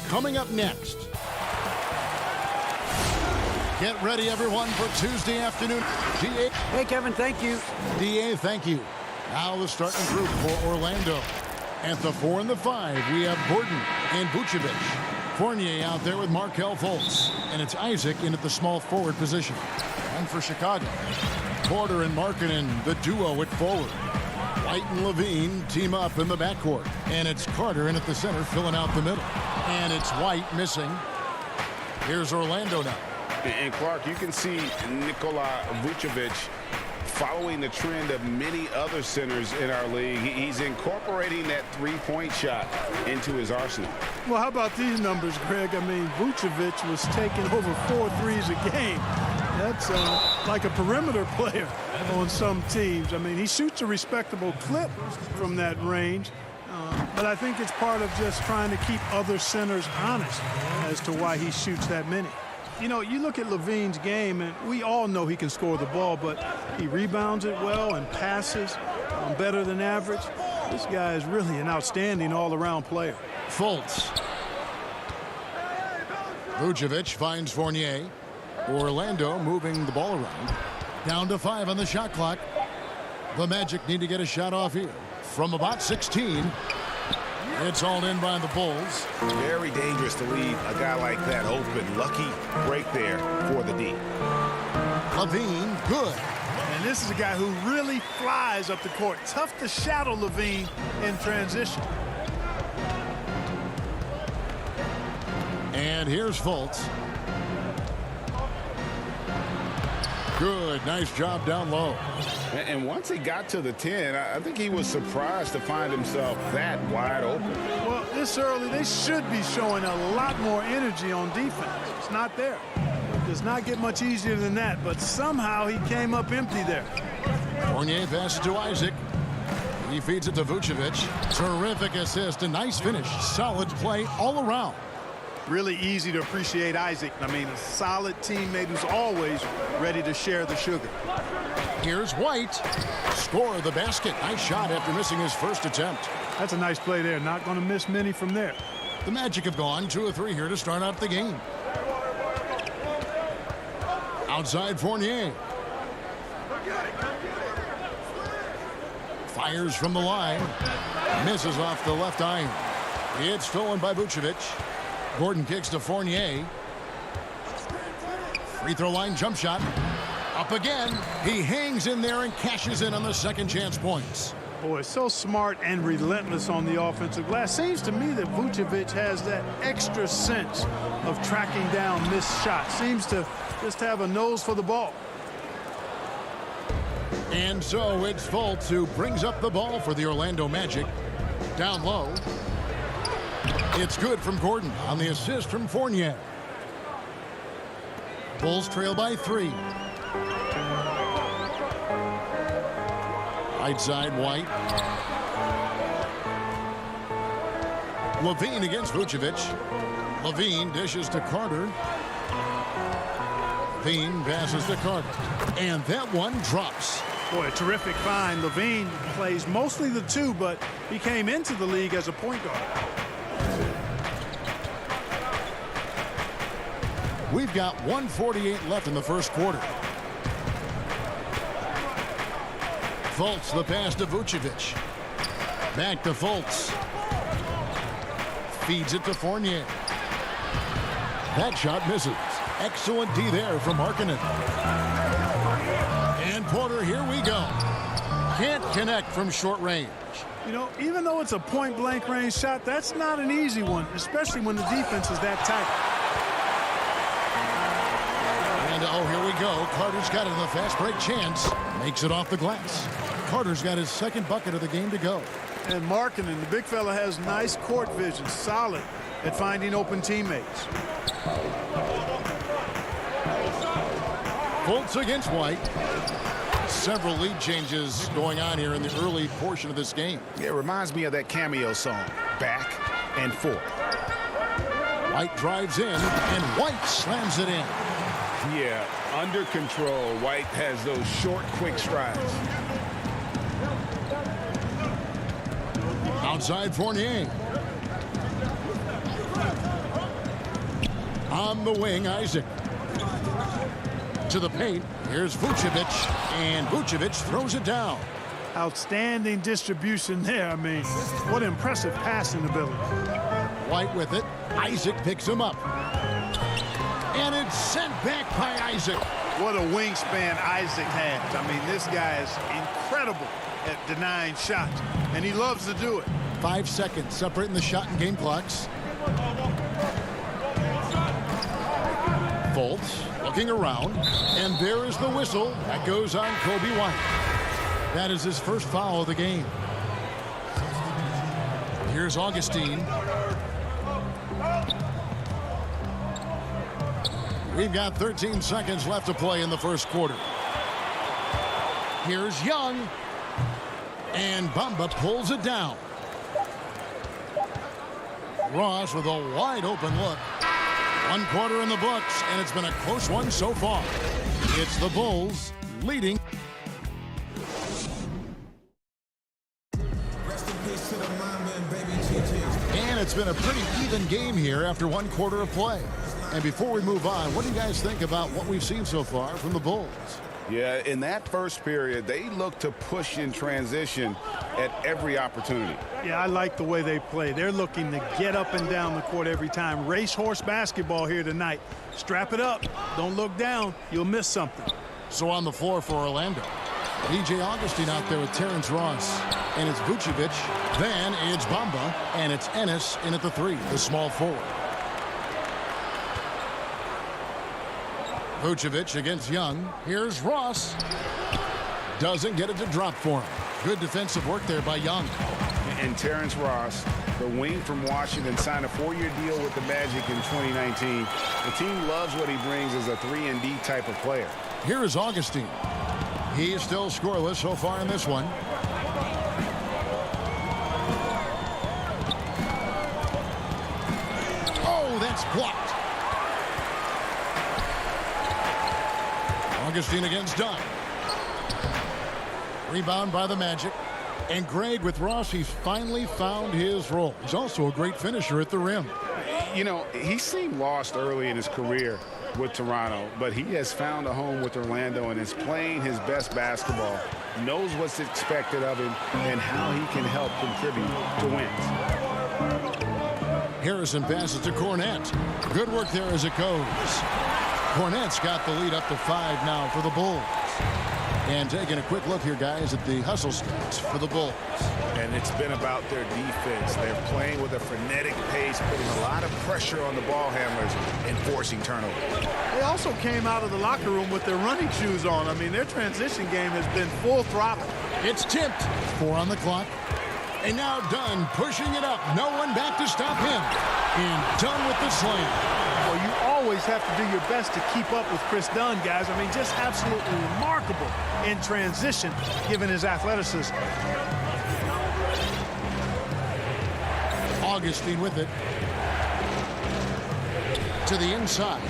Coming up next. Get ready, everyone, for Tuesday afternoon. DA. Hey, Kevin, thank you. DA, thank you. Now the starting group for Orlando. At the 4 and the 5, we have Gordon and Vucevic. Fournier out there with Markelle Fultz. And it's Isaac in at the small forward position. And for Chicago, Porter and Markkanen, the duo at forward. White and Levine team up in the backcourt. And it's Carter in at the center filling out the middle. And it's White missing. Here's Orlando now. And Clark, you can see Nikola Vucevic following the trend of many other centers in our league. He's incorporating that three-point shot into his arsenal. Well, how about these numbers, Greg? I mean, Vucevic was taking over 4 threes a game. That's like a perimeter player on some teams. I mean, he shoots a respectable clip from that range. But I think it's part of just trying to keep other centers honest as to why he shoots that many. You know, you look at Levine's game, and we all know he can score the ball, but he rebounds it well and passes better than average. This guy is really an outstanding all-around player. Fultz. Vucevic finds Fournier. Orlando moving the ball around. Down to 5 on the shot clock. The Magic need to get a shot off here. From about 16. It's all in by the Bulls. Very dangerous to leave a guy like that open. Lucky break there for the D. Levine, good. And this is a guy who really flies up the court. Tough to shadow Levine in transition. And here's Fultz. Good, nice job down low. And once he got to the 10, I think he was surprised to find himself that wide open. Well, this early, they should be showing a lot more energy on defense. It's not there. It does not get much easier than that, but somehow he came up empty there. Fournier passes to Isaac. He feeds it to Vucevic. Terrific assist, a nice finish. Solid play all around. Really easy to appreciate Isaac. I mean, a solid teammate who's always ready to share the sugar. Here's White. Score the basket. Nice shot after missing his first attempt. That's a nice play there. Not going to miss many from there. The Magic have gone 2 of 3 here to start out the game. Outside Fournier. Fires from the line. Misses off the left iron. It's stolen by Vucevic. Gordon kicks to Fournier. Free throw line jump shot. Up again. He hangs in there and cashes in on the second chance points. Boy, so smart and relentless on the offensive glass. Seems to me that Vucevic has that extra sense of tracking down missed shots. Seems to just have a nose for the ball. And so it's Fultz who brings up the ball for the Orlando Magic. Down low. It's good from Gordon on the assist from Fournier. Bulls trail by 3. Right side, White. Levine against Vucevic. Levine dishes to Carter. Levine passes to Carter. And that one drops. Boy, a terrific find. Levine plays mostly the 2, but he came into the league as a point guard. We've got 1:48 left in the first quarter. Fultz, the pass to Vucevic. Back to Fultz. Feeds it to Fournier. That shot misses. Excellent D there from Markkanen. And Porter, here we go. Can't connect from short range. You know, even though it's a point-blank range shot, that's not an easy one, especially when the defense is that tight. And oh, here we go. Carter's got it in the fast break chance. Makes it off the glass. Carter's got his second bucket of the game to go. And Markkanen, the big fella, has nice court vision, solid at finding open teammates. Fultz against White. Several lead changes going on here in the early portion of this game. It reminds me of that cameo song, Back and Forth. White drives in, and White slams it in. Yeah, under control. White has those short, quick strides. Outside Fournier. On the wing, Isaac. To the paint. Here's Vucevic, and Vucevic throws it down. Outstanding distribution there. I mean, what impressive passing ability. White with it. Isaac picks him up. And it's sent back by Isaac. What a wingspan Isaac has. I mean, this guy is incredible at denying shots, and he loves to do it. 5 seconds separating the shot and game clocks. Fultz looking around, and there is the whistle. That goes on Kobe White. That is his first foul of the game. Here's Augustine. We've got 13 seconds left to play in the first quarter. Here's Young. And Bamba pulls it down. Ross with a wide open look. 1 quarter in the books, and it's been a close one so far. It's the Bulls leading. And it's been a pretty even game here after 1 quarter of play. And before we move on, what do you guys think about what we've seen so far from the Bulls? Yeah, in that first period, they look to push in transition at every opportunity. Yeah, I like the way they play. They're looking to get up and down the court every time. Racehorse basketball here tonight. Strap it up. Don't look down. You'll miss something. So on the floor for Orlando, DJ Augustine out there with Terrence Ross. And it's Vucevic. Then it's Bamba. And it's Ennis in at the 3, the small forward. Vucevic against Young. Here's Ross. Doesn't get it to drop for him. Good defensive work there by Young. And Terrence Ross, the wing from Washington, signed a 4-year deal with the Magic in 2019. The team loves what he brings as a 3-and-D type of player. Here is Augustine. He is still scoreless so far in this one. Oh, that's blocked. Augustine against Dunn. Rebound by the Magic. And Greg with Ross, he's finally found his role. He's also a great finisher at the rim. You know, he seemed lost early in his career with Toronto, but he has found a home with Orlando and is playing his best basketball, knows what's expected of him, and how he can help contribute to wins. Harrison passes to Cornette. Good work there as it goes. Cornette's got the lead up to 5 now for the Bulls. And taking a quick look here, guys, at the hustle stats for the Bulls. And it's been about their defense. They're playing with a frenetic pace, putting a lot of pressure on the ball handlers and forcing turnovers. They also came out of the locker room with their running shoes on. I mean, their transition game has been full throttle. It's tipped. 4 on the clock. And now Dunn pushing it up. No one back to stop him. And Dunn with the slam. Well, you always have to do your best to keep up with Chris Dunn, guys. I mean, just absolutely remarkable in transition, given his athleticism. Augustine with it. To the inside.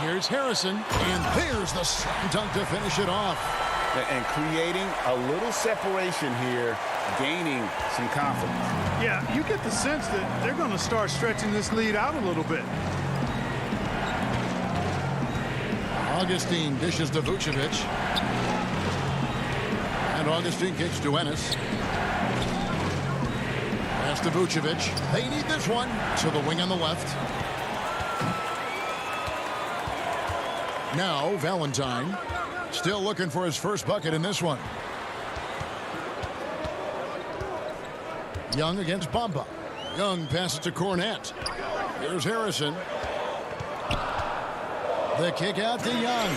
Here's Harrison, and there's the slam dunk to finish it off. And creating a little separation here, gaining some confidence. Yeah, you get the sense that they're going to start stretching this lead out a little bit. Augustine dishes to Vucevic. And Augustine kicks to Ennis. Pass to Vucevic. They need this one. To the wing on the left. Now Valentine. Still looking for his first bucket in this one. Young against Bamba. Young passes to Cornette. Here's Harrison. The kick out to Young.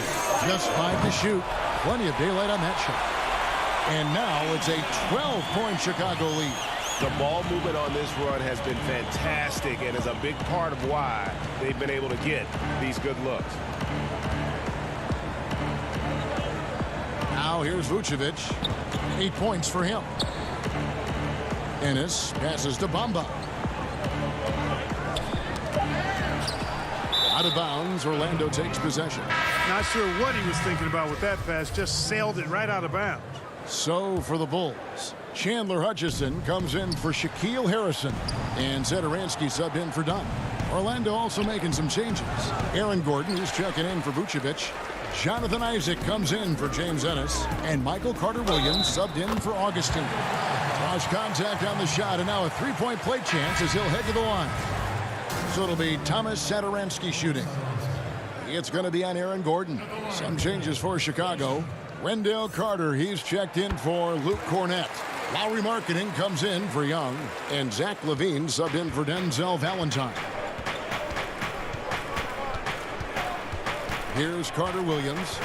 Just 5 to shoot. Plenty of daylight on that shot. And now it's a 12-point Chicago lead. The ball movement on this run has been fantastic and is a big part of why they've been able to get these good looks. Now here's Vucevic. 8 points for him. Ennis passes to Bamba. Out of bounds, Orlando takes possession. Not sure what he was thinking about with that pass. Just sailed it right out of bounds. So for the Bulls, Chandler Hutchison comes in for Shaquille Harrison. And Satoransky subbed in for Dunn. Orlando also making some changes. Aaron Gordon is checking in for Vucevic. Jonathan Isaac comes in for James Ennis. And Michael Carter-Williams subbed in for Augustine. Cross contact on the shot, and now a three-point play chance as he'll head to the line. So it'll be Thomas Satoransky shooting. It's going to be on Aaron Gordon. Some changes for Chicago. Wendell Carter, he's checked in for Luke Cornette. Lowry Marketing comes in for Young. And Zach LaVine subbed in for Denzel Valentine. Here's Carter-Williams.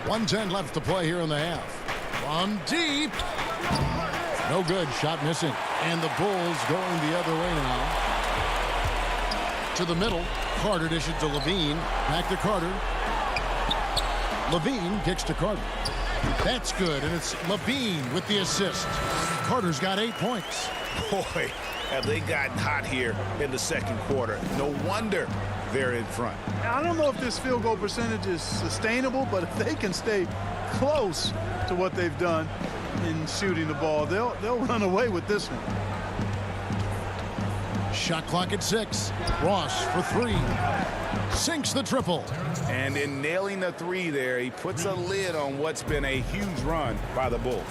1:10 left to play here in the half. From deep. No good. Shot missing. And the Bulls going the other way now. To the middle. Carter dishes to LaVine. Back to Carter. LaVine kicks to Carter. That's good. And it's LaVine with the assist. Carter's got 8 points. Boy, have they gotten hot here in the second quarter. No wonder they're in front. I don't know if this field goal percentage is sustainable, but if they can stay close to what they've done in shooting the ball, they'll run away with this one. Shot clock at 6. Ross for 3. Sinks the triple. And in nailing the 3 there, he puts a lid on what's been a huge run by the Bulls.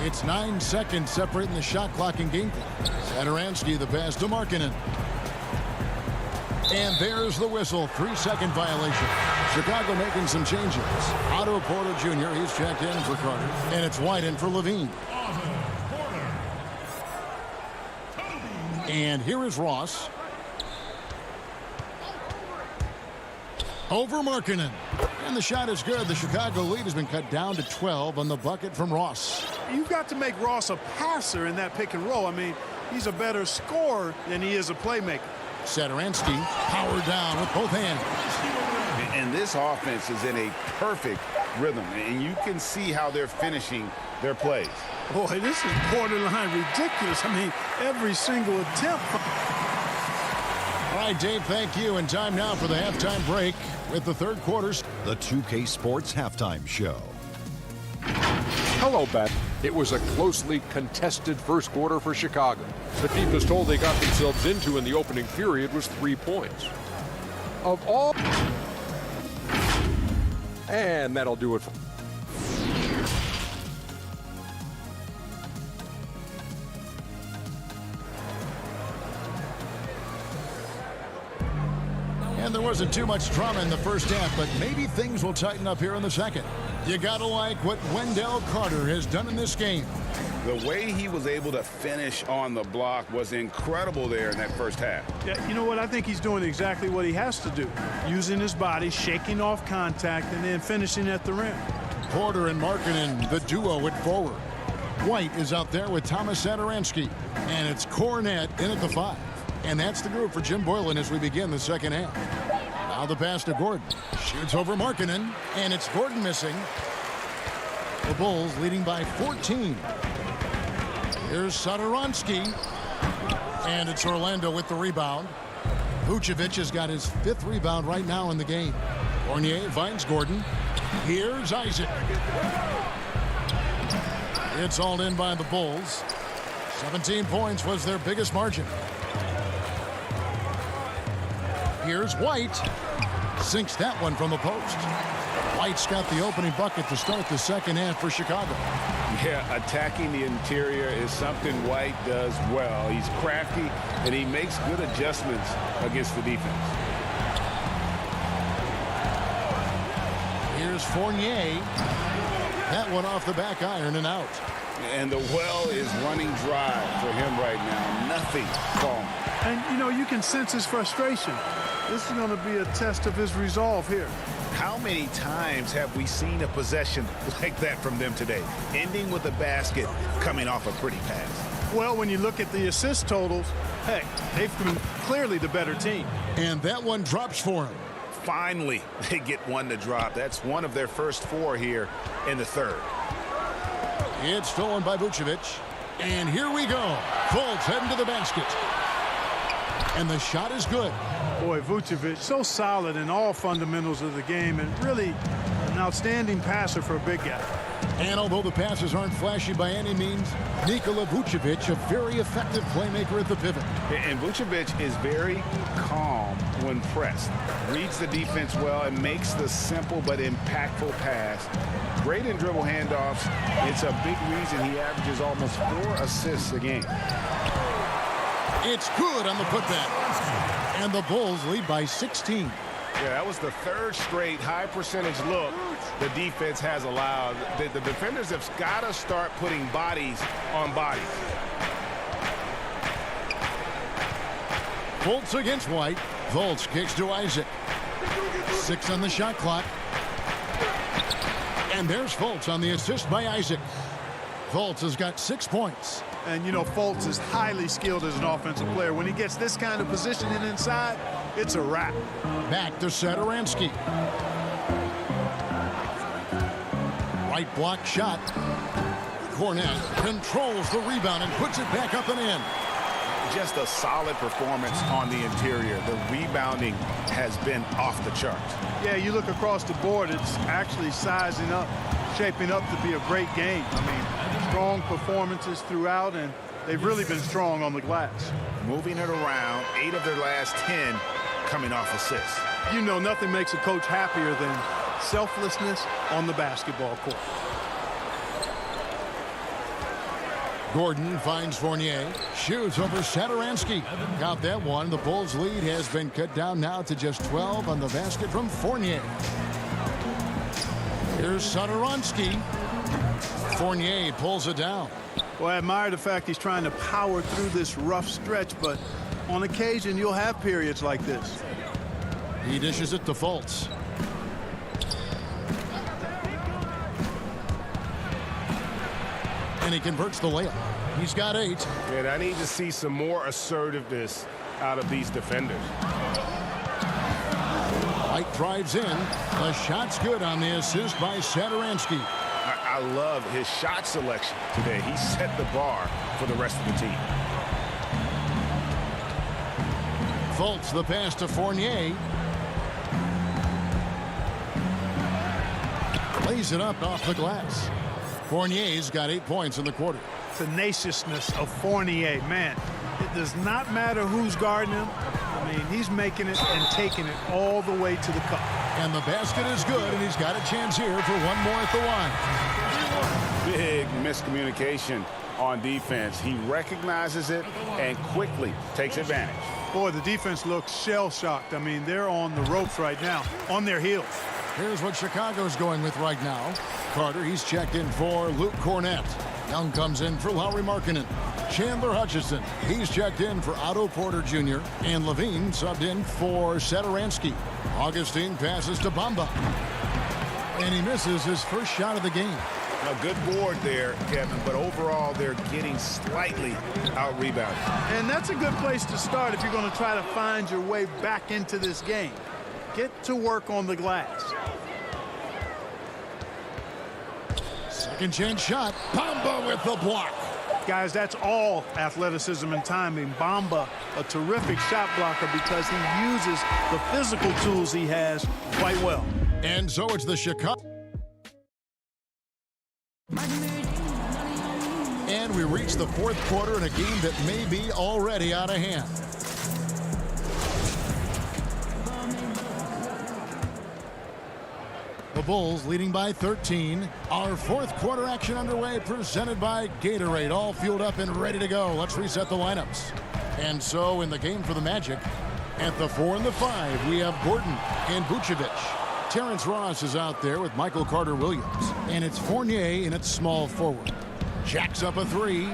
It's 9 seconds separating the shot clock and game clock. Satoransky the pass to Markkanen. And there's the whistle. 3-second violation. Chicago making some changes. Otto Porter Jr. He's checked in for Carter. And it's White in for LaVine. And here is Ross. Over Markkanen. And the shot is good. The Chicago lead has been cut down to 12 on the bucket from Ross. You've got to make Ross a passer in that pick and roll. I mean, he's a better scorer than he is a playmaker. Satoransky powered down with both hands. And this offense is in a perfect rhythm, and you can see how they're finishing their plays. Boy, this is borderline ridiculous. I mean, every single attempt. All right, Dave, thank you. And time now for the halftime break with the third quarter. The 2K Sports Halftime Show. Hello, Beth. It was a closely contested first quarter for Chicago. The deepest hole they got themselves into in the opening period was 3 points. Of all... And that'll do it for... And there wasn't too much drama in the first half, but maybe things will tighten up here in the second. You gotta like what Wendell Carter has done in this game. The way he was able to finish on the block was incredible there in that first half. Yeah, you know what? I think he's doing exactly what he has to do. Using his body, shaking off contact, and then finishing at the rim. Porter and Markkanen, the duo at forward. White is out there with Thomas Satoransky. And it's Cornette in at the 5. And that's the group for Jim Boylan as we begin the second half. Now the pass to Gordon. Shoots over Markkanen. And it's Gordon missing. The Bulls leading by 14. Here's Satoransky. And it's Orlando with the rebound. Vucevic has got his 5th rebound right now in the game. Fournier finds Gordon. Here's Isaac. It's hauled in by the Bulls. 17 points was their biggest margin. Here's White. Sinks that one from the post. White's got the opening bucket to start the second half for Chicago. Yeah, attacking the interior is something White does well. He's crafty, and he makes good adjustments against the defense. Here's Fournier. That one off the back iron and out. And the well is running dry for him right now. Nothing falling. And, you know, you can sense his frustration. This is going to be a test of his resolve here. How many times have we seen a possession like that from them today, ending with a basket coming off a pretty pass? Well, when you look at the assist totals, heck, they've been clearly the better team. And that one drops for him. Finally, they get one to drop. That's one of their first 4 here in the third. It's stolen by Vucevic. And here we go. Fultz heading to the basket. And the shot is good. Boy, Vucevic, so solid in all fundamentals of the game, and really an outstanding passer for a big guy. And although the passes aren't flashy by any means, Nikola Vucevic, a very effective playmaker at the pivot. And Vucevic is very calm when pressed. Reads the defense well and makes the simple but impactful pass. Great in dribble handoffs. It's a big reason he averages almost 4 assists a game. It's good on the putback. And the Bulls lead by 16. Yeah, that was the 3rd straight high percentage look the defense has allowed. The defenders have got to start putting bodies on bodies. Fultz against White. Fultz kicks to Isaac. 6 on the shot clock. And there's Fultz on the assist by Isaac. Fultz has got 6 points. And, you know, Fultz is highly skilled as an offensive player. When he gets this kind of positioning inside, it's a wrap. Back to Satoransky. Right block shot. Cornet controls the rebound and puts it back up and in. Just a solid performance on the interior. The rebounding has been off the charts. Yeah, you look across the board, it's actually sizing up, shaping up to be a great game. I mean, strong performances throughout, and they've really been strong on the glass. Moving it around, 8 of their last 10 coming off assists. You know, nothing makes a coach happier than selflessness on the basketball court. Gordon finds Fournier, shoots over Satoransky. Got that one. The Bulls' lead has been cut down now to just 12 on the basket from Fournier. Here's Satoransky. Fournier pulls it down. Well, I admire the fact he's trying to power through this rough stretch, but on occasion you'll have periods like this. He dishes it to Fultz. And he converts the layup. He's got 8. And I need to see some more assertiveness out of these defenders. White drives in. The shot's good on the assist by Satoransky. I love his shot selection today. He set the bar for the rest of the team. Fultz the pass to Fournier. Lays it up off the glass. Fournier's got 8 points in the quarter. Tenaciousness of Fournier, man. It does not matter who's guarding him. I mean, he's making it and taking it all the way to the cup. And the basket is good, and he's got a chance here for one more at the line. Big miscommunication on defense. He recognizes it and quickly takes advantage. Boy, the defense looks shell-shocked. I mean, they're on the ropes right now, on their heels. Here's what Chicago's going with right now. Carter, he's checked in for Luke Cornett. Young comes in for Lauri Markkanen. Chandler Hutchison, he's checked in for Otto Porter Jr. And Levine subbed in for Satoransky. Augustine passes to Bamba. And he misses his first shot of the game. A good board there, Kevin, but overall they're getting slightly out-rebounded. And that's a good place to start if you're going to try to find your way back into this game. Get to work on the glass. Second chance shot. Bamba with the block. Guys, that's all athleticism and timing. Bamba, a terrific shot blocker because he uses the physical tools he has quite well. And so it's the Chicago. And we reach the fourth quarter in a game that may be already out of hand. The Bulls leading by 13. Our fourth quarter action underway, presented by Gatorade. All fueled up and ready to go. Let's reset the lineups. And so in the game for the Magic, at the 4 and the 5, we have Gordon and Vucevic. Terrence Ross is out there with Michael Carter-Williams. And it's Fournier in its small forward. Jacks up a three.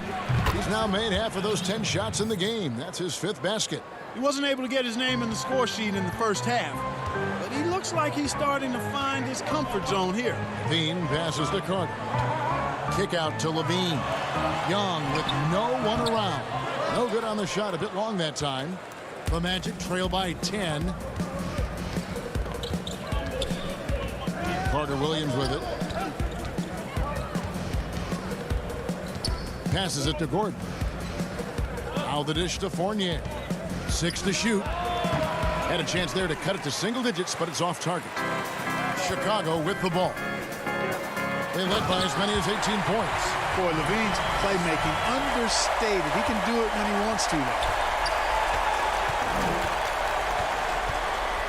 He's now made half of those 10 shots in the game. That's his 5th basket. He wasn't able to get his name in the score sheet in the first half, but he looks like he's starting to find his comfort zone here. Levine passes to Carter. Kick out to Levine. Young with no one around. No good on the shot. A bit long that time. The Magic trail by 10. Carter Williams with it. Passes it to Gordon. Now the dish to Fournier. 6 to shoot. Had a chance there to cut it to single digits, but it's off target. Chicago with the ball. They led by as many as 18 points. Boy, Levine's playmaking understated. He can do it when he wants to.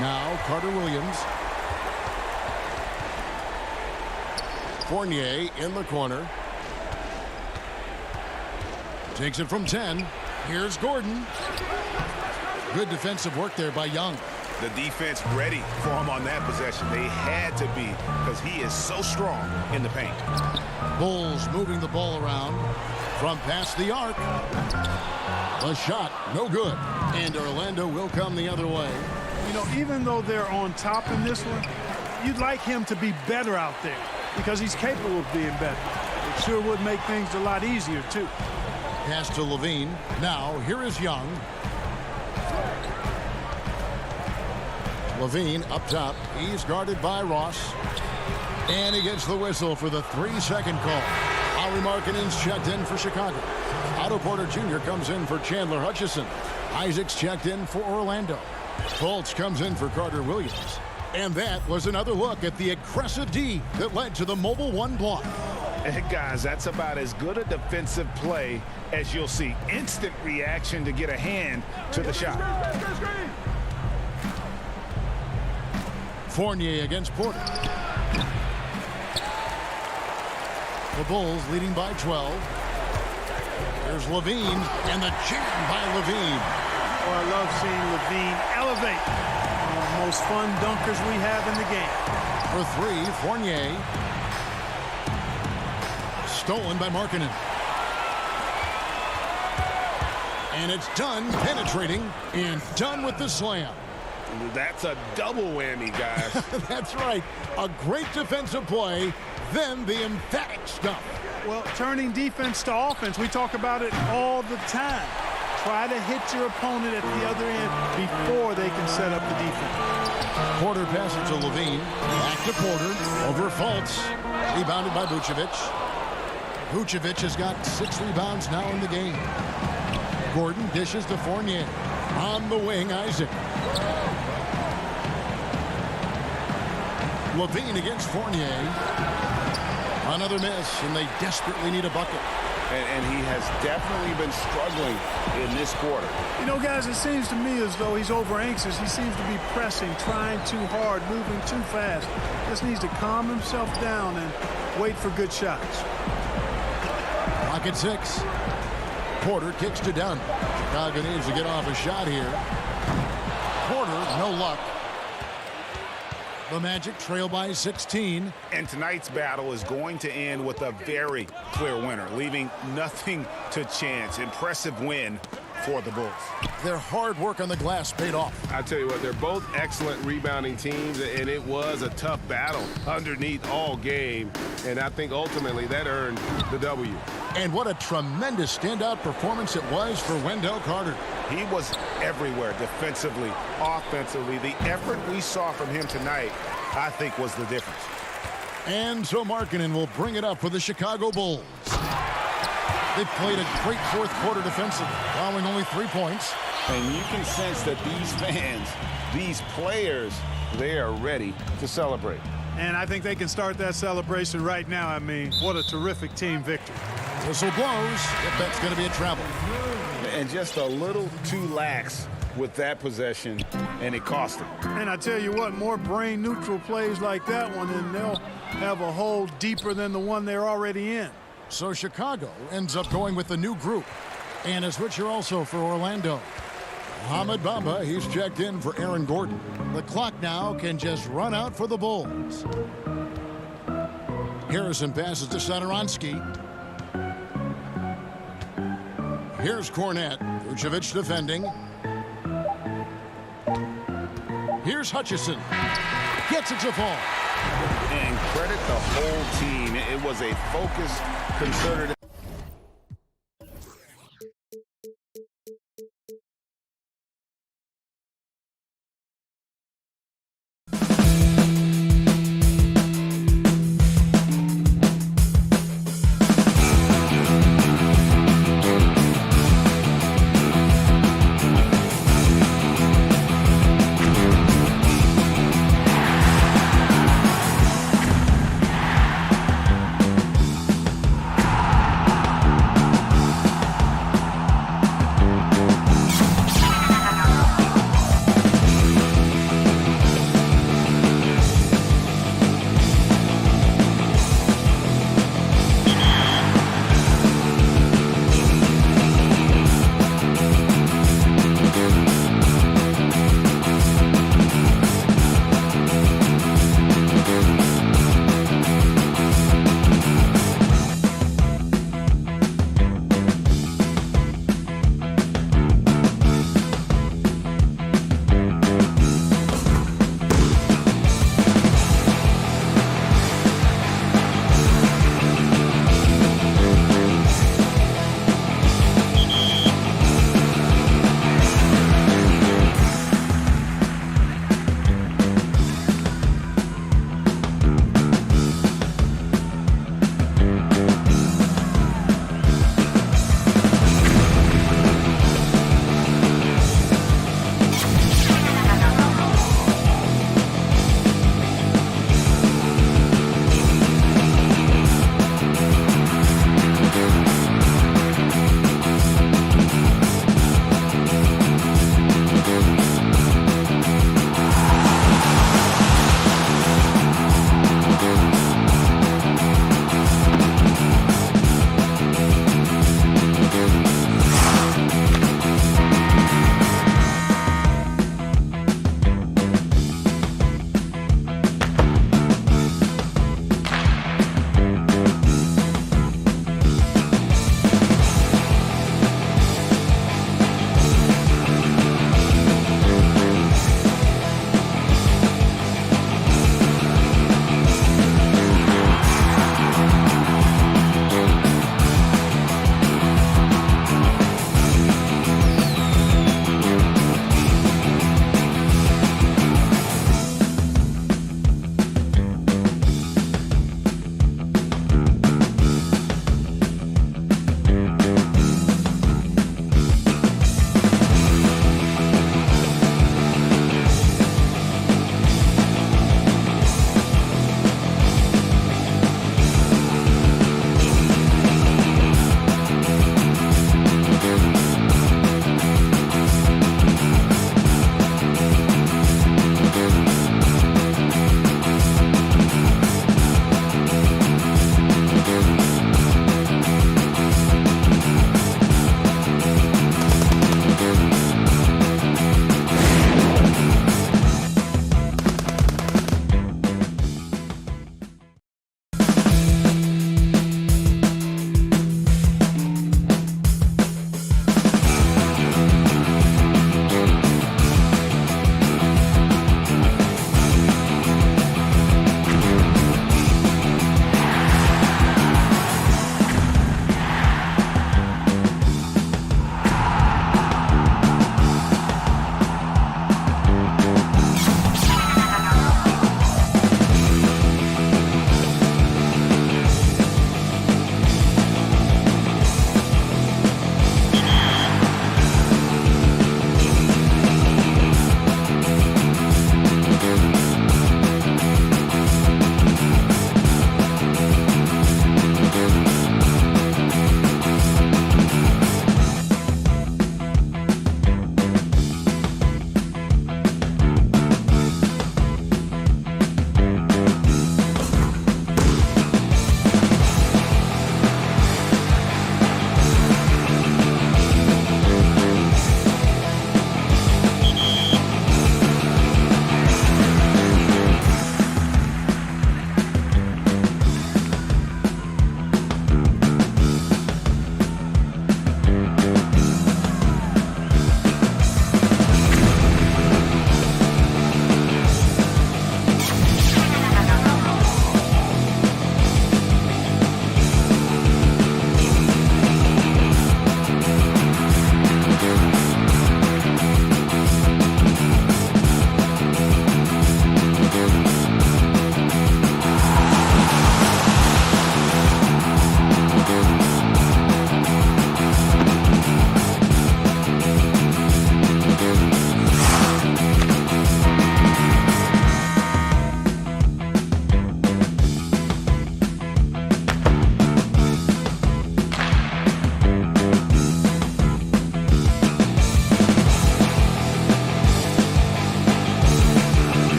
Now Carter Williams. Fournier in the corner. Takes it from 10. Here's Gordon. Good defensive work there by Young. The defense ready for him on that possession. They had to be, because he is so strong in the paint. Bulls moving the ball around from past the arc. A shot, no good. And Orlando will come the other way. You know, even though they're on top in this one, you'd like him to be better out there because he's capable of being better. It sure would make things a lot easier, too. Pass to Levine. Now, here is Young. Levine up top. He's guarded by Ross. And he gets the whistle for the 3-second call. Lauri Markkanen's checked in for Chicago. Otto Porter Jr. comes in for Chandler Hutchison. Isaac's checked in for Orlando. Fultz comes in for Carter Williams. And that was another look at the aggressive D that led to the Mobile One block. And guys, that's about as good a defensive play as you'll see. Instant reaction to get a hand to the shot. Fournier against Porter. The Bulls leading by 12. There's Levine, and the jam by Levine. Oh, I love seeing Levine elevate. One of the most fun dunkers we have in the game. For 3, Fournier. Stolen by Markkanen. And it's done, penetrating, and done with the slam. That's a double whammy, guys. That's right. A great defensive play, then the emphatic stuff. Well, turning defense to offense, we talk about it all the time. Try to hit your opponent at the other end before they can set up the defense. Porter passes to Levine. Back to Porter. Over Fultz. Rebounded by Vucevic. Vucevic has got 6 rebounds now in the game. Gordon dishes to Fournier. On the wing, Isaac. Levine against Fournier. Another miss, and they desperately need a bucket. And he has definitely been struggling in this quarter. You know, guys, it seems to me as though he's over anxious. He seems to be pressing, trying too hard, moving too fast. Just needs to calm himself down and wait for good shots. Clock at 6. Porter kicks to Dunn. Chicago needs to get off a shot here. Porter, no luck. The Magic trail by 16. And tonight's battle is going to end with a very clear winner, leaving nothing to chance. Impressive win for the Bulls. Their hard work on the glass paid off. I tell you what, they're both excellent rebounding teams, and it was a tough battle underneath all game. And I think ultimately that earned the W. And what a tremendous standout performance it was for Wendell Carter. He was everywhere, defensively, offensively. The effort we saw from him tonight, I think, was the difference. And so Markkanen will bring it up for the Chicago Bulls. They played a great fourth quarter defensively, allowing only 3 points. And you can sense that these fans, these players, they are ready to celebrate. And I think they can start that celebration right now. I mean, what a terrific team victory. Whistle blows. If that's going to be a travel. And just a little too lax with that possession, and it cost them. And I tell you what, more brain-neutral plays like that one, and they'll have a hole deeper than the one they're already in. So Chicago ends up going with the new group. And a switcher also for Orlando. Ahmed Bamba, he's checked in for Aaron Gordon. The clock now can just run out for the Bulls. Harrison passes to Satoransky. Here's Cornette. Vucevic defending. Here's Hutchison. Gets it to fall. And credit the whole team. It was a focused, concerted.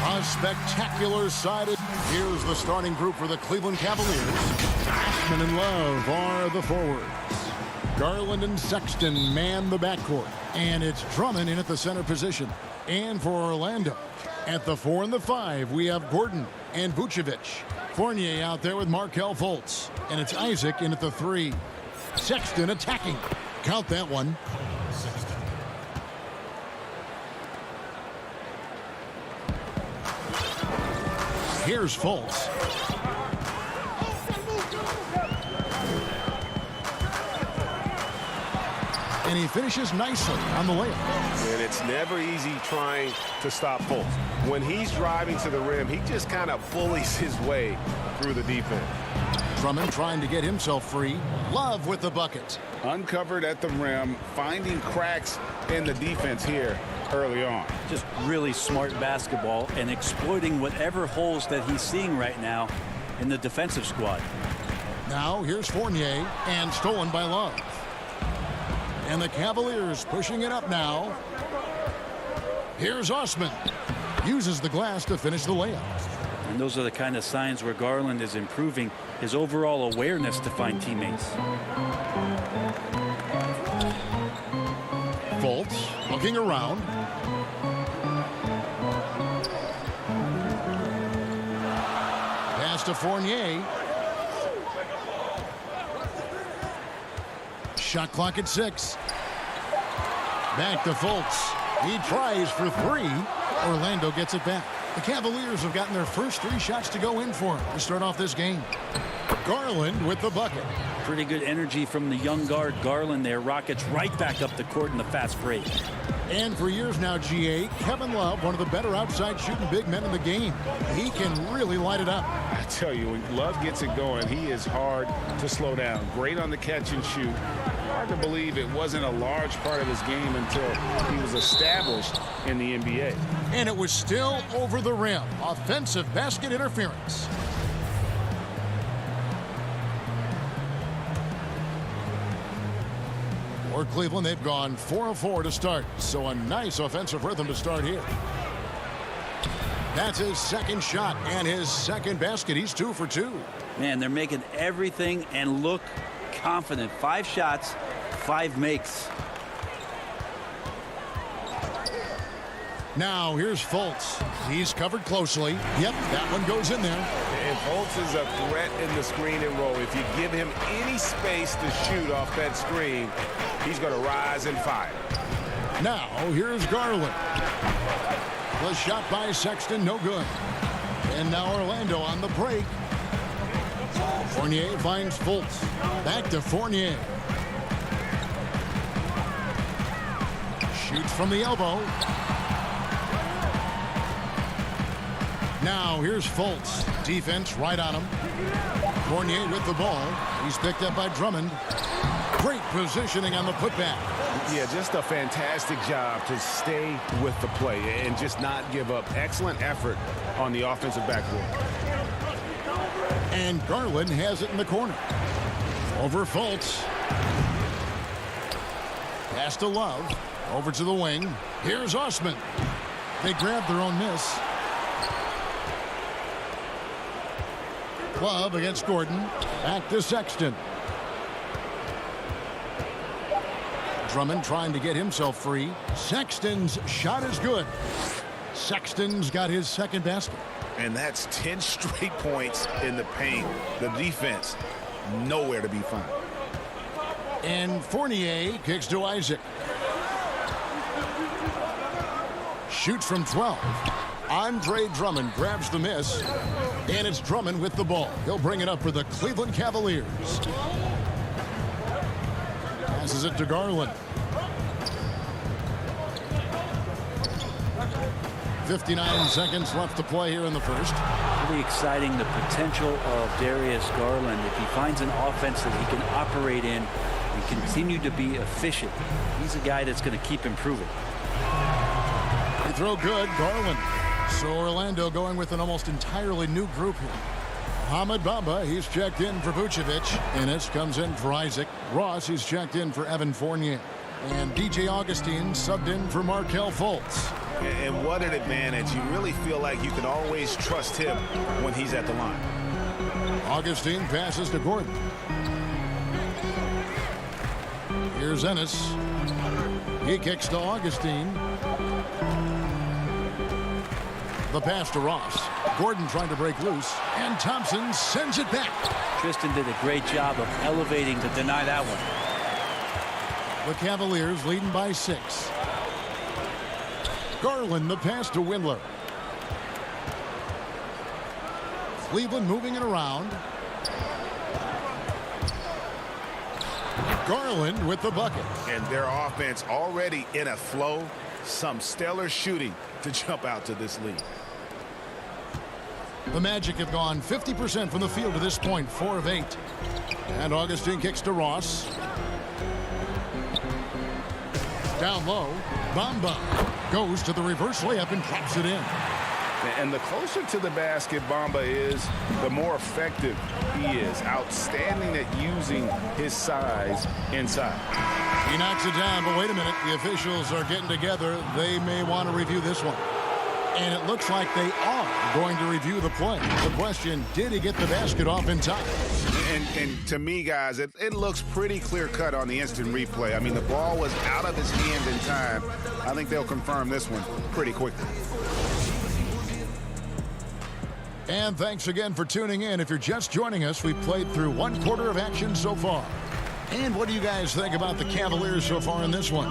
A spectacular side. Here's the starting group for the Cleveland Cavaliers. Ashman and Love are the forwards. Garland and Sexton man the backcourt. And it's Drummond in at the center position. And for Orlando, at the 4 and the 5, we have Gordon and Vucevic. Fournier out there with Markelle Fultz. And it's Isaac in at the 3. Sexton attacking. Count that one. Here's Fultz. And he finishes nicely on the layup. And it's never easy trying to stop Fultz. When he's driving to the rim, he just kind of bullies his way through the defense. Drummond trying to get himself free. Love with the bucket. Uncovered at the rim, finding cracks in the defense here early on. Just really smart basketball and exploiting whatever holes that he's seeing right now in the defensive squad. Now here's Fournier, and stolen by Love. And the Cavaliers pushing it up now. Here's Osman. Uses the glass to finish the layup. And those are the kind of signs where Garland is improving his overall awareness to find teammates. Fultz looking around. Pass to Fournier. Shot clock at 6. Back to Fultz. He tries for 3. Orlando gets it back. The Cavaliers have gotten their first 3 shots to go in for him to start off this game. Garland with the bucket. Pretty good energy from the young guard Garland there. Rockets right back up the court in the fast break. And for years now, GA, Kevin Love, one of the better outside shooting big men in the game. He can really light it up. I tell you, when Love gets it going, he is hard to slow down. Great on the catch and shoot. Hard to believe it wasn't a large part of his game until he was established in the NBA. And it was still over the rim. Offensive basket interference. For Cleveland, they've gone 4 of 4 to start. So a nice offensive rhythm to start here. That's his second shot and his second basket. He's 2 for 2. Man, they're making everything and look confident. 5 shots, 5 makes. Now here's Fultz. He's covered closely. Yep, that one goes in there. And Fultz is a threat in the screen and roll. If you give him any space to shoot off that screen, he's going to rise and fire. Now here's Garland. The shot by Sexton, no good. And now Orlando on the break. Fournier finds Fultz. Back to Fournier. Shoots from the elbow. Now here's Fultz. Defense right on him. Fournier with the ball. He's picked up by Drummond. Great positioning on the putback. Yeah, just a fantastic job to stay with the play and just not give up. Excellent effort on the offensive backboard. And Garland has it in the corner. Over Fultz. Pass to Love. Over to the wing. Here's Osman. They grab their own miss. Love against Gordon. Back to Sexton. Drummond trying to get himself free. Sexton's shot is good. Sexton's got his second basket. And that's 10 straight points in the paint. The defense, nowhere to be found. And Fournier kicks to Isaac. Shoots from 12. Andre Drummond grabs the miss. And it's Drummond with the ball. He'll bring it up for the Cleveland Cavaliers. Passes it to Garland. 59 seconds left to play here in the first. Really exciting, the potential of Darius Garland. If he finds an offense that he can operate in and continue to be efficient, he's a guy that's going to keep improving. They throw good, Garland. So Orlando going with an almost entirely new group here. Hamid Bamba, he's checked in for Vucevic. Ennis comes in for Isaac. Ross, he's checked in for Evan Fournier. And DJ Augustine subbed in for Markelle Fultz. And what an advantage. You really feel like you can always trust him when he's at the line. Augustine passes to Gordon. Here's Ennis. He kicks to Augustine. The pass to Ross. Gordon trying to break loose, and Thompson sends it back. Tristan did a great job of elevating to deny that one. The Cavaliers leading by 6. Garland, the pass to Windler. Cleveland moving it around. Garland with the bucket. And their offense already in a flow. Some stellar shooting to jump out to this lead. The Magic have gone 50% from the field to this point, 4 of 8. And Augustine kicks to Ross. Down low, Bamba goes to the reverse layup and drops it in. And the closer to the basket Bamba is, the more effective he is. Outstanding at using his size inside. He knocks it down, but wait a minute. The officials are getting together. They may want to review this one. And it looks like they are going to review the play. The question, did he get the basket off in time? And to me, guys, it looks pretty clear-cut on the instant replay. I mean, the ball was out of his hands in time. I think they'll confirm this one pretty quickly. And thanks again for tuning in. If you're just joining us, we've played through 1 quarter of action so far. And what do you guys think about the Cavaliers so far in this one?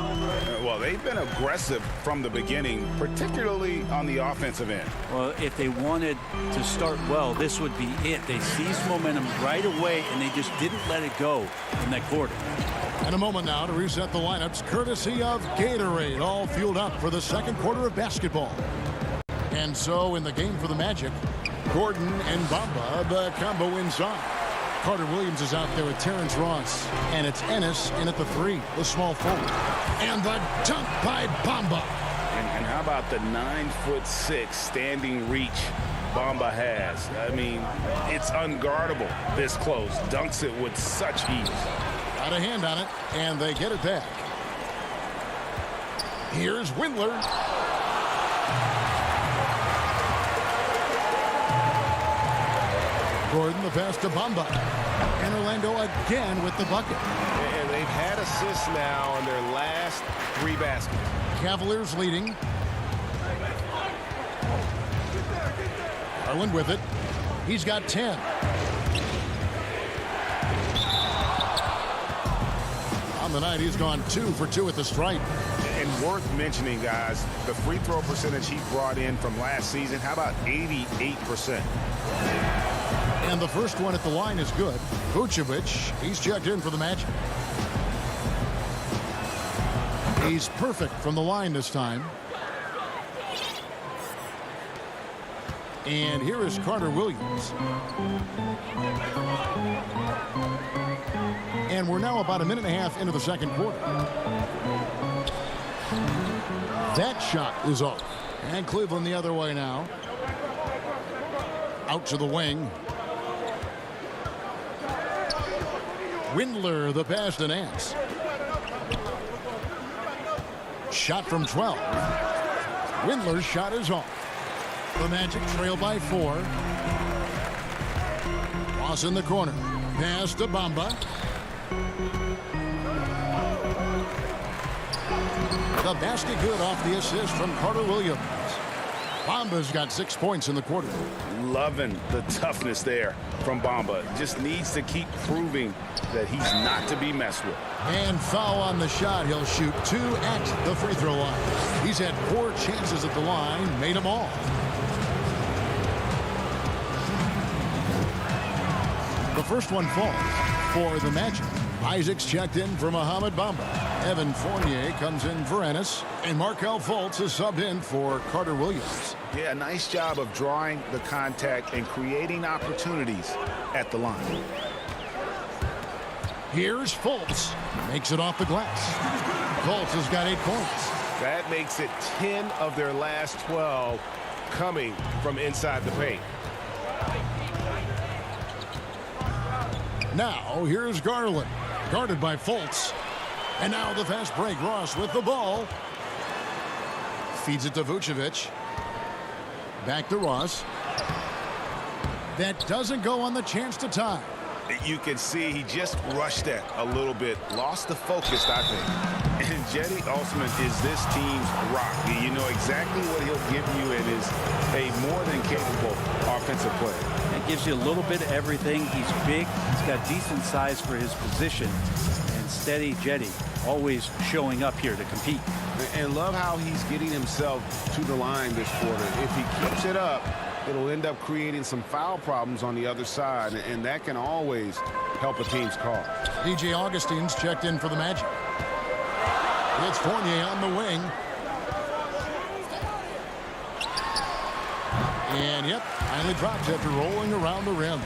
Well, they've been aggressive from the beginning, particularly on the offensive end. Well, if they wanted to start well, this would be it. They seized momentum right away, and they just didn't let it go in that quarter. And a moment now to reset the lineups, courtesy of Gatorade, all fueled up for the second quarter of basketball. And so in the game for the Magic, Gordon and Bamba, the combo inside. Carter Williams is out there with Terrence Ross. And it's Ennis in at the 3, the small forward. And the dunk by Bamba. And how about the 9'6" standing reach Bamba has? I mean, it's unguardable this close. Dunks it with such ease. Got a hand on it, and they get it back. Here's Windler. Gordon, the pass to Bamba. And Orlando again with the bucket. And they've had assists now on their last 3 baskets. Cavaliers leading. Garland with it. He's got 10. On the night, he's gone 2 for 2 at the stripe. And worth mentioning, guys, the free throw percentage he brought in from last season, how about 88%? And the first one at the line is good. Vucevic, he's checked in for the Magic. He's perfect from the line this time. And here is Carter Williams. And we're now about a minute and a half into the second quarter. That shot is off. And Cleveland the other way now. Out to the wing. Windler, the pass to Nance. Shot from 12. Windler's shot is off. The Magic trail by 4. Ross in the corner. Pass to Bamba. The basket good off the assist from Carter Williams. Bamba's got 6 points in the quarter. Loving the toughness there from Bamba. Just needs to keep proving that he's not to be messed with. And foul on the shot. He'll shoot 2 at the free throw line. He's had 4 chances at the line, made them all. The first one falls for the Magic. Isaac's checked in for Mohamed Bamba. Evan Fournier comes in for Ennis. And Markelle Fultz is subbed in for Carter Williams. Yeah, nice job of drawing the contact and creating opportunities at the line. Here's Fultz. Makes it off the glass. Fultz has got 8 points. That makes it 10 of their last 12 coming from inside the paint. Now, here's Garland. Guarded by Fultz. And now the fast break. Ross with the ball. Feeds it to Vucevic. Back to Ross. That doesn't go on the chance to tie. You can see he just rushed that a little bit. Lost the focus, I think. And Cedi Osman is this team's rock. You know exactly what he'll give you and is a more than capable offensive player. It gives you a little bit of everything. He's big. He's got decent size for his position. And steady Cedi, always showing up here to compete. And love how he's getting himself to the line this quarter. If he keeps it up, it'll end up creating some foul problems on the other side, and that can always help a team's cause. DJ Augustine's checked in for the Magic. It's Fournier on the wing. And, yep, finally drops after rolling around the rim.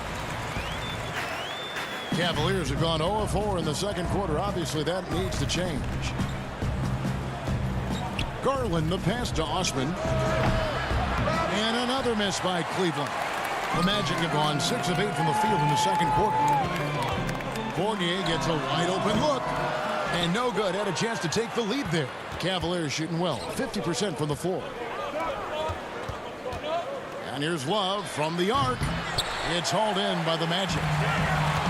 Cavaliers have gone 0-4 in the second quarter. Obviously, that needs to change. Garland, the pass to Osman. And another miss by Cleveland. The Magic have gone 6 of 8 from the field in the second quarter. Fournier gets a wide open look. And no good. Had a chance to take the lead there. Cavaliers shooting well. 50% from the floor. And here's Love from the arc. It's hauled in by the Magic.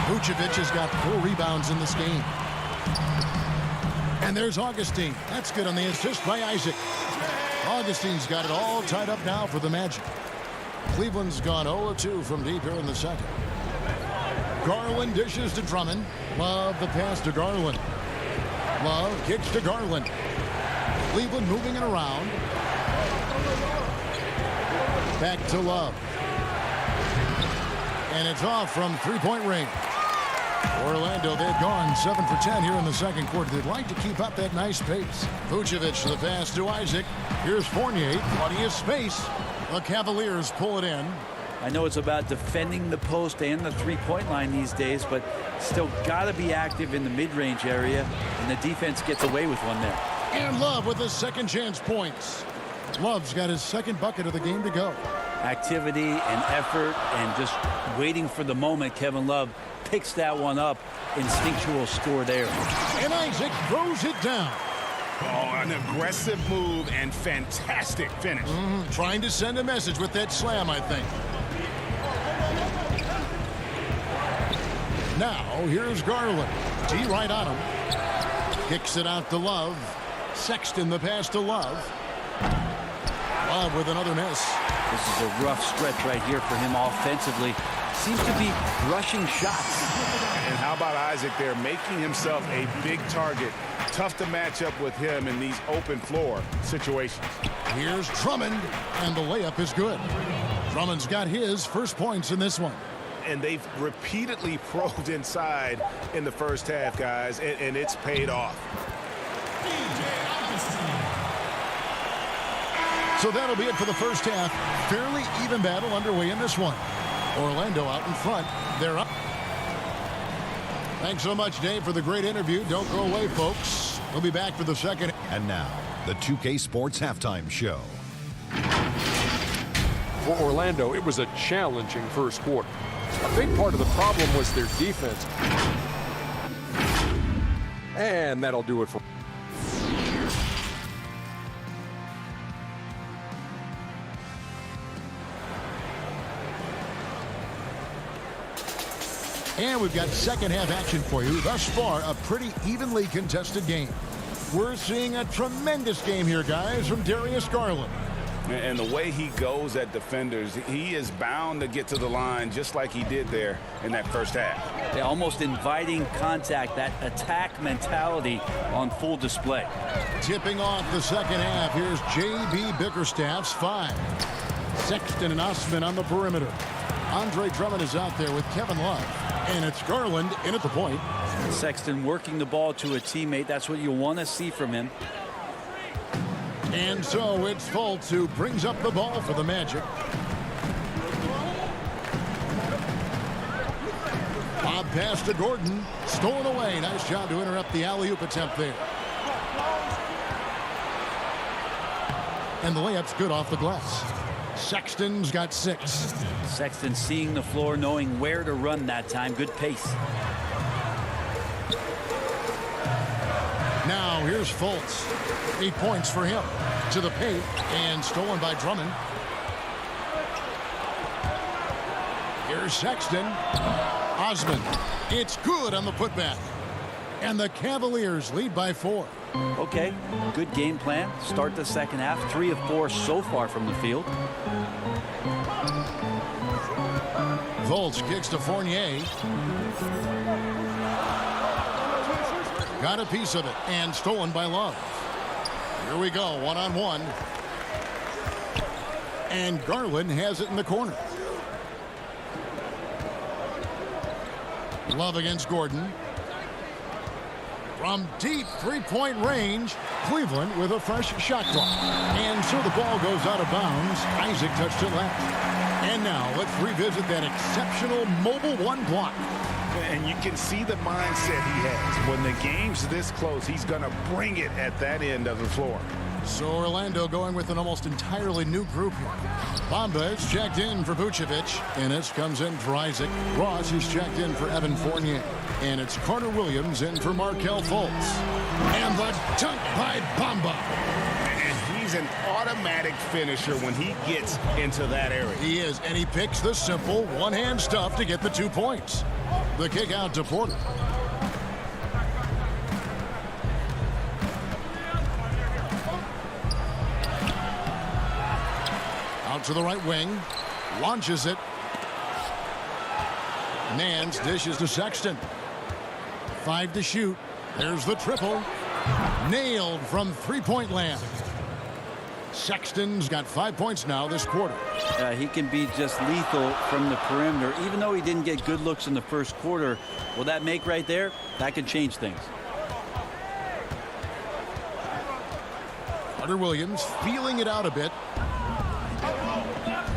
Vucevic has got 4 rebounds in this game. And there's Augustine. That's good on the assist by Isaac. Augustine's got it all tied up now for the Magic. Cleveland's gone 0-2 from deep here in the second. Garland dishes to Drummond. Love the pass to Garland. Love kicks to Garland. Cleveland moving it around. Back to Love. And it's off from three-point range. Orlando, they've gone 7 for 10 here in the second quarter. They'd like to keep up that nice pace. Vucevic the pass to Isaac. Here's Fournier. Plenty of space. The Cavaliers pull it in. I know it's about defending the post and the three-point line these days, but still got to be active in the mid-range area, and the defense gets away with one there. And Love with his second chance points. Love's got his second bucket of the game to go. Activity and effort and just waiting for the moment. Kevin Love picks that one up. Instinctual score there. And Isaac throws it down. Oh, an aggressive move and fantastic finish. Trying to send a message with that slam, I think. Now, here's Garland. T right on him. Kicks it out to Love. Sexton the pass to Love. Love with another miss. This is a rough stretch right here for him offensively. Seems to be rushing shots. And how about Isaac there making himself a big target? Tough to match up with him in these open floor situations. Here's Drummond, and the layup is good. Drummond's got his first points in this one. And they've repeatedly probed inside in the first half, guys, and it's paid off. So that'll be it for the first half. Fairly even battle underway in this one. Orlando out in front. They're up. Thanks so much, Dave, for the great interview. Don't go away, folks. We'll be back for the second. And now, the 2K Sports Halftime Show. For Orlando, it was a challenging first quarter. A big part of the problem was their defense. And that'll do it for... And we've got second half action for you. Thus far, a pretty evenly contested game. We're seeing a tremendous game here, guys, from Darius Garland. And the way he goes at defenders, he is bound to get to the line just like he did there in that first half. They're almost inviting contact, that attack mentality on full display. Tipping off the second half, here's J.B. Bickerstaff's 5. Sexton and Osman on the perimeter. Andre Drummond is out there with Kevin Love. And it's Garland in at the point. Sexton working the ball to a teammate. That's what you want to see from him. And so it's Fultz who brings up the ball for the Magic. Bob pass to Gordon. Stolen away. Nice job to interrupt the alley-oop attempt there. And the layup's good off the glass. Sexton's got 6. Sexton seeing the floor, knowing where to run that time. Good pace. Now here's Fultz. 8 points for him. To the paint and stolen by Drummond. Here's Sexton. Osman. It's good on the putback. And the Cavaliers lead by 4. Okay, good game plan. Start the second half. 3 of 4 so far from the field. Fultz kicks to Fournier. Got a piece of it and stolen by Love. Here we go, one-on-one. And Garland has it in the corner. Love against Gordon. From deep three-point range, Cleveland with a fresh shot clock. And so the ball goes out of bounds. Isaac touched it left. And now let's revisit that exceptional mobile one block. And you can see the mindset he has. When the game's this close, he's going to bring it at that end of the floor. So Orlando going with an almost entirely new group here. Bamba is checked in for Vucevic. Ennis comes in for Isaac. Ross is checked in for Evan Fournier. And it's Carter Williams in for Markelle Fultz. And the dunk by Bamba. And he's an automatic finisher when he gets into that area. He is, and he picks the simple one-hand stuff to get the 2 points. The kick out to Porter. Out to the right wing. Launches it. Nance dishes to Sexton. 5 to shoot. There's the triple. Nailed from three-point land. Sexton's got 5 points now this quarter. He can be just lethal from the perimeter. Even though he didn't get good looks in the first quarter, will that make right there? That could change things. Carter Williams feeling it out a bit.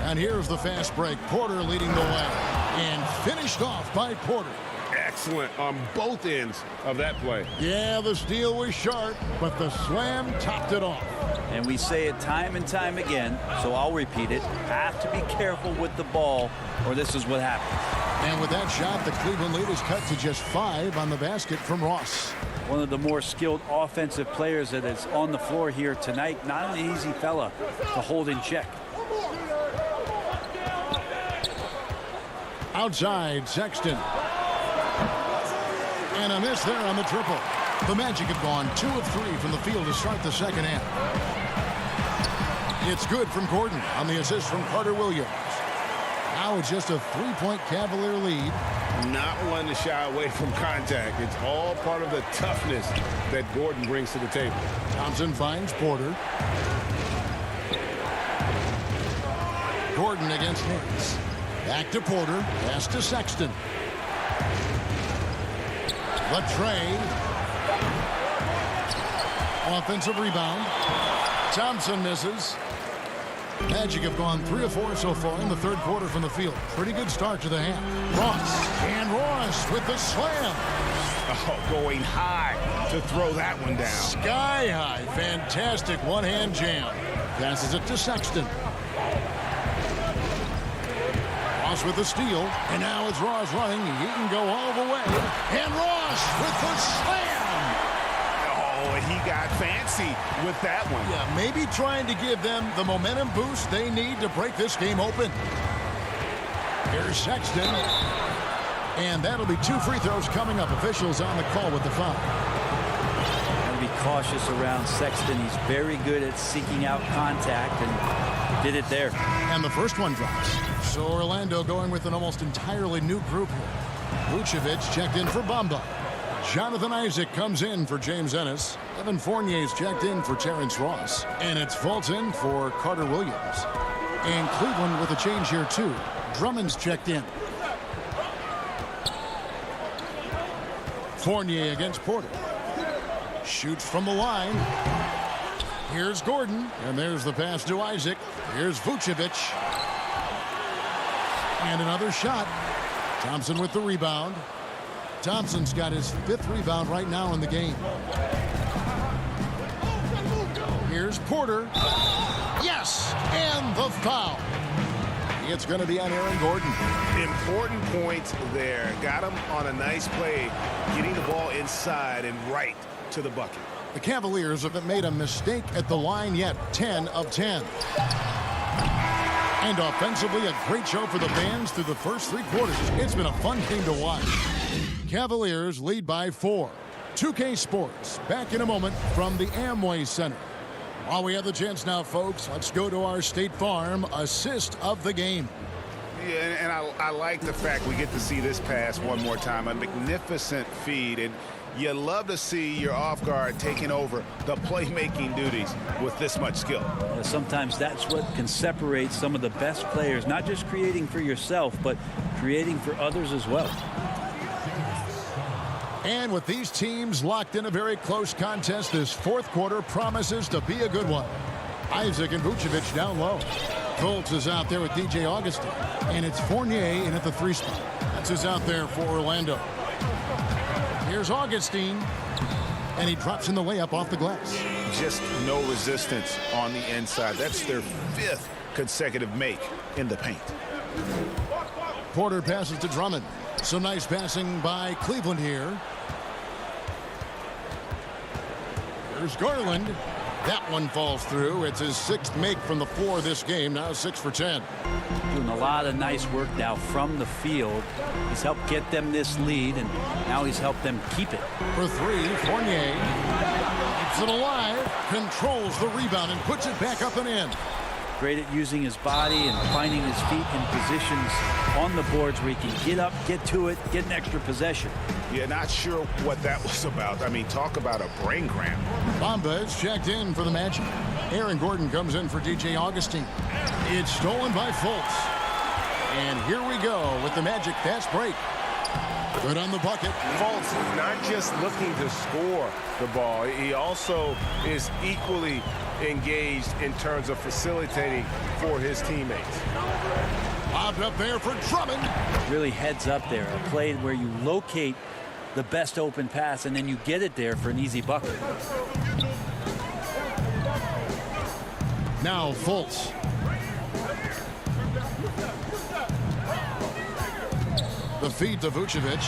And here's the fast break. Porter leading the way. And finished off by Porter. Excellent on both ends of that play. Yeah, the steal was sharp, but the slam topped it off. And we say it time and time again, so I'll repeat it. Have to be careful with the ball, or this is what happens. And with that shot, the Cleveland lead is cut to just 5 on the basket from Ross. One of the more skilled offensive players that is on the floor here tonight. Not an easy fella to hold in check. Outside, Sexton. And a miss there on the triple. The Magic have gone 2 of 3 from the field to start the second half. It's good from Gordon on the assist from Carter Williams. Now it's just a 3-point Cavalier lead. Not one to shy away from contact. It's all part of the toughness that Gordon brings to the table. Thompson finds Porter. Gordon against Nance. Back to Porter. Pass to Sexton. The trade. Offensive rebound. Thompson misses. Magic have gone 3 of 4 so far in the third quarter from the field. Pretty good start to the half. Ross. And Ross with the slam. Oh, going high to throw that one down. Sky high. Fantastic one-hand jam. Passes it to Sexton. Ross with the steal. And now it's Ross running. He can go all the way. And Ross with the slam. Oh, he got fancy with that one. Yeah, maybe trying to give them the momentum boost they need to break this game open. Here's Sexton. And that'll be 2 free throws coming up. Officials on the call with the foul. Got to be cautious around Sexton. He's very good at seeking out contact and did it there. And the first one drops. So Orlando going with an almost entirely new group here. Vucevic checked in for Bamba. Jonathan Isaac comes in for James Ennis. Evan Fournier's checked in for Terrence Ross. And it's Fultz in for Carter Williams. And Cleveland with a change here too. Drummond's checked in. Fournier against Porter. Shoots from the line. Here's Gordon. And there's the pass to Isaac. Here's Vucevic. And another shot. Thompson with the rebound. Thompson's got his 5th rebound right now in the game. Here's Porter. Yes! And the foul. It's going to be on Aaron Gordon. Important points there. Got him on a nice play, getting the ball inside and right to the bucket. The Cavaliers haven't made a mistake at the line yet. 10 of 10. And offensively, a great show for the fans through the first 3 quarters. It's been a fun game to watch. Cavaliers lead by 4. 2K Sports back in a moment from the Amway Center. While we have the chance now, folks, let's go to our State Farm assist of the game. Yeah, and I like the fact we get to see this pass one more time. A magnificent feed, and you love to see your off guard taking over the playmaking duties with this much skill. Yeah, sometimes that's what can separate some of the best players, not just creating for yourself, but creating for others as well. And with these teams locked in a very close contest, this fourth quarter promises to be a good one. Isaac and Vucevic down low. Colts is out there with DJ Augustin. And it's Fournier in at the 3 spot. That's who's out there for Orlando. Here's Augustin. And he drops in the layup off the glass. Just no resistance on the inside. That's their 5th consecutive make in the paint. Porter passes to Drummond. Some nice passing by Cleveland here. There's Garland. That one falls through. It's his 6th make from the floor this game. Now 6 for 10. Doing a lot of nice work now from the field. He's helped get them this lead, and now he's helped them keep it. For 3, Fournier keeps it alive, controls the rebound, and puts it back up and in. Great at using his body and finding his feet in positions on the boards where he can get up, get to it, get an extra possession. Yeah, not sure what that was about. I mean, talk about a brain cramp. Bamba is checked in for the Magic. Aaron Gordon comes in for DJ Augustin. It's stolen by Fultz. And here we go with the Magic fast break. Good on the bucket. Fultz is not just looking to score the ball. He also is equally engaged in terms of facilitating for his teammates. Lobbed up there for Drummond. Really heads up there. A play where you locate the best open pass and then you get it there for an easy bucket. Now Fultz. The feed to Vucevic.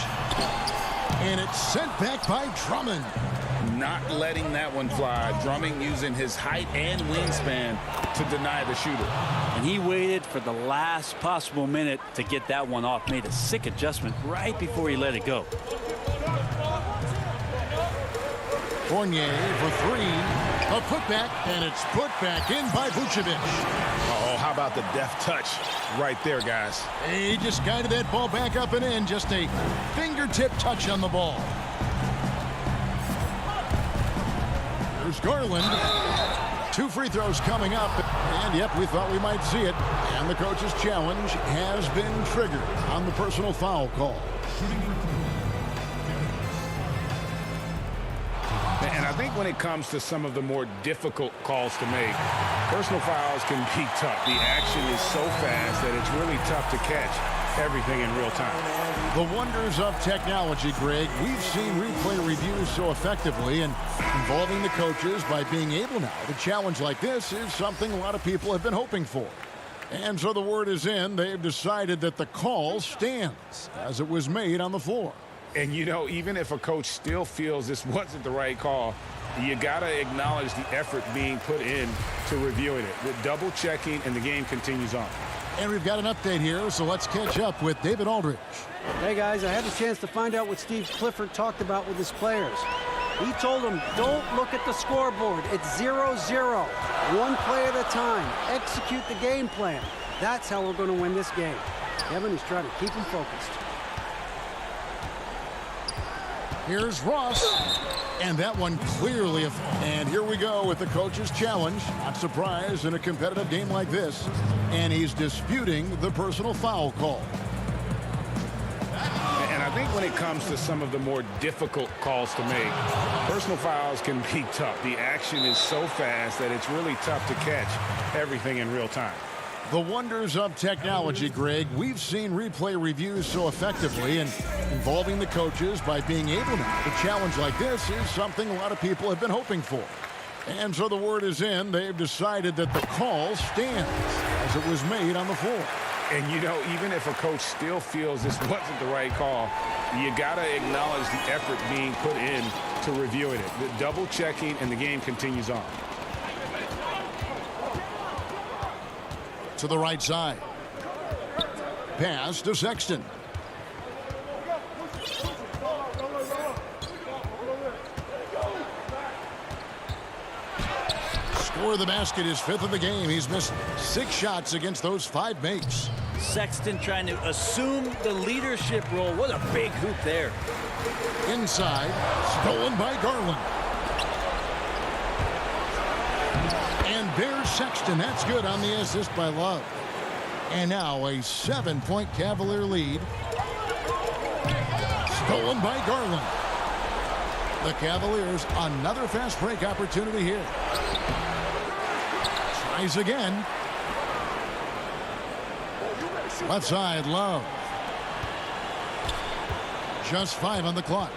And it's sent back by Drummond. Not letting that one fly. Drummond using his height and wingspan to deny the shooter. And he waited for the last possible minute to get that one off. Made a sick adjustment right before he let it go. Fournier for 3. A putback, and it's put back in by Vucevic. Oh, how about the deft touch right there, guys? He just guided that ball back up and in. Just a fingertip touch on the ball. There's Garland. 2 free throws coming up. And, yep, we thought we might see it. And the coach's challenge has been triggered on the personal foul call. And I think when it comes to some of the more difficult calls to make, personal fouls can be tough. The action is so fast that it's really tough to catch everything in real time. The wonders of technology, Greg. We've seen replay reviews so effectively, and involving the coaches by being able now to challenge like this is something a lot of people have been hoping for. And so the word is in. They've decided that the call stands as it was made on the floor. And, you know, even if a coach still feels this wasn't the right call, you got to acknowledge the effort being put in to reviewing it. The double checking, and the game continues on. And we've got an update here, so let's catch up with David Aldridge. Hey, guys, I had the chance to find out what Steve Clifford talked about with his players. He told them, don't look at the scoreboard. It's 0-0. One play at a time. Execute the game plan. That's how we're going to win this game. Kevin is trying to keep them focused. Here's Ross. And that one clearly. And here we go with the coach's challenge. Not surprised in a competitive game like this. And he's disputing the personal foul call. And I think when it comes to some of the more difficult calls to make, personal fouls can be tough. The action is so fast that it's really tough to catch everything in real time. The wonders of technology, Greg. We've seen replay reviews so effectively, and involving the coaches by being able now to challenge like this is something a lot of people have been hoping for. And so the word is in. They've decided that the call stands as it was made on the floor. And, you know, even if a coach still feels this wasn't the right call, You got to acknowledge the effort being put in to reviewing it. The double checking, and the game continues on. To the right side. Pass to Sexton. Score of the basket is 5th of the game. He's missed 6 shots against those 5 makes. Sexton trying to assume the leadership role. What a big hoop there. Inside, stolen by Garland. And there's Sexton. That's good on the assist by Love. And now a 7-point Cavalier lead. Stolen by Garland. The Cavaliers, another fast break opportunity here. Tries again. Left side, Love. Just 5 on the clock.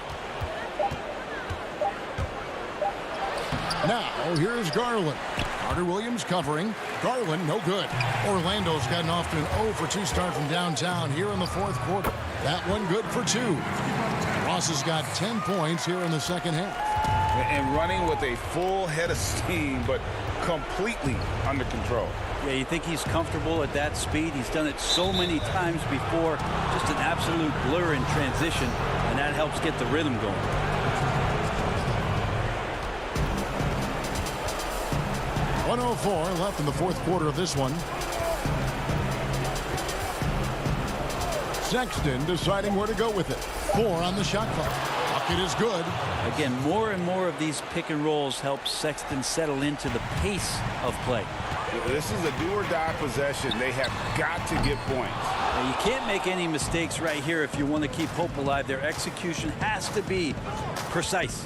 Now, here's Garland. Carter Williams covering. Garland, no good. Orlando's gotten off to an 0-for-2 start from downtown here in the 4th quarter. That one good for 2. Ross has got 10 points here in the second half. And running with a full head of steam, but completely under control. Yeah, you think he's comfortable at that speed. He's done it so many times before. Just an absolute blur in transition, and that helps get the rhythm going. .104 left in the 4th quarter of this one. Sexton deciding where to go with it. 4 on the shot clock. Bucket is good. Again, more and more of these pick and rolls help Sexton settle into the pace of play. This is a do-or-die possession. They have got to get points. Now, you can't make any mistakes right here if you want to keep hope alive. Their execution has to be precise.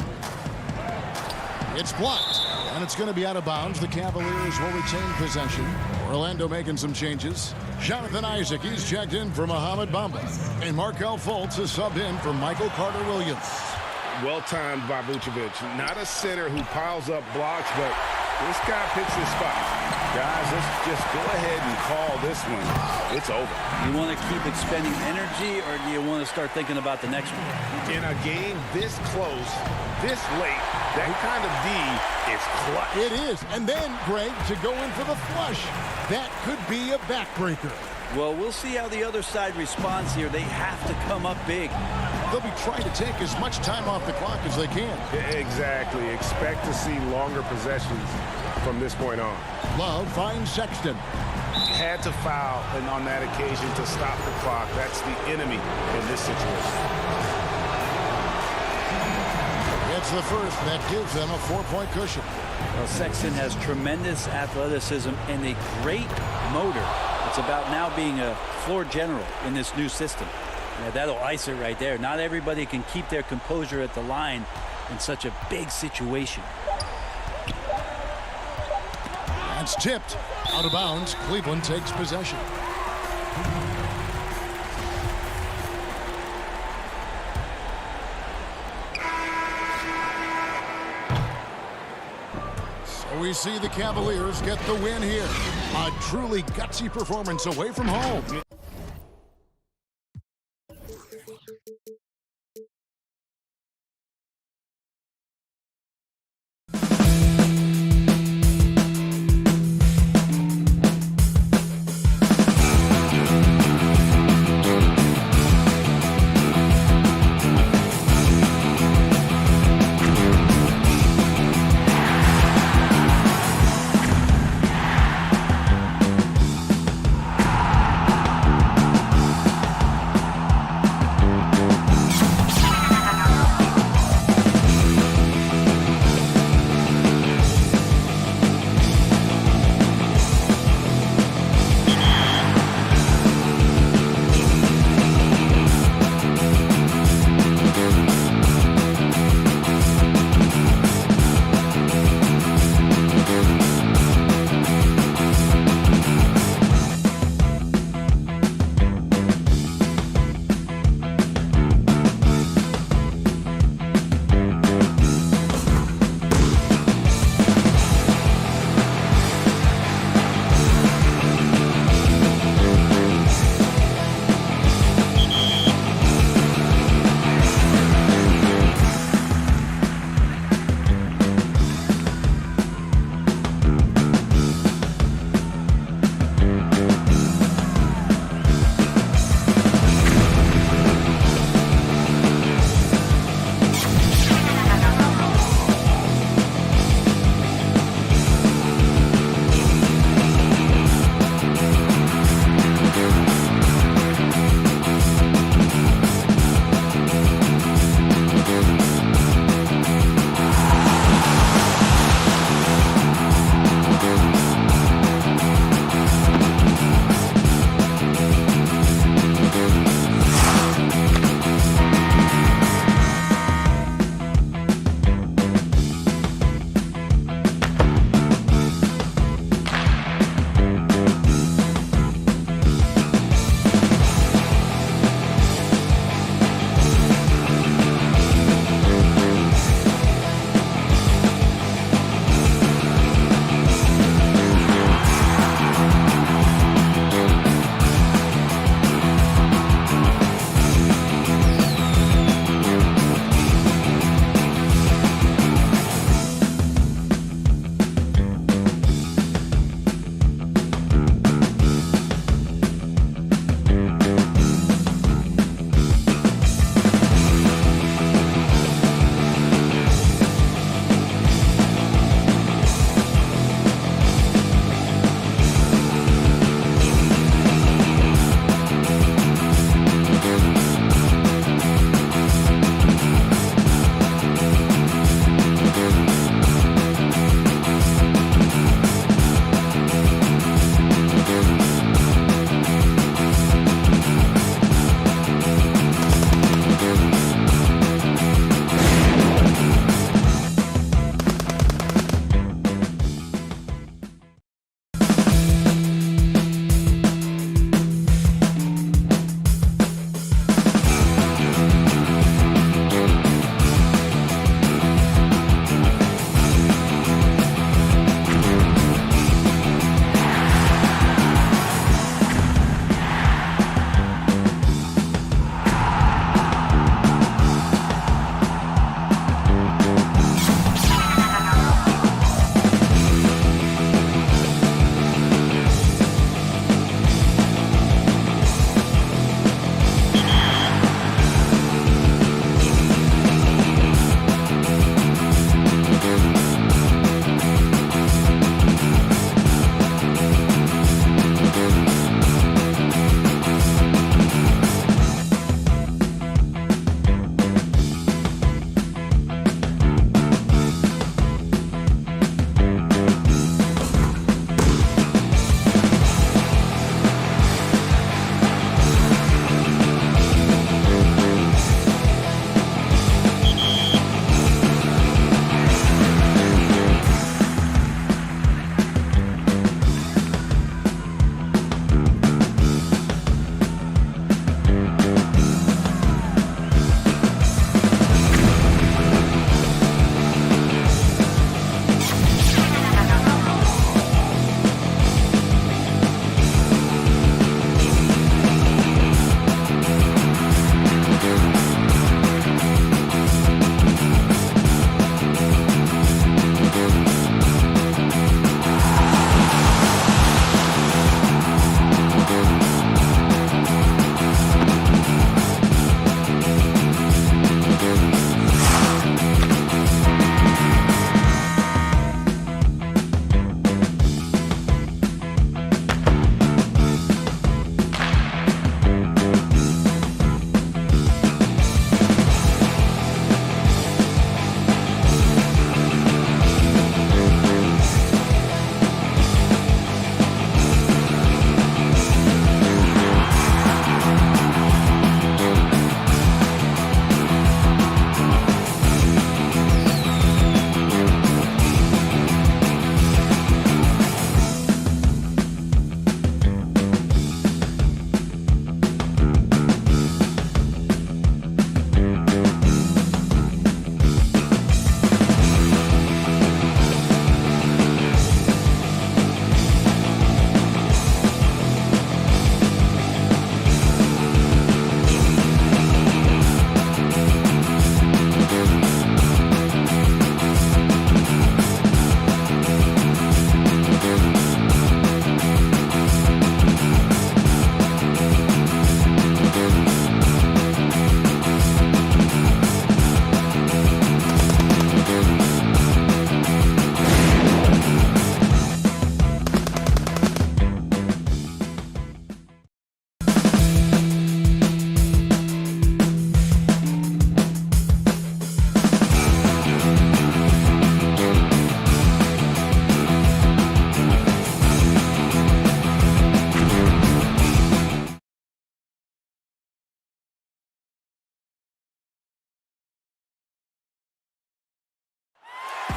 It's blocked, and it's going to be out of bounds. The Cavaliers will retain possession. Orlando making some changes. Jonathan Isaac, he's checked in for Mohamed Bamba. And Markelle Fultz is subbed in for Michael Carter-Williams. Well-timed by Vucevic. Not a center who piles up blocks, but this guy picks his spot. Guys, let's just go ahead and call this one. It's over. You want to keep expending energy, or do you want to start thinking about the next one? In a game this close, this late, that kind of D is clutch. It is. And then, Greg, to go in for the flush. That could be a backbreaker. Well, we'll see how the other side responds here. They have to come up big. They'll be trying to take as much time off the clock as they can. Exactly. Expect to see longer possessions from this point on. Love finds Sexton. Had to foul and on that occasion to stop the clock. That's the enemy in this situation. It's the first that gives them a 4-point cushion. Well, Sexton has tremendous athleticism and a great motor. It's about now being a floor general in this new system. Yeah, that'll ice it right there. Not everybody can keep their composure at the line in such a big situation. That's tipped. Out of bounds. Cleveland takes possession. So we see the Cavaliers get the win here. A truly gutsy performance away from home.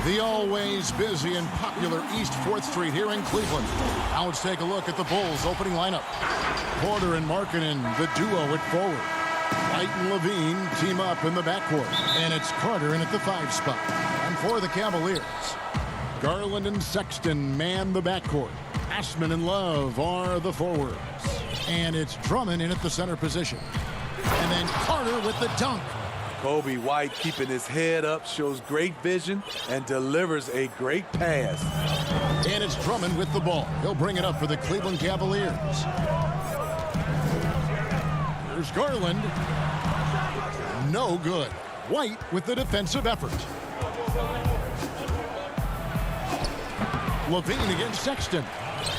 The always busy and popular East 4th Street here in Cleveland. Now let's take a look at the Bulls' opening lineup. Porter and Markkanen, the duo at forward. White and Levine team up in the backcourt. And it's Carter in at the 5 spot. And for the Cavaliers, Garland and Sexton man the backcourt. Ashman and Love are the forwards. And it's Drummond in at the center position. And then Carter with the dunk. Kobe White keeping his head up, shows great vision, and delivers a great pass. And it's Drummond with the ball. He'll bring it up for the Cleveland Cavaliers. Here's Garland. No good. White with the defensive effort. Levine against Sexton.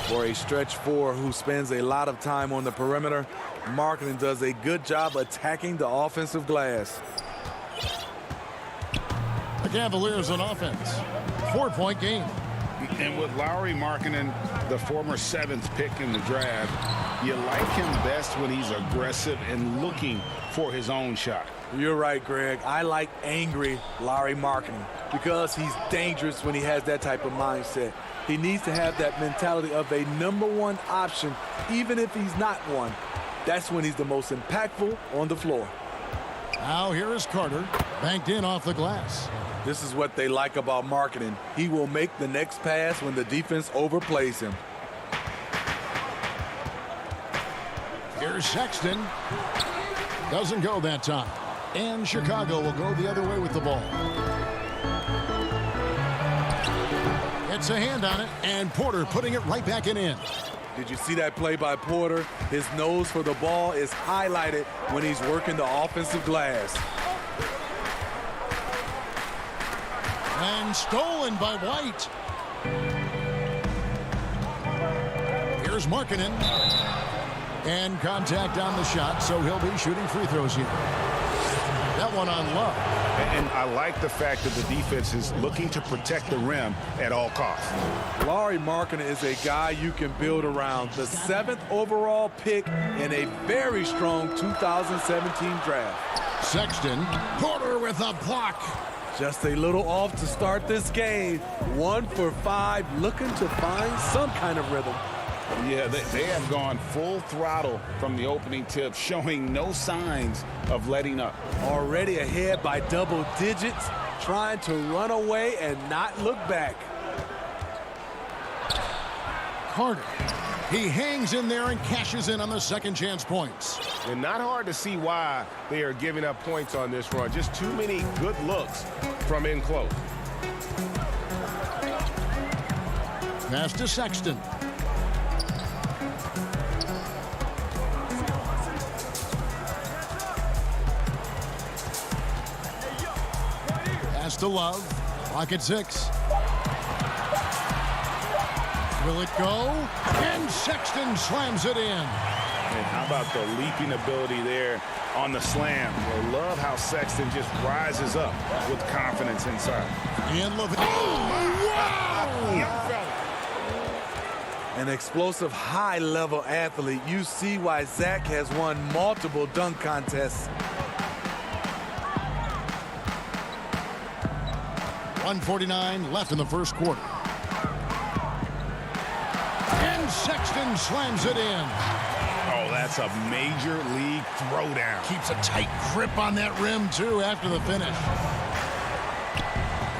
For a stretch four who spends a lot of time on the perimeter, Markkanen does a good job attacking the offensive glass. The Cavaliers on offense. 4-point game. And with Lauri Markkanen, the former 7th pick in the draft, you like him best when he's aggressive and looking for his own shot. You're right, Greg. I like angry Lauri Markkanen because he's dangerous when he has that type of mindset. He needs to have that mentality of a #1 option, even if he's not one. That's when he's the most impactful on the floor. Now here is Carter, banked in off the glass. This is what they like about Markkanen. He will make the next pass when the defense overplays him. Here's Sexton. Doesn't go that time. And Chicago will go the other way with the ball. It's a hand on it, and Porter putting it right back in. Did you see that play by Porter? His nose for the ball is highlighted when he's working the offensive glass. And stolen by White. Here's Markkanen. And contact on the shot, so he'll be shooting free throws here. That one on Love. And I like the fact that the defense is looking to protect the rim at all costs. Lauri Markkanen is a guy you can build around. The 7th overall pick in a very strong 2017 draft. Sexton. Porter with a block. Just a little off to start this game. 1 for 5, looking to find some kind of rhythm. Yeah, they have gone full throttle from the opening tip, showing no signs of letting up. Already ahead by double digits, trying to run away and not look back. Carter. He hangs in there and cashes in on the second chance points. And not hard to see why they are giving up points on this run. Just too many good looks from in close. Pass to Sexton. Pass to Love. Clock at 6. Will it go? And Sexton slams it in. And how about the leaping ability there on the slam? I love how Sexton just rises up with confidence inside. And Levine. Oh, wow! An explosive, high-level athlete. You see why Zach has won multiple dunk contests. 1:49 left in the first quarter. And Sexton slams it in. Oh, that's a major league throwdown. Keeps a tight grip on that rim, too, after the finish.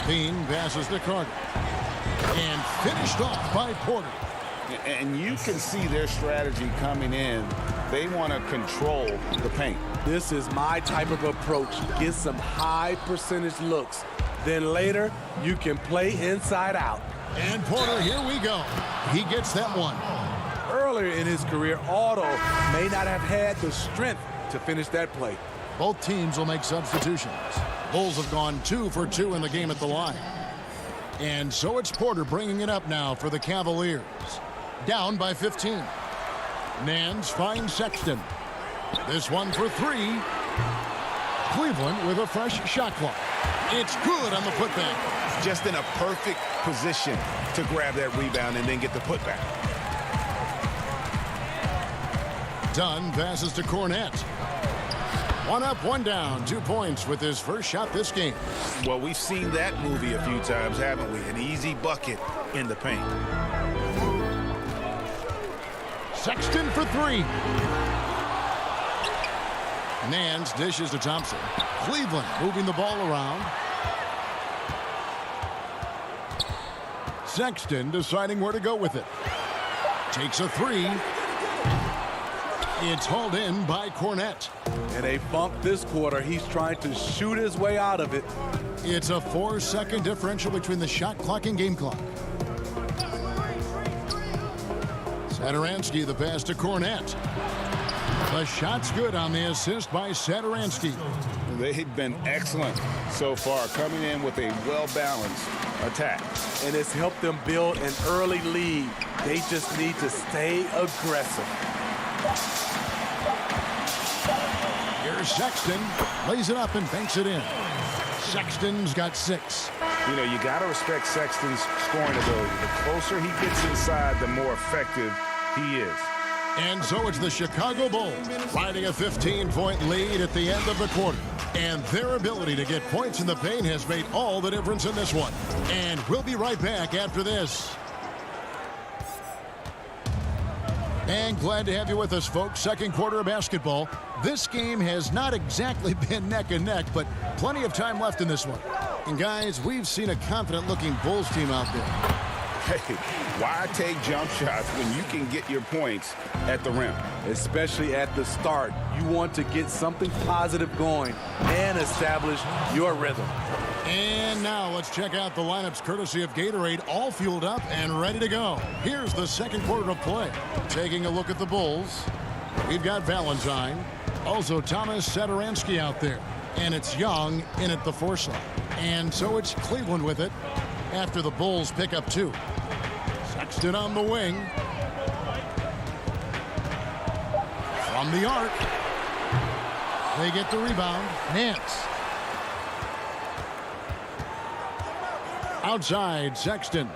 Bean passes to Carter. And finished off by Porter. And you can see their strategy coming in. They want to control the paint. This is my type of approach. Get some high percentage looks. Then later, you can play inside out. And Porter, here we go. He gets that one. Earlier in his career, Otto may not have had the strength to finish that play. Both teams will make substitutions. Bulls have gone 2 for 2 in the game at the line. And so it's Porter bringing it up now for the Cavaliers. Down by 15. Nance finds Sexton. This one for 3. Cleveland with a fresh shot clock. It's good on the putback. Just in a perfect position to grab that rebound and then get the putback. Dunn passes to Cornette. One up, one down, 2 points with his first shot this game. Well, we've seen that movie a few times, haven't we? An easy bucket in the paint. Sexton for three. Nance dishes to Thompson. Cleveland moving the ball around. Sexton deciding where to go with it. Takes a three. It's hauled in by Cornette. And they bumped this quarter. He's trying to shoot his way out of it. It's a 4-second differential between the shot clock and game clock. Satoransky the pass to Cornette. The shot's good on the assist by Satoransky. They've been excellent so far, coming in with a well-balanced attack. And it's helped them build an early lead. They just need to stay aggressive. Here's Sexton. Lays it up and banks it in. Sexton's got 6. You know, you got to respect Sexton's scoring ability. The closer he gets inside, the more effective he is. And so it's the Chicago Bulls riding a 15-point lead at the end of the quarter. And their ability to get points in the paint has made all the difference in this one. And we'll be right back after this. And glad to have you with us, folks. Second quarter of basketball. This game has not exactly been neck and neck, but plenty of time left in this one. And guys, we've seen a confident-looking Bulls team out there. Hey, why take jump shots when you can get your points at the rim? Especially at the start. You want to get something positive going and establish your rhythm. And now let's check out the lineups courtesy of Gatorade, all fueled up and ready to go. Here's the second quarter of play. Taking a look at the Bulls, we've got Valentine, also Thomas Satoransky out there. And it's Young in at the 4 slot. And so it's Cleveland with it after the Bulls pick up 2. Sexton on the wing. From the arc. They get the rebound. Nance. Outside, Sexton.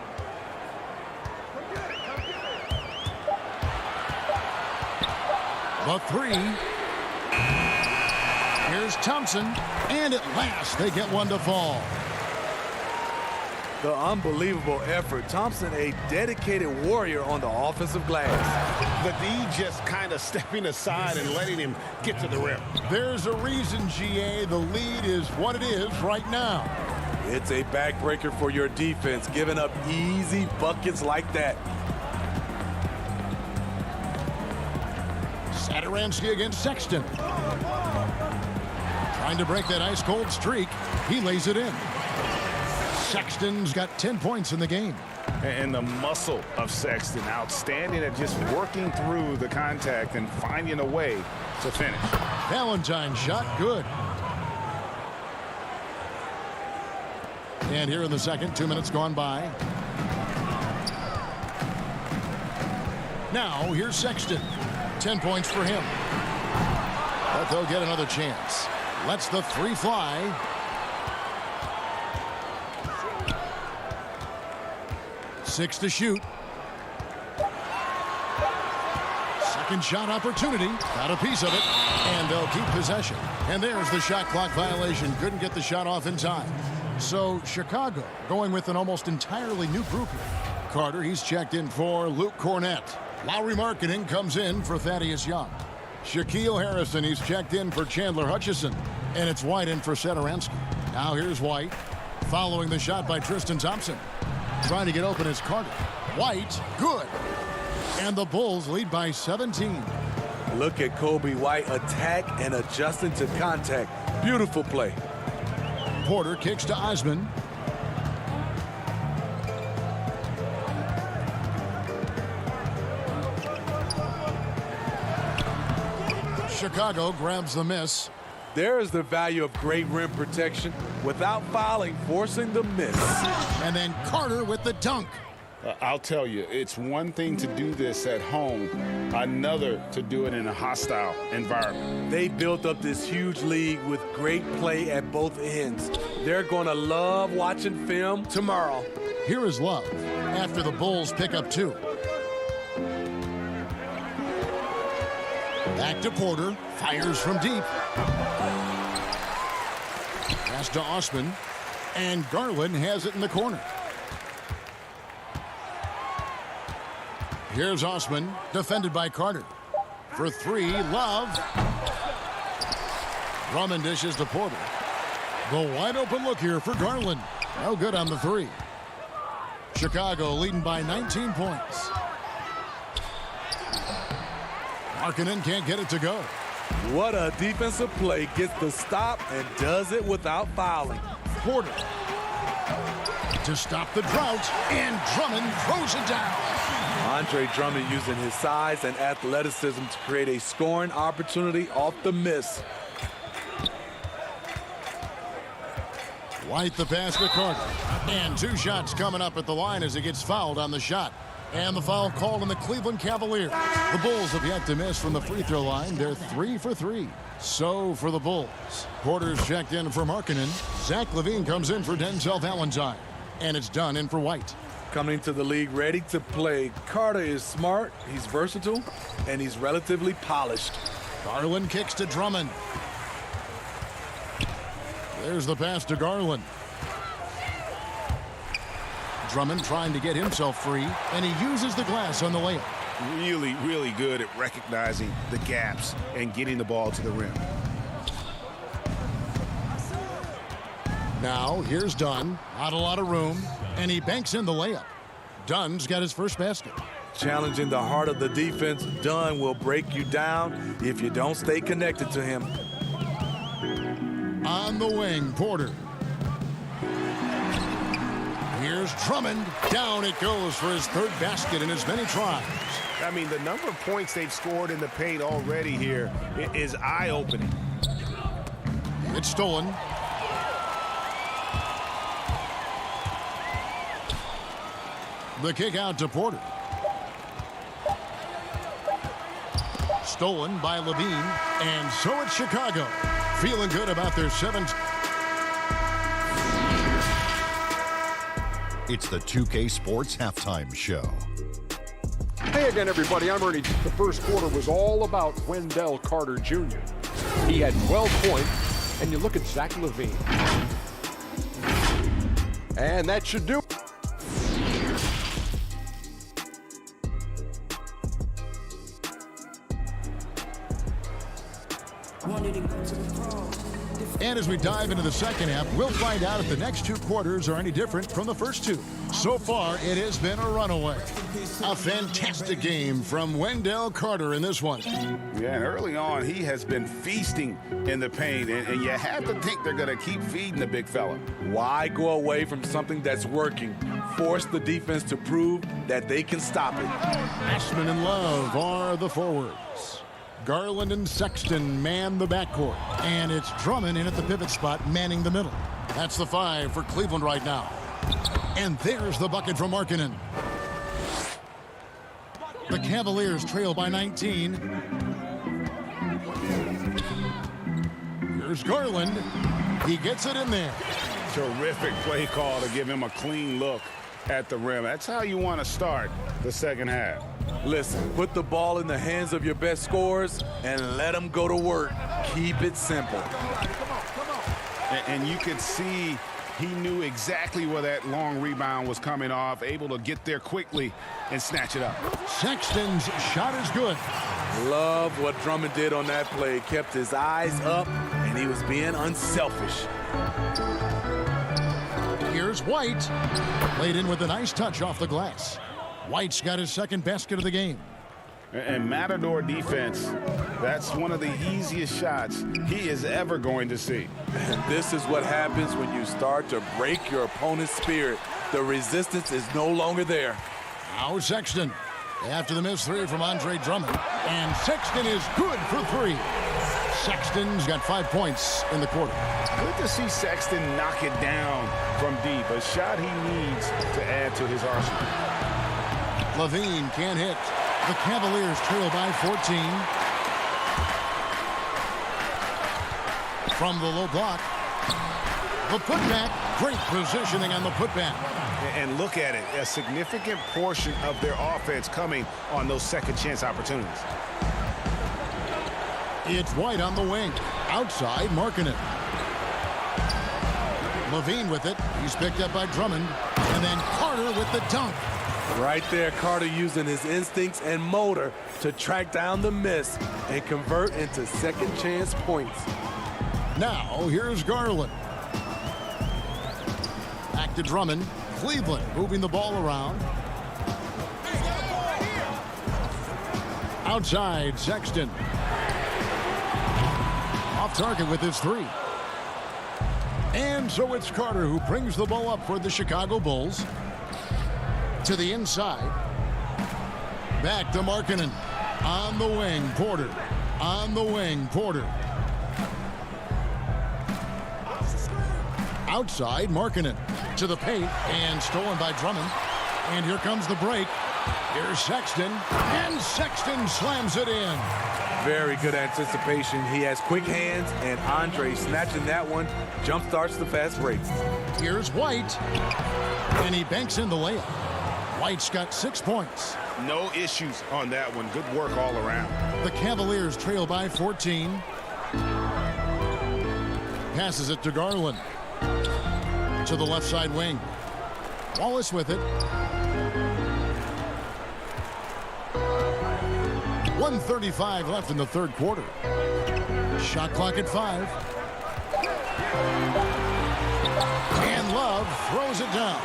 The 3. Here's Thompson. And at last, they get one to fall. The unbelievable effort. Thompson, a dedicated warrior on the offensive glass. The D just kind of stepping aside and letting him get to the rim. There's a reason, GA. The lead is what it is right now. It's a backbreaker for your defense, giving up easy buckets like that. Satoransky against Sexton. Trying to break that ice-cold streak. He lays it in. Sexton's got 10 points in the game. And the muscle of Sexton, outstanding at just working through the contact and finding a way to finish. Valentine shot good. And here in the second, 2 minutes gone by. Now here's Sexton. 10 points for him. But they'll get another chance. Lets the 3 fly. Six to shoot. Second shot opportunity. Got a piece of it. And they'll keep possession. And there's the shot clock violation. Couldn't get the shot off in time. So Chicago going with an almost entirely new group here. Carter, he's checked in for Luke Cornette. Lowry Marketing comes in for Thaddeus Young. Shaquille Harrison, he's checked in for Chandler Hutchison. And it's White in for Satoransky. Now here's White. Following the shot by Tristan Thompson. Trying to get open is Carter. White, good. And the Bulls lead by 17. Look at Kobe White attack and adjusting to contact. Beautiful play. Porter kicks to Osman. Chicago grabs the miss. There is the value of great rim protection without fouling, forcing the miss. And then Carter with the dunk. I'll tell you, it's one thing to do this at home, another to do it in a hostile environment. They built up this huge lead with great play at both ends. They're going to love watching film tomorrow. Here is Love after the Bulls pick up 2. Back to Porter, fires from deep. Pass to Osman. And Garland has it in the corner. Here's Osman, defended by Carter. For three, Love. Drummond dishes to Porter. The wide open look here for Garland. No good on the three. Chicago leading by 19 points. Markkanen can't get it to go. What a defensive play. Gets the stop and does it without fouling. Porter to stop the drought, and Drummond throws it down. Andre Drummond using his size and athleticism to create a scoring opportunity off the miss. White the pass to Carter. And two shots coming up at the line as he gets fouled on the shot. And the foul called on the Cleveland Cavaliers. The Bulls have yet to miss from the free throw line. They're 3 for 3. So for the Bulls, Porter's checked in for Markkanen. Zach LaVine comes in for Denzel Valentine. And it's done in for White. Coming to the league ready to play. Carter is smart, he's versatile, and he's relatively polished. Garland kicks to Drummond. There's the pass to Garland. Drummond trying to get himself free, and he uses the glass on the layup. Really, really good at recognizing the gaps and getting the ball to the rim. Now, here's Dunn. Not a lot of room, and he banks in the layup. Dunn's got his first basket. Challenging the heart of the defense, Dunn will break you down if you don't stay connected to him. On the wing, Porter. Here's Drummond. Down it goes for his third basket in as many tries. I mean, the number of points they've scored in the paint already here is eye-opening. It's stolen. The kick out to Porter. Stolen by LaVine. And so it's Chicago. Feeling good about their seventh. It's the 2K Sports Halftime Show. Hey again, everybody. I'm Ernie. The first quarter was all about Wendell Carter Jr. He had 12 points, and you look at Zach LaVine. And that should do it. And as we dive into the second half, we'll find out if the next two quarters are any different from the first two. So far, it has been a runaway. A fantastic game from Wendell Carter in this one. Yeah, and early on, he has been feasting in the paint, and you have to think they're going to keep feeding the big fella. Why go away from something that's working? Force the defense to prove that they can stop it. Ashman and Love are the forwards. Garland and Sexton man the backcourt. And it's Drummond in at the pivot spot, manning the middle. That's the 5 for Cleveland right now. And there's the bucket from Markkanen. The Cavaliers trail by 19. Here's Garland. He gets it in there. Terrific play call to give him a clean look at the rim. That's how you want to start the second half. Listen, put the ball in the hands of your best scorers and let them go to work. Keep it simple. And you could see he knew exactly where that long rebound was coming off, able to get there quickly and snatch it up. Sexton's shot is good. Love what Drummond did on that play. Kept his eyes up, and he was being unselfish. Here's White. Laid in with a nice touch off the glass. White's got his second basket of the game. And Matador defense, that's one of the easiest shots he is ever going to see. And this is what happens when you start to break your opponent's spirit. The resistance is no longer there. Now Sexton. After the missed three from Andre Drummond. And Sexton is good for 3. Sexton's got 5 points in the quarter. Good to see Sexton knock it down from deep. A shot he needs to add to his arsenal. LaVine can't hit. The Cavaliers trail by 14. From the low block. The putback. Great positioning on the putback. And look at it. A significant portion of their offense coming on those second chance opportunities. It's White on the wing. Outside, marking it. Levine with it. He's picked up by Drummond. And then Carter with the dunk. Right there, Carter using his instincts and motor to track down the miss and convert into second chance points. Now, here's Garland. Back to Drummond. Cleveland moving the ball around. Outside, Sexton. Off target with his three. And so it's Carter who brings the ball up for the Chicago Bulls. To the inside. Back to Markkanen. On the wing, Porter. On the wing, Porter. Outside, Markkanen. To the paint, and stolen by Drummond. And here comes the break. Here's Sexton, and Sexton slams it in. Very good anticipation. He has quick hands, and Andre snatching that one jump starts the fast break. Here's White, and he banks in the layup. White's got 6 points. No issues on that one. Good work all around. The Cavaliers trail by 14. Passes it to Garland. To the left side wing. Wallace with it. 1:35 left in the third quarter. Shot clock at 5. And Love throws it down.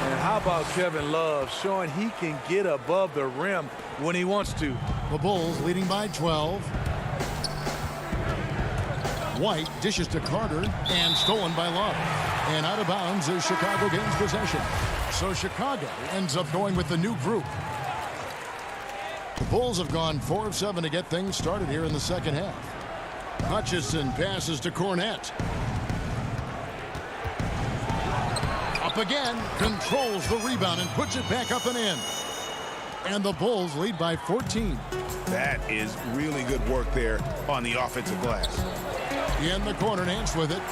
And how about Kevin Love showing he can get above the rim when he wants to. The Bulls leading by 12. White dishes to Carter and stolen by Love. And out of bounds as Chicago gains possession. So Chicago ends up going with the new group. The Bulls have gone 4 of 7 to get things started here in the second half. Hutchison passes to Cornette. Up again, controls the rebound and puts it back up and in. And the Bulls lead by 14. That is really good work there on the offensive glass. In the corner, Nance with it.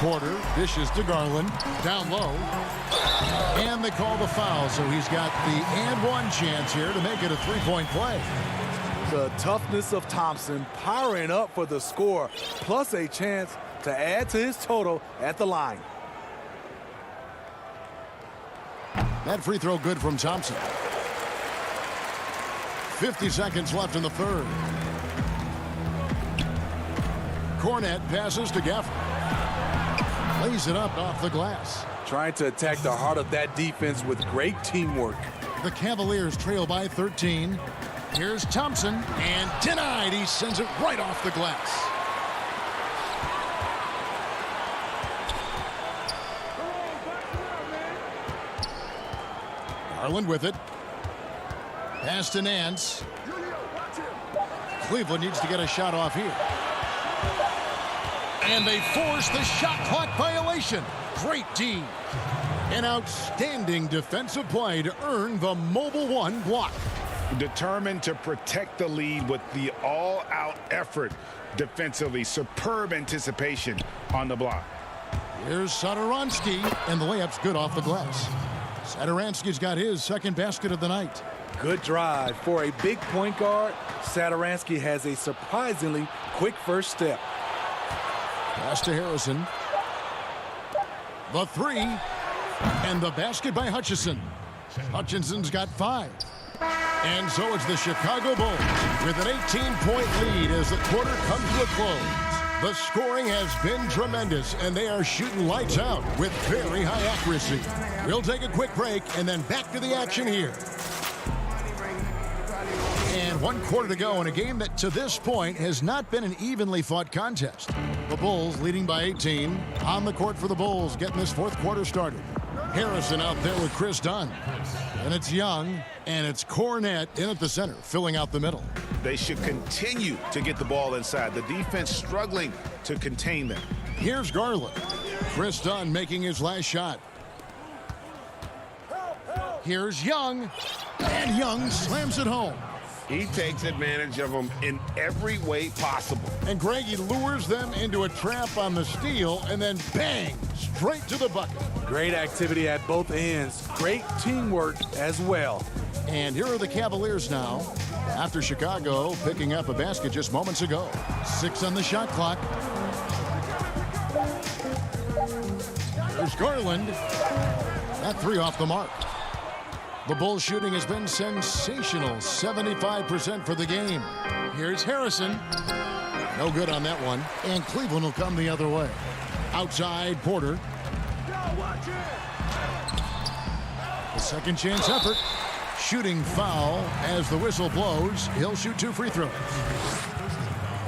Porter dishes to Garland. Down low. And they call the foul, so he's got the and one chance here to make it a three-point play. The toughness of Thompson powering up for the score, plus a chance to add to his total at the line. That free throw good from Thompson. 50 seconds left in the third. Cornette passes to Gafford. Lays it up off the glass. Trying to attack the heart of that defense with great teamwork. The Cavaliers trail by 13. Here's Thompson, and denied. He sends it right off the glass. Garland with it. Pass to Nance. Cleveland needs to get a shot off here. And they force the shot clock violation. Great D. An outstanding defensive play to earn the Mobile One block. Determined to protect the lead with the all-out effort defensively. Superb anticipation on the block. Here's Satoransky, and the layup's good off the glass. Satoransky's got his second basket of the night. Good drive. For a big point guard, Satoransky has a surprisingly quick first step. Pass to Harrison. The three. And the basket by Hutchison. Hutchinson's got 5. And so it's the Chicago Bulls with an 18-point lead as the quarter comes to a close. The scoring has been tremendous, and they are shooting lights out with very high accuracy. We'll take a quick break and then back to the action here. And 1 quarter to go in a game that to this point has not been an evenly fought contest. The Bulls leading by 18. On the court for the Bulls, getting this fourth quarter started. Harrison out there with Chris Dunn. And it's Young, and it's Cornette in at the center, filling out the middle. They should continue to get the ball inside. The defense struggling to contain them. Here's Garland. Chris Dunn making his last shot. Here's Young, and Young slams it home. He takes advantage of them in every way possible. And Greggy lures them into a trap on the steal, and then bang, straight to the bucket. Great activity at both ends. Great teamwork as well. And here are the Cavaliers now. after Chicago picking up a basket just moments ago. 6 on the shot clock. There's Garland. That 3 off the mark. The Bulls shooting has been sensational. 75% for the game. Here's Harrison. No good on that one. And Cleveland will come the other way. Outside, Porter. The second chance effort. Shooting foul as the whistle blows. He'll shoot 2 free throws.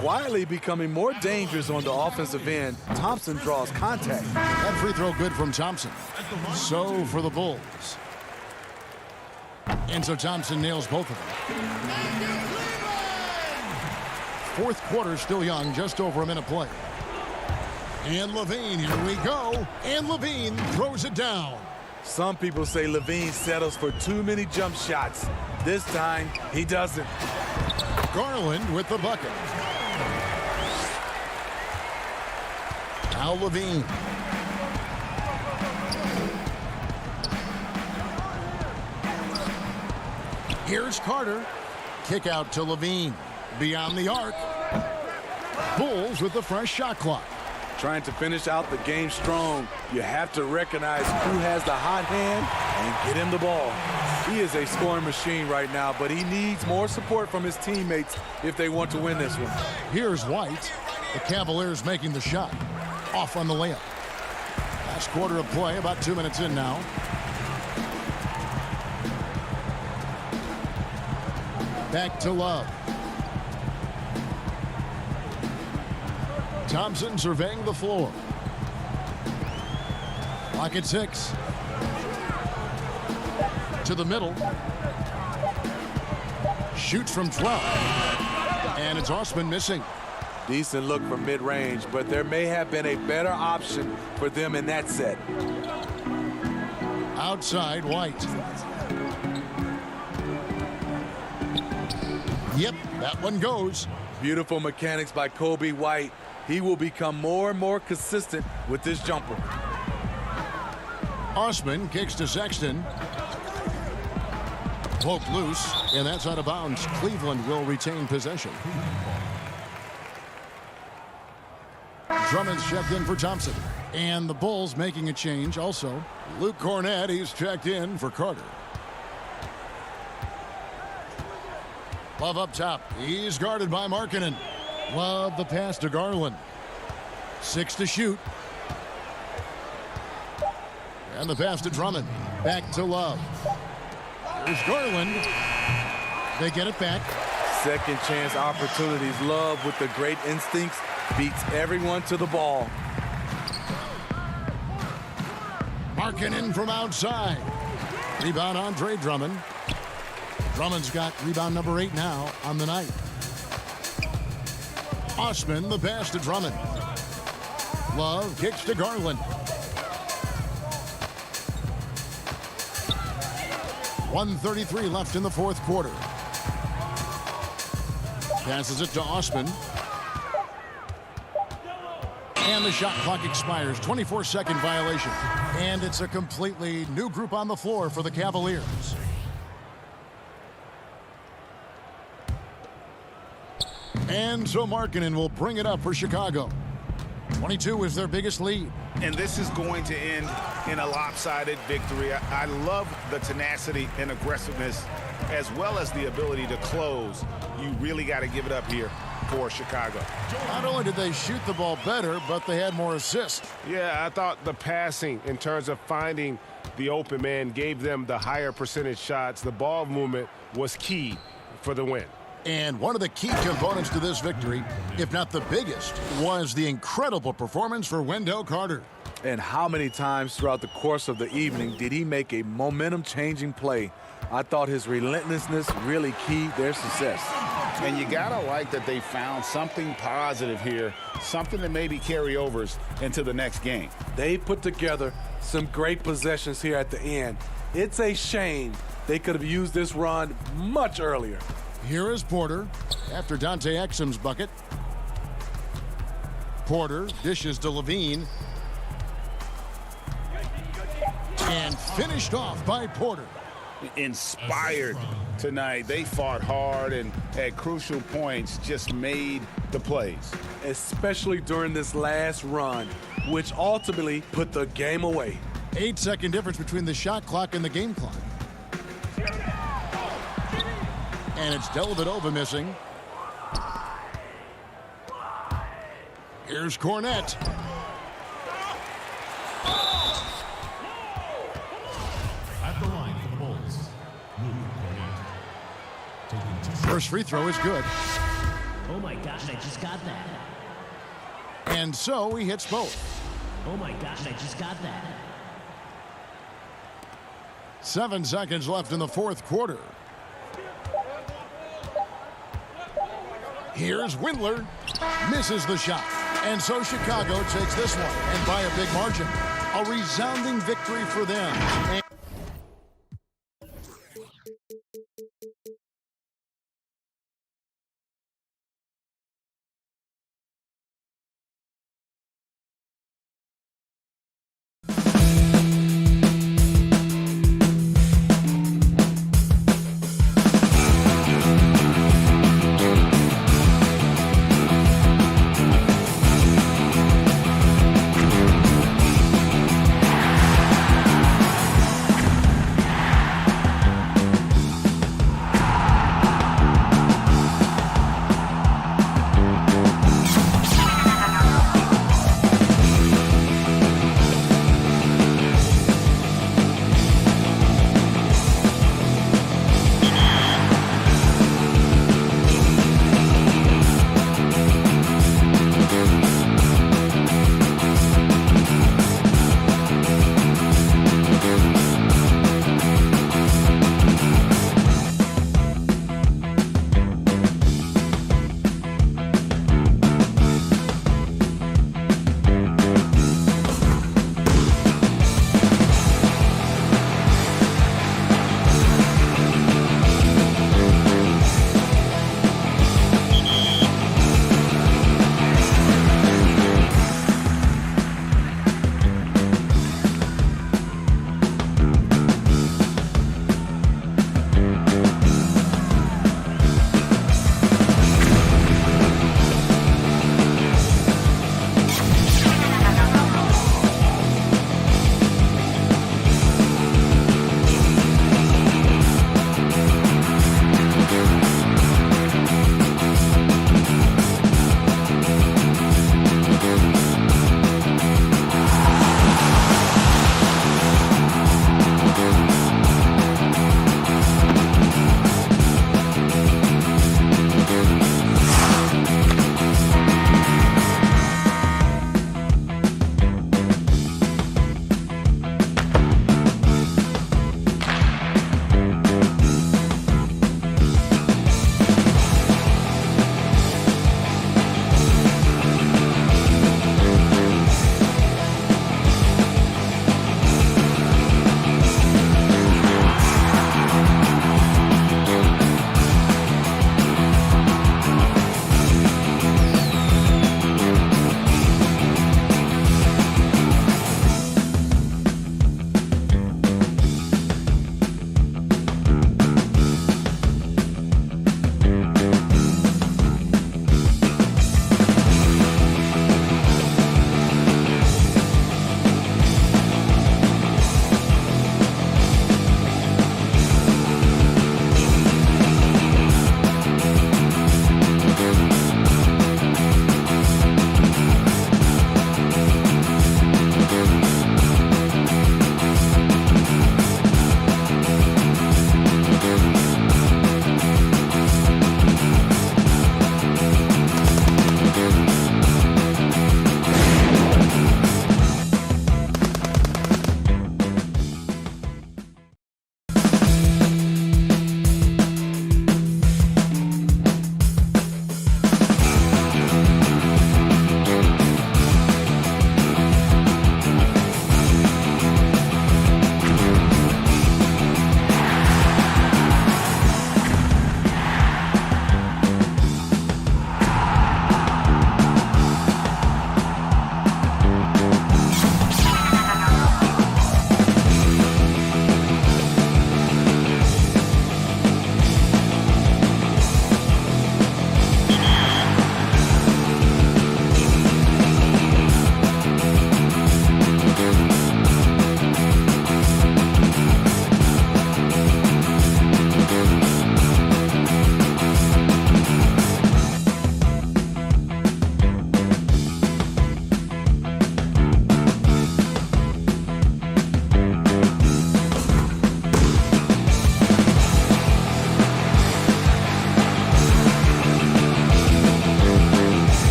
Quietly becoming more dangerous on the offensive end. Thompson draws contact. That free throw good from Thompson. So for the Bulls. And so Thompson nails both of them. Fourth quarter still young, just over a minute play. And LaVine, here we go. And LaVine throws it down. Some people say LaVine settles for too many jump shots. This time, he doesn't. Garland with the bucket. Now LaVine. Here's Carter. Kick out to LaVine. Beyond the arc. Bulls with the fresh shot clock. Trying to finish out the game strong, you have to recognize who has the hot hand and get him the ball. He is a scoring machine right now, but he needs more support from his teammates if they want to win this one. Here's White. The Cavaliers making the shot. Off on the layup. Last quarter of play, about 2 minutes in now. Back to Love. Thompson surveying the floor. Clock at 6. To the middle. Shoots from 12. And it's Osman missing. Decent look from mid-range, but there may have been a better option for them in that set. Outside, White. Yep, that one goes. Beautiful mechanics by Kobe White. He will become more and more consistent with this jumper. Osman kicks to Sexton. Poked loose, and that's out of bounds. Cleveland will retain possession. Drummond's checked in for Thompson. And the Bulls making a change also. Luke Cornett, he's checked in for Carter. Love up top. He's guarded by Markkanen. Love the pass to Garland. 6 to shoot. And the pass to Drummond. Back to Love. Here's Garland. They get it back. Second chance opportunities. Love with the great instincts. Beats everyone to the ball. Markkanen from outside. Rebound Andre Drummond. Drummond's got rebound number 8 now on the night. Osman, the pass to Drummond. Love kicks to Garland. 1:33 left in the fourth quarter. Passes it to Osman. And the shot clock expires. 24-second violation. And it's a completely new group on the floor for the Cavaliers. And so Markkanen will bring it up for Chicago. 22 is their biggest lead. And this is going to end in a lopsided victory. I love the tenacity and aggressiveness as well as the ability to close. You really got to give it up here for Chicago. Not only did they shoot the ball better, but they had more assists. Yeah, I thought the passing in terms of finding the open man gave them the higher percentage shots. The ball movement was key for the win. And one of the key components to this victory, if not the biggest, was the incredible performance for Wendell Carter. And how many times throughout the course of the evening did he make a momentum-changing play? I thought his relentlessness really keyed their success. And you gotta like that they found something positive here, something that maybe carry overs into the next game. They put together some great possessions here at the end. It's a shame they could have used this run much earlier. Here is Porter after Dante Exum's bucket. Porter dishes to LaVine. And finished off by Porter. inspired tonight. They fought hard and at crucial points just made the plays. Especially during this last run, which ultimately put the game away. 8-second difference between the shot clock and the game clock. And it's Dellavedova missing. Here's Cornette. At the line for the Bulls, First free throw is good. oh my gosh, I just got that. And so he hits both. Oh my gosh, I just got that. 7 seconds left in the fourth quarter. Here's Windler. Misses the shot. And so Chicago takes this one, and by a big margin. A resounding victory for them. And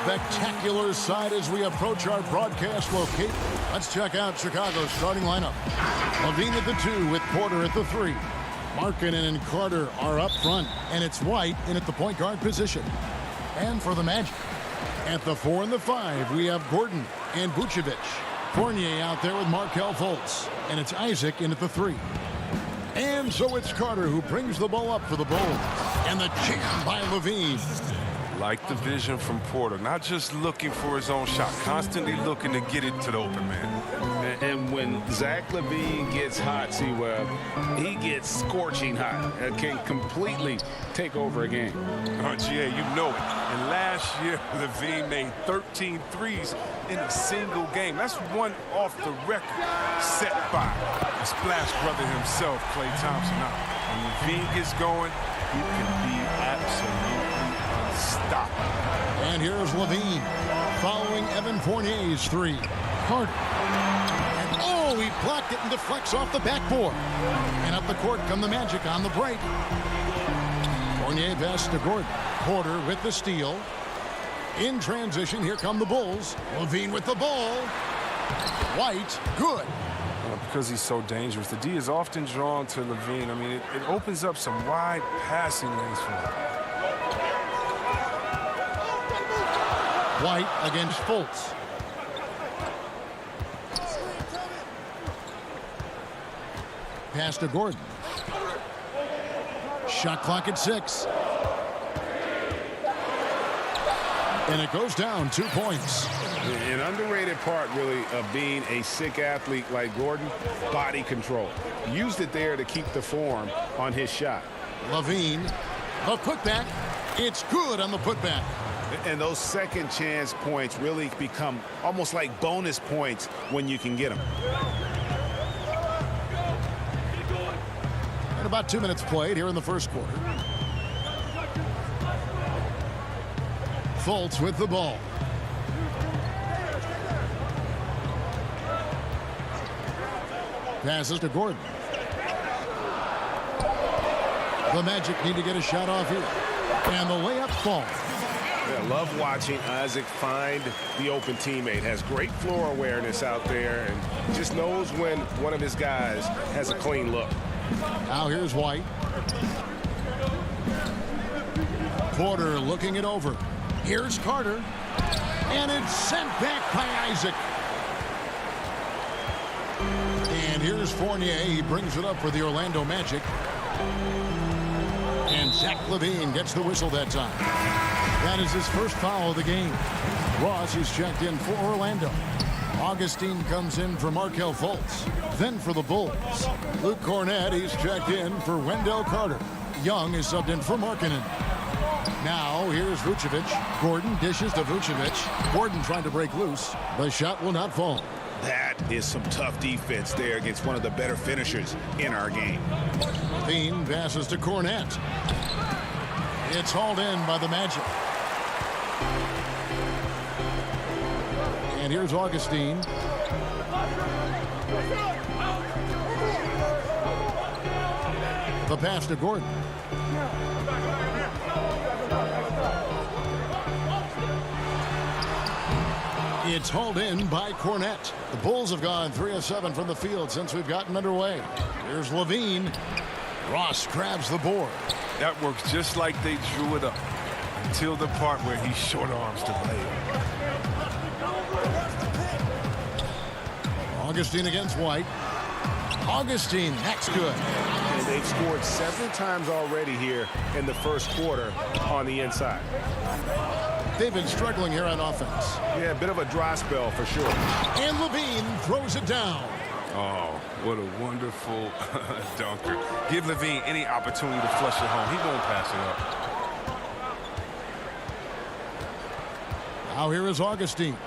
spectacular sight as we approach our broadcast location. Let's check out Chicago's starting lineup. Levine at the 2 with Porter at the 3. Markkanen and Carter are up front, and it's White in at the point guard position. And for the Magic, at the 4 and the 5, we have Gordon and Vucevic. Fournier out there with Markelle Fultz, and it's Isaac in at the 3. And so it's Carter who brings the ball up for the Bulls. And the jam by Levine. Like the vision from Porter, not just looking for his own shot, constantly looking to get it to the open man. And when Zach LaVine gets hot, C-Web, he gets scorching hot and can completely take over a game. Oh, GA, you know it. And last year, LaVine made 13 threes in a single game. That's one off the record set by the Splash Brother himself, Klay Thompson. Now, when LaVine gets going, he can be absolutely unstoppable. And here's Levine following Evan Fournier's 3. Carter. And oh, he blocked it and deflects off the backboard. And up the court come the Magic on the break. Fournier pass to Gordon. Porter with the steal. In transition, here come the Bulls. Levine with the ball. White, good. Because he's so dangerous, the D is often drawn to Levine. I mean, it opens up some wide passing lanes for him. White against Fultz. Pass to Gordon. Shot clock at 6. And it goes down 2 points. An underrated part, really, of being a sick athlete like Gordon, body control. Used it there to keep the form on his shot. Levine, the putback. It's good on the putback. And those second chance points really become almost like bonus points when you can get them. And about 2 minutes played here in the first quarter. Fultz with the ball. Passes to Gordon. The Magic need to get a shot off here. And the layup falls. Yeah, love watching Isaac find the open teammate. Has great floor awareness out there and just knows when one of his guys has a clean look. Now here's White. Porter looking it over. Here's Carter. And it's sent back by Isaac. And here's Fournier. He brings it up for the Orlando Magic. And Zach LaVine gets the whistle that time. That is his first foul of the game. Ross is checked in for Orlando. Augustine comes in for Markelle Fultz. Then for the Bulls, Luke Cornett, he's checked in for Wendell Carter. Young is subbed in for Markkanen. Now here's Vucevic. Gordon dishes to Vucevic. Gordon trying to break loose. The shot will not fall. That is some tough defense there against one of the better finishers in our game. Levine passes to Cornett. It's hauled in by the Magic. And here's Augustine. The pass to Gordon. It's hauled in by Cornett. The Bulls have gone 3 of 7 from the field since we've gotten underway. Here's Levine. Ross grabs the board. That works just like they drew it up until the part where he short arms the layup. Augustine against White. Augustine, that's good. And they've scored several times already here in the first quarter on the inside. They've been struggling here on offense. Yeah, a bit of a dry spell for sure. And Levine throws it down. Oh, what a wonderful dunker. Give Levine any opportunity to flush it home. He won't pass it up. Now here is Augustine.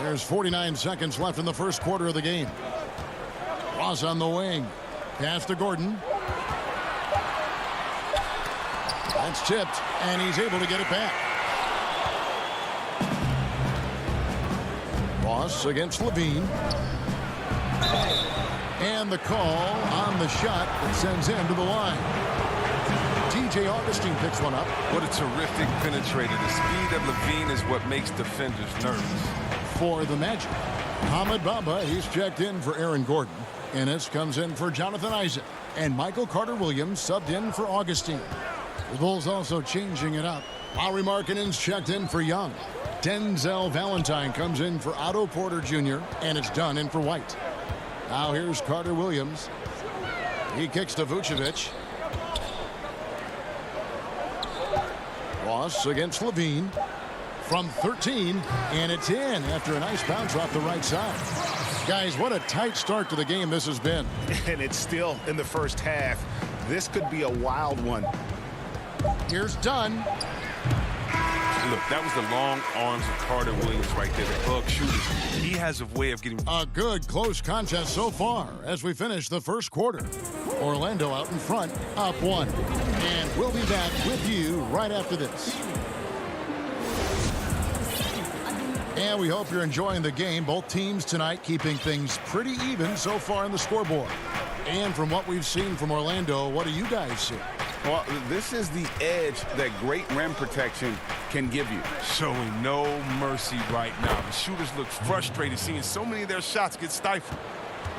There's 49 seconds left in the first quarter of the game. Ross on the wing. Pass to Gordon. That's tipped, and he's able to get it back. Ross against Levine. And the call on the shot that sends him to the line. T.J. Augustine picks one up. What a terrific penetrator. The speed of Levine is what makes defenders nervous. For the Magic, Ahmed Bamba, he's checked in for Aaron Gordon. Ennis comes in for Jonathan Isaac. And Michael Carter-Williams subbed in for Augustine. The Bulls also changing it up. Lauri Markkanen's checked in for Young. Denzel Valentine comes in for Otto Porter Jr. And it's done in for White. Now here's Carter-Williams. He kicks to Vucevic. Ross against Levine. From 13, and it's in after a nice bounce off the right side. Guys, what a tight start to the game this has been. And it's still in the first half. This could be a wild one. Here's Dunn. Look, that was the long arms of Carter-Williams right there, the bug shooter. He has a way of getting... A good close contest so far as we finish the first quarter. Orlando out in front, up 1. And we'll be back with you right after this. And we hope you're enjoying the game. Both teams tonight keeping things pretty even so far in the scoreboard. And from what we've seen from Orlando, what do you guys see? Well, this is the edge that great rim protection can give you. Showing no mercy right now. The shooters look frustrated seeing so many of their shots get stifled.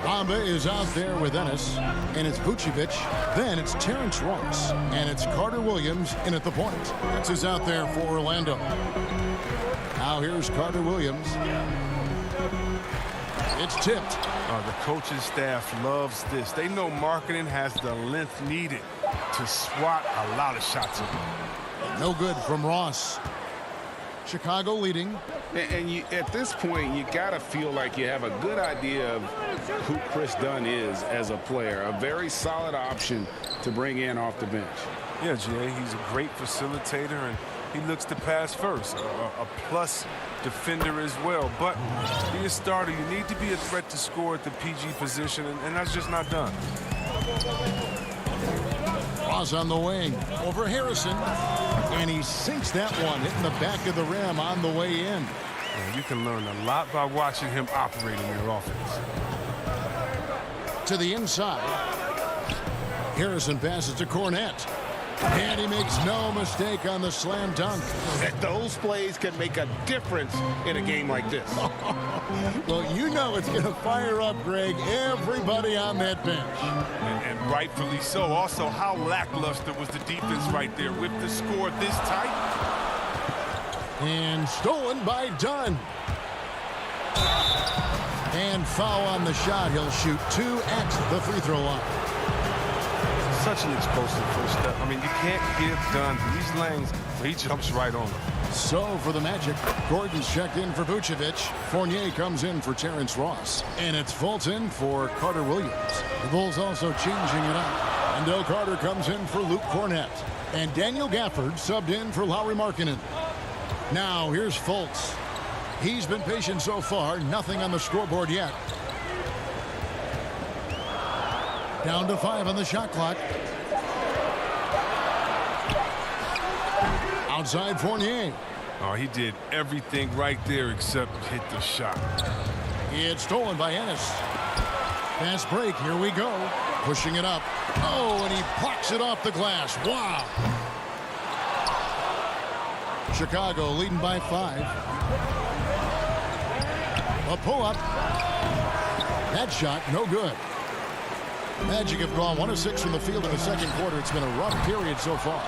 Bamba is out there with Ennis, and it's Vucevic. Then it's Terrence Ross, and it's Carter-Williams in at the point. That's who's out there for Orlando. Now here's Carter-Williams. It's tipped. The coaching staff loves this. They know Markkanen has the length needed to swat a lot of shots away. No good from Ross. Chicago leading. And you, at this point, you got to feel like you have a good idea of who Chris Dunn is as a player. A very solid option to bring in off the bench. Yeah, Jay, he's a great facilitator, and he looks to pass first. A plus defender as well. But being a starter, you need to be a threat to score at the PG position, and that's just not done. Ross on the wing over Harrison. And he sinks that one, hitting the back of the rim on the way in. Yeah, you can learn a lot by watching him operate in your offense. To the inside. Harrison passes to Cornette. And he makes no mistake on the slam dunk. Those plays can make a difference in a game like this. Well, you know it's going to fire up, Greg, everybody on that bench. And rightfully so. Also, how lackluster was the defense right there with the score this tight? And stolen by Dunn. And foul on the shot. He'll shoot 2 at the free throw line. Such an explosive first step. I mean, you can't give Dunn these lanes where he jumps right on them. So for the Magic, Gordon's checked in for Vucevic. Fournier comes in for Terrence Ross. And it's Fulton for Carter-Williams. The Bulls also changing it up. Wendell Carter comes in for Luke Cornette. And Daniel Gafford subbed in for Lauri Markkanen. Now here's Fultz. He's been patient so far. Nothing on the scoreboard yet. Down to 5 on the shot clock. Outside Fournier. Oh, he did everything right there except hit the shot. It's stolen by Ennis. Fast break. Here we go. Pushing it up. Oh, and he blocks it off the glass. Wow. Chicago leading by 5. A pull-up. That shot, no good. Magic have gone 1 of 6 from the field in the second quarter. It's been a rough period so far.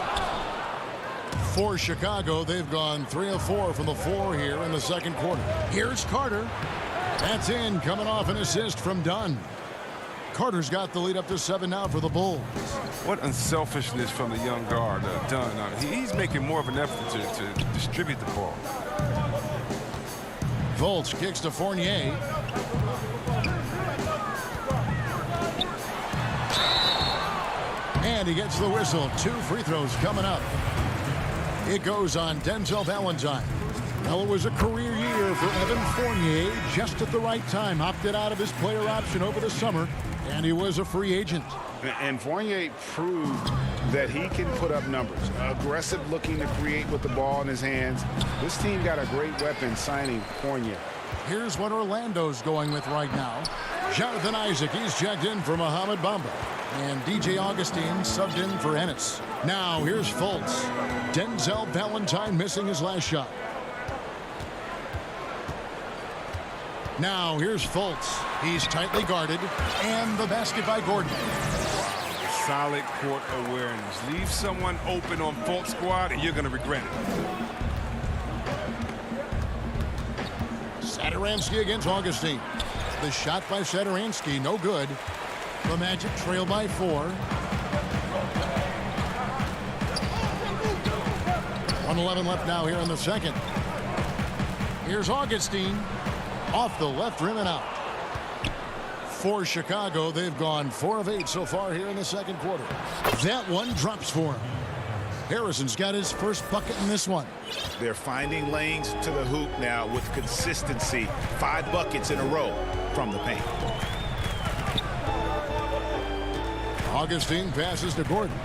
For Chicago, they've gone 3 of 4 from the floor here in the second quarter. Here's Carter. That's in, coming off an assist from Dunn. Carter's got the lead up to 7 now for the Bulls. What unselfishness from the young guard, Dunn. He's making more of an effort to distribute the ball. Fultz kicks to Fournier. And he gets the whistle. 2 free throws coming up. It goes on Denzel Valentine. Well, it was a career year for Evan Fournier, just at the right time. Opted out of his player option over the summer, and he was a free agent. And Fournier proved that he can put up numbers. Aggressive looking to create with the ball in his hands. This team got a great weapon signing Fournier. Here's what Orlando's going with right now. Jonathan Isaac, he's checked in for Mohamed Bamba. And DJ Augustine subbed in for Ennis. Now here's Fultz. Denzel Valentine missing his last shot. Now here's Fultz. He's tightly guarded. And the basket by Gordon. Solid court awareness. Leave someone open on Fultz squad and you're going to regret it. Satoransky against Augustine. The shot by Satoransky, no good. The Magic trail by 4. 1:11 left now here in the second. Here's Augustine. Off the left rim and out. For Chicago, they've gone 4 of 8 so far here in the second quarter. That one drops for him. Harrison's got his first bucket in this one. They're finding lanes to the hoop now with consistency. 5 buckets in a row from the paint. Augustine passes to Gordon.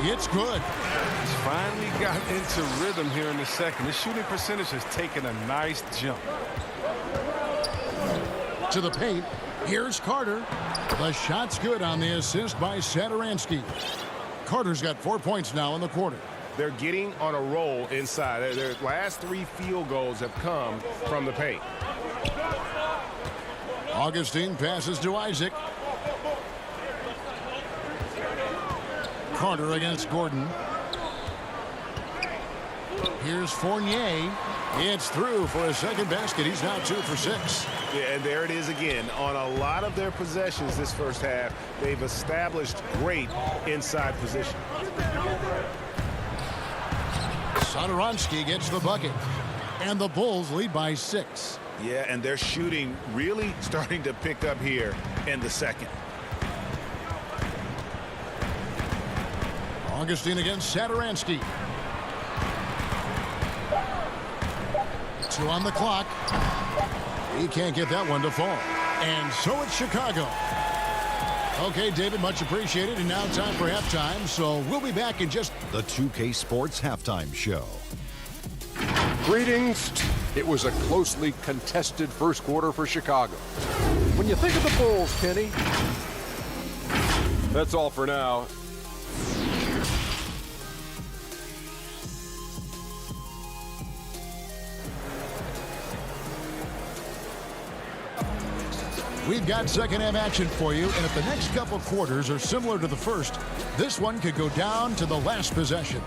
It's good. He's finally got into rhythm here in the second. His shooting percentage has taken a nice jump. To the paint. Here's Carter. The shot's good on the assist by Satoransky. Carter's got 4 points now in the quarter. They're getting on a roll inside. Their last 3 field goals have come from the paint. Augustine passes to Isaac. Carter against Gordon. Here's Fournier. It's through for a second basket. He's now 2 for 6. Yeah, and there it is again. On a lot of their possessions this first half, they've established great inside position. Satoransky gets the bucket. And the Bulls lead by 6. Yeah, and their shooting really starting to pick up here in the second. Augustine against Satoransky. 2 on the clock. He can't get that one to fall. And so it's Chicago. Okay, David, much appreciated. And now time for halftime. So we'll be back in just... The 2K Sports Halftime Show. Greetings. It was a closely contested first quarter for Chicago. When you think of the Bulls, Kenny, that's all for now. We've got second half action for you, and if the next couple quarters are similar to the first, this one could go down to the last possession.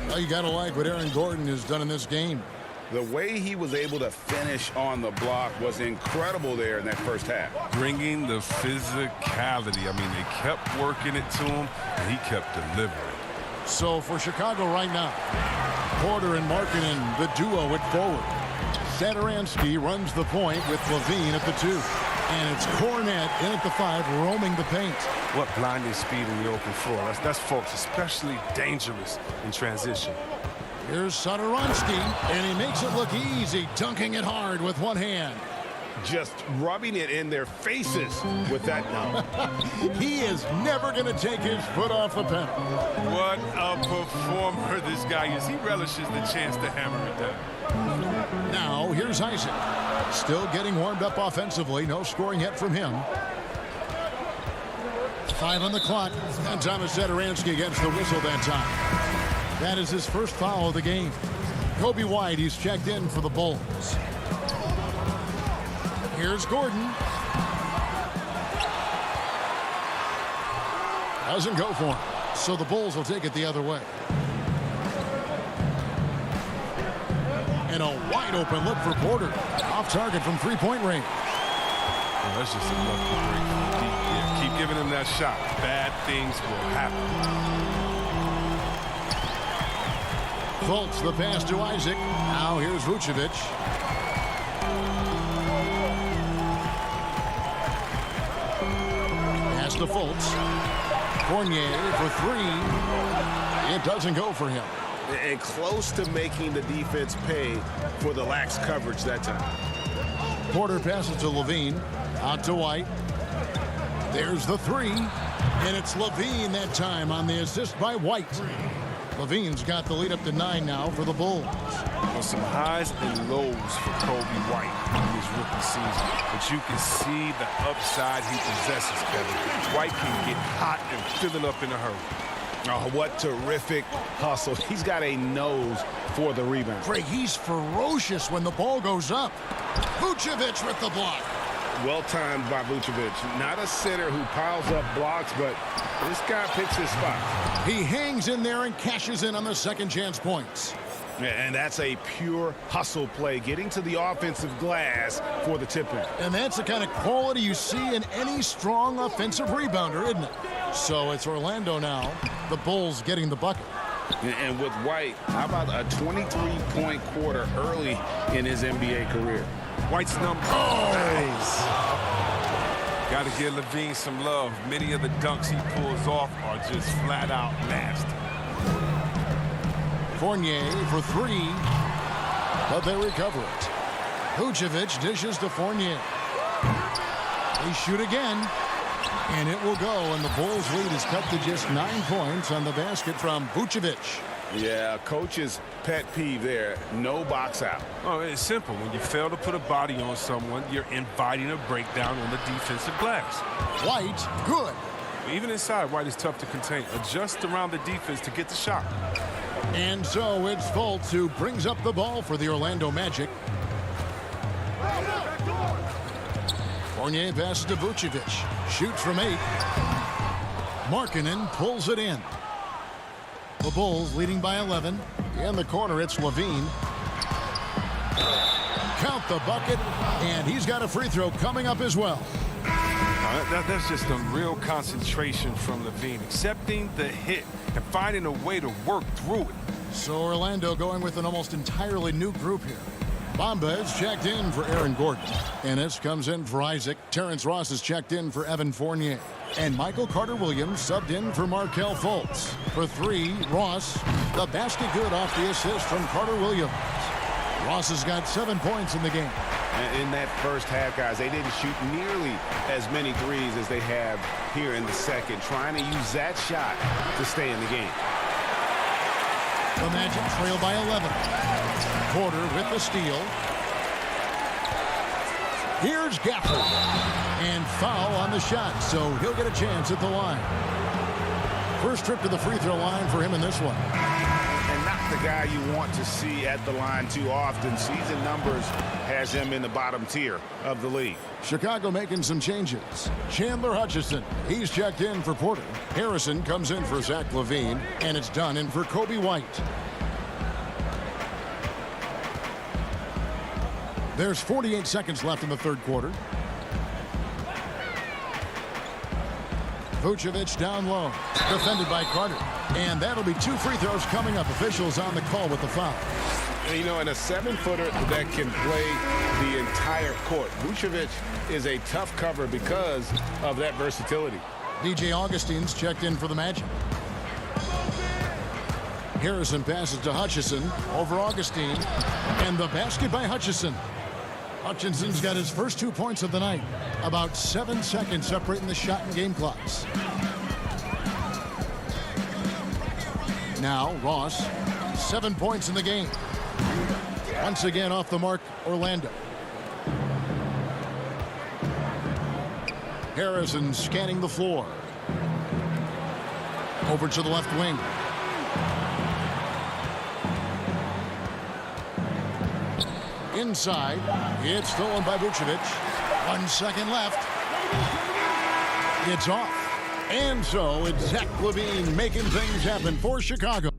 Well, you got to like what Aaron Gordon has done in this game. The way he was able to finish on the block was incredible there in that first half. Bringing the physicality. I mean, they kept working it to him, and he kept delivering. So for Chicago right now, Porter and Markkanen, the duo at forward. Satoransky runs the point with Levine at the 2. And it's Cornette in at the 5, roaming the paint. What blinding speed in the open floor. That's folks, especially dangerous in transition. Here's Satoransky, and he makes it look easy, dunking it hard with one hand. Just rubbing it in their faces with that now. He is never going to take his foot off the pedal. What a performer this guy is. He relishes the chance to hammer it down. Now, here's Isaac. Still getting warmed up offensively. No scoring yet from him. 5 on the clock. And Thomas Satoransky gets the whistle that time. That is his first foul of the game. Kobe White, he's checked in for the Bulls. Here's Gordon. Doesn't go for him. So the Bulls will take it the other way. And a wide open look for Porter. Off target from 3-point range. Well, that's just a lucky break. Keep giving him that shot. Bad things will happen. Fultz, the pass to Isaac. Now here's Vucevic. Pass to Fultz. Fournier for 3. It doesn't go for him. And close to making the defense pay for the lax coverage that time. Porter passes to Levine. Out to White. There's the 3. And it's Levine that time on the assist by White. Levine's got the lead up to 9 now for the Bulls. Well, some highs and lows for Kobe White in his rookie season. But you can see the upside he possesses, Kevin. White can get hot and fill it up in a hurry. Oh, what terrific hustle. He's got a nose for the rebound. Craig, he's ferocious when the ball goes up. Vucevic with the block. Well timed by Vucevic. Not a center who piles up blocks, but this guy picks his spot. He hangs in there and cashes in on the second chance points. And that's a pure hustle play, getting to the offensive glass for the tip-in. And that's the kind of quality you see in any strong offensive rebounder, isn't it? So it's Orlando now. The Bulls getting the bucket. And with White, how about a 23-point quarter early in his NBA career? White's number. Got to give Levine some love. Many of the dunks he pulls off are just flat out nasty. Fournier for 3, but they recover it. Vucevic dishes to Fournier. They shoot again, and it will go, and the Bulls' lead is cut to just 9 points on the basket from Vucevic. Yeah, coach's pet peeve there, no box out. Oh, it's simple. When you fail to put a body on someone, you're inviting a breakdown on the defensive glass. White, good. Even inside, White is tough to contain. Adjust around the defense to get the shot. And so it's Fultz who brings up the ball for the Orlando Magic. Fournier passes to Vucevic. Shoots from 8. Markkanen pulls it in. The Bulls leading by 11. In the corner, it's Levine. Count the bucket, and he's got a free throw coming up as well. That's just a real concentration from Levine, accepting the hit and finding a way to work through it. So Orlando going with an almost entirely new group here. Bamba is checked in for Aaron Gordon. Ennis comes in for Isaac. Terrence Ross is checked in for Evan Fournier. And Michael Carter-Williams subbed in for Markelle Fultz. For 3, Ross. The basket good off the assist from Carter-Williams. Ross has got 7 points in the game. In that first half, guys, they didn't shoot nearly as many threes as they have here in the second, trying to use that shot to stay in the game. The Magic trail by 11. Porter with the steal. Here's Gafford. And foul on the shot, so he'll get a chance at the line. First trip to the free throw line for him in this one. And not the guy you want to see at the line too often. Season numbers has him in the bottom tier of the league. Chicago making some changes. Chandler Hutchison, he's checked in for Porter. Harrison comes in for Zach LaVine, and it's done in for Kobe White. There's 48 seconds left in the third quarter. Vucevic down low, defended by Carter. And that'll be 2 free throws coming up. Officials on the call with the foul. And, you know, in a 7-footer that can play the entire court, Vucevic is a tough cover because of that versatility. DJ Augustine's checked in for the Magic. Harrison passes to Hutchison over Augustine. And the basket by Hutchison. Hutchinson's got his first 2 points of the night. About 7 seconds separating the shot and game clocks. Now Ross, 7 points in the game. Once again off the mark, Orlando. Harrison scanning the floor. Over to the left wing. Inside, it's stolen by Vucevic. 1 second left. It's off. And so it's Zach LaVine making things happen for Chicago.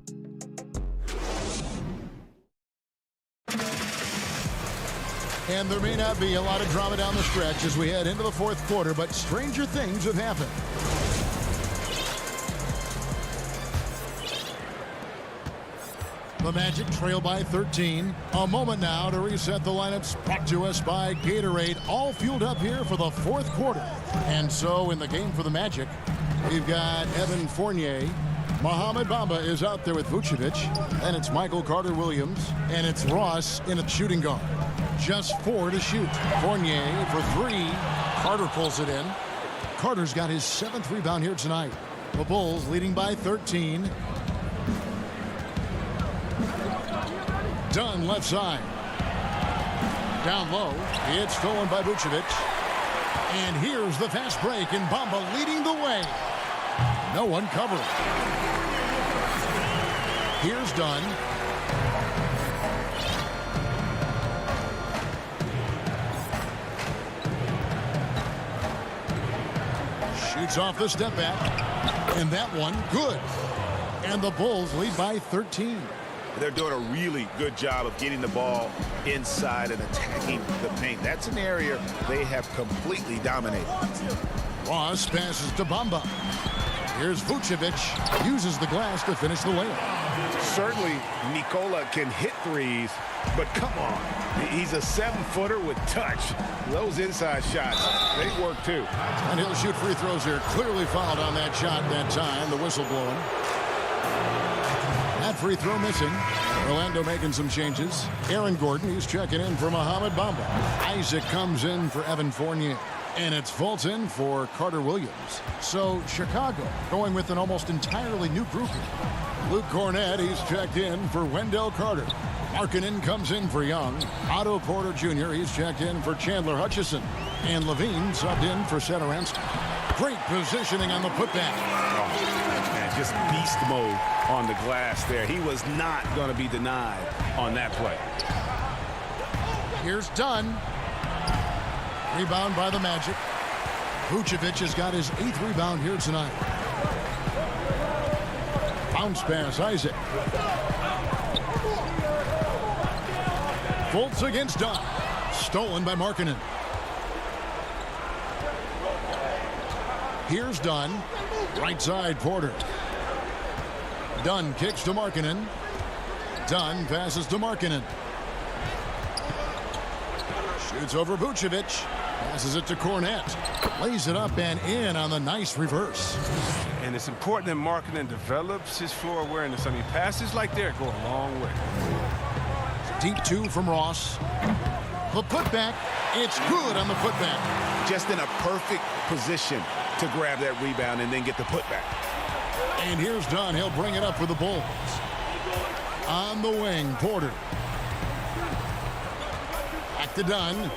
And there may not be a lot of drama down the stretch as we head into the fourth quarter, but stranger things have happened. The Magic trail by 13. A moment now to reset the lineups. Brought to us by Gatorade. All fueled up here for the fourth quarter. And so in the game for the Magic, we've got Evan Fournier. Mohamed Bamba is out there with Vucevic. And it's Michael Carter-Williams. And it's Ross in a shooting guard. Just 4 to shoot. Fournier for 3. Carter pulls it in. Carter's got his 7th rebound here tonight. The Bulls leading by 13. Dunn left side. Down low. It's stolen by Vucevic. And here's the fast break, and Bamba leading the way. No one covering. Here's Dunn. Shoots off the step back. And that one, good. And the Bulls lead by 13. They're doing a really good job of getting the ball inside and attacking the paint. That's an area they have completely dominated. Ross passes to Bamba. Here's Vucevic. Uses the glass to finish the layup. Certainly, Nikola can hit threes, but come on. He's a 7-footer with touch. Those inside shots, they work too. And he'll shoot free throws here. Clearly fouled on that shot that time. The whistle blowing. That free throw missing. Orlando making some changes. Aaron Gordon, he's checking in for Mohamed Bamba. Isaac comes in for Evan Fournier. And it's Fulton for Carter Williams. So Chicago going with an almost entirely new grouping. Luke Cornett, he's checked in for Wendell Carter. Markkanen comes in for Young. Otto Porter Jr., he's checked in for Chandler Hutchison. And Levine subbed in for Satoransky. Great positioning on the putback. Oh, man, just beast mode on the glass there. He was not going to be denied on that play. Here's Dunn. Rebound by the Magic. Vucevic has got his 8th rebound here tonight. Bounce pass, Isaac. Fultz against Dunn. Stolen by Markkanen. Here's Dunn. Right side, Porter. Dunn kicks to Markkanen. Dunn passes to Markkanen. Shoots over Vucevic. Passes it to Cornett. Lays it up and in on the nice reverse. And it's important that Markkanen develops his floor awareness. I mean, passes like that go a long way. Deep 2 from Ross. The putback. It's good on the putback. Just in a perfect position to grab that rebound and then get the putback. And here's Dunn. He'll bring it up for the Bulls. On the wing, Porter. Back to Dunn.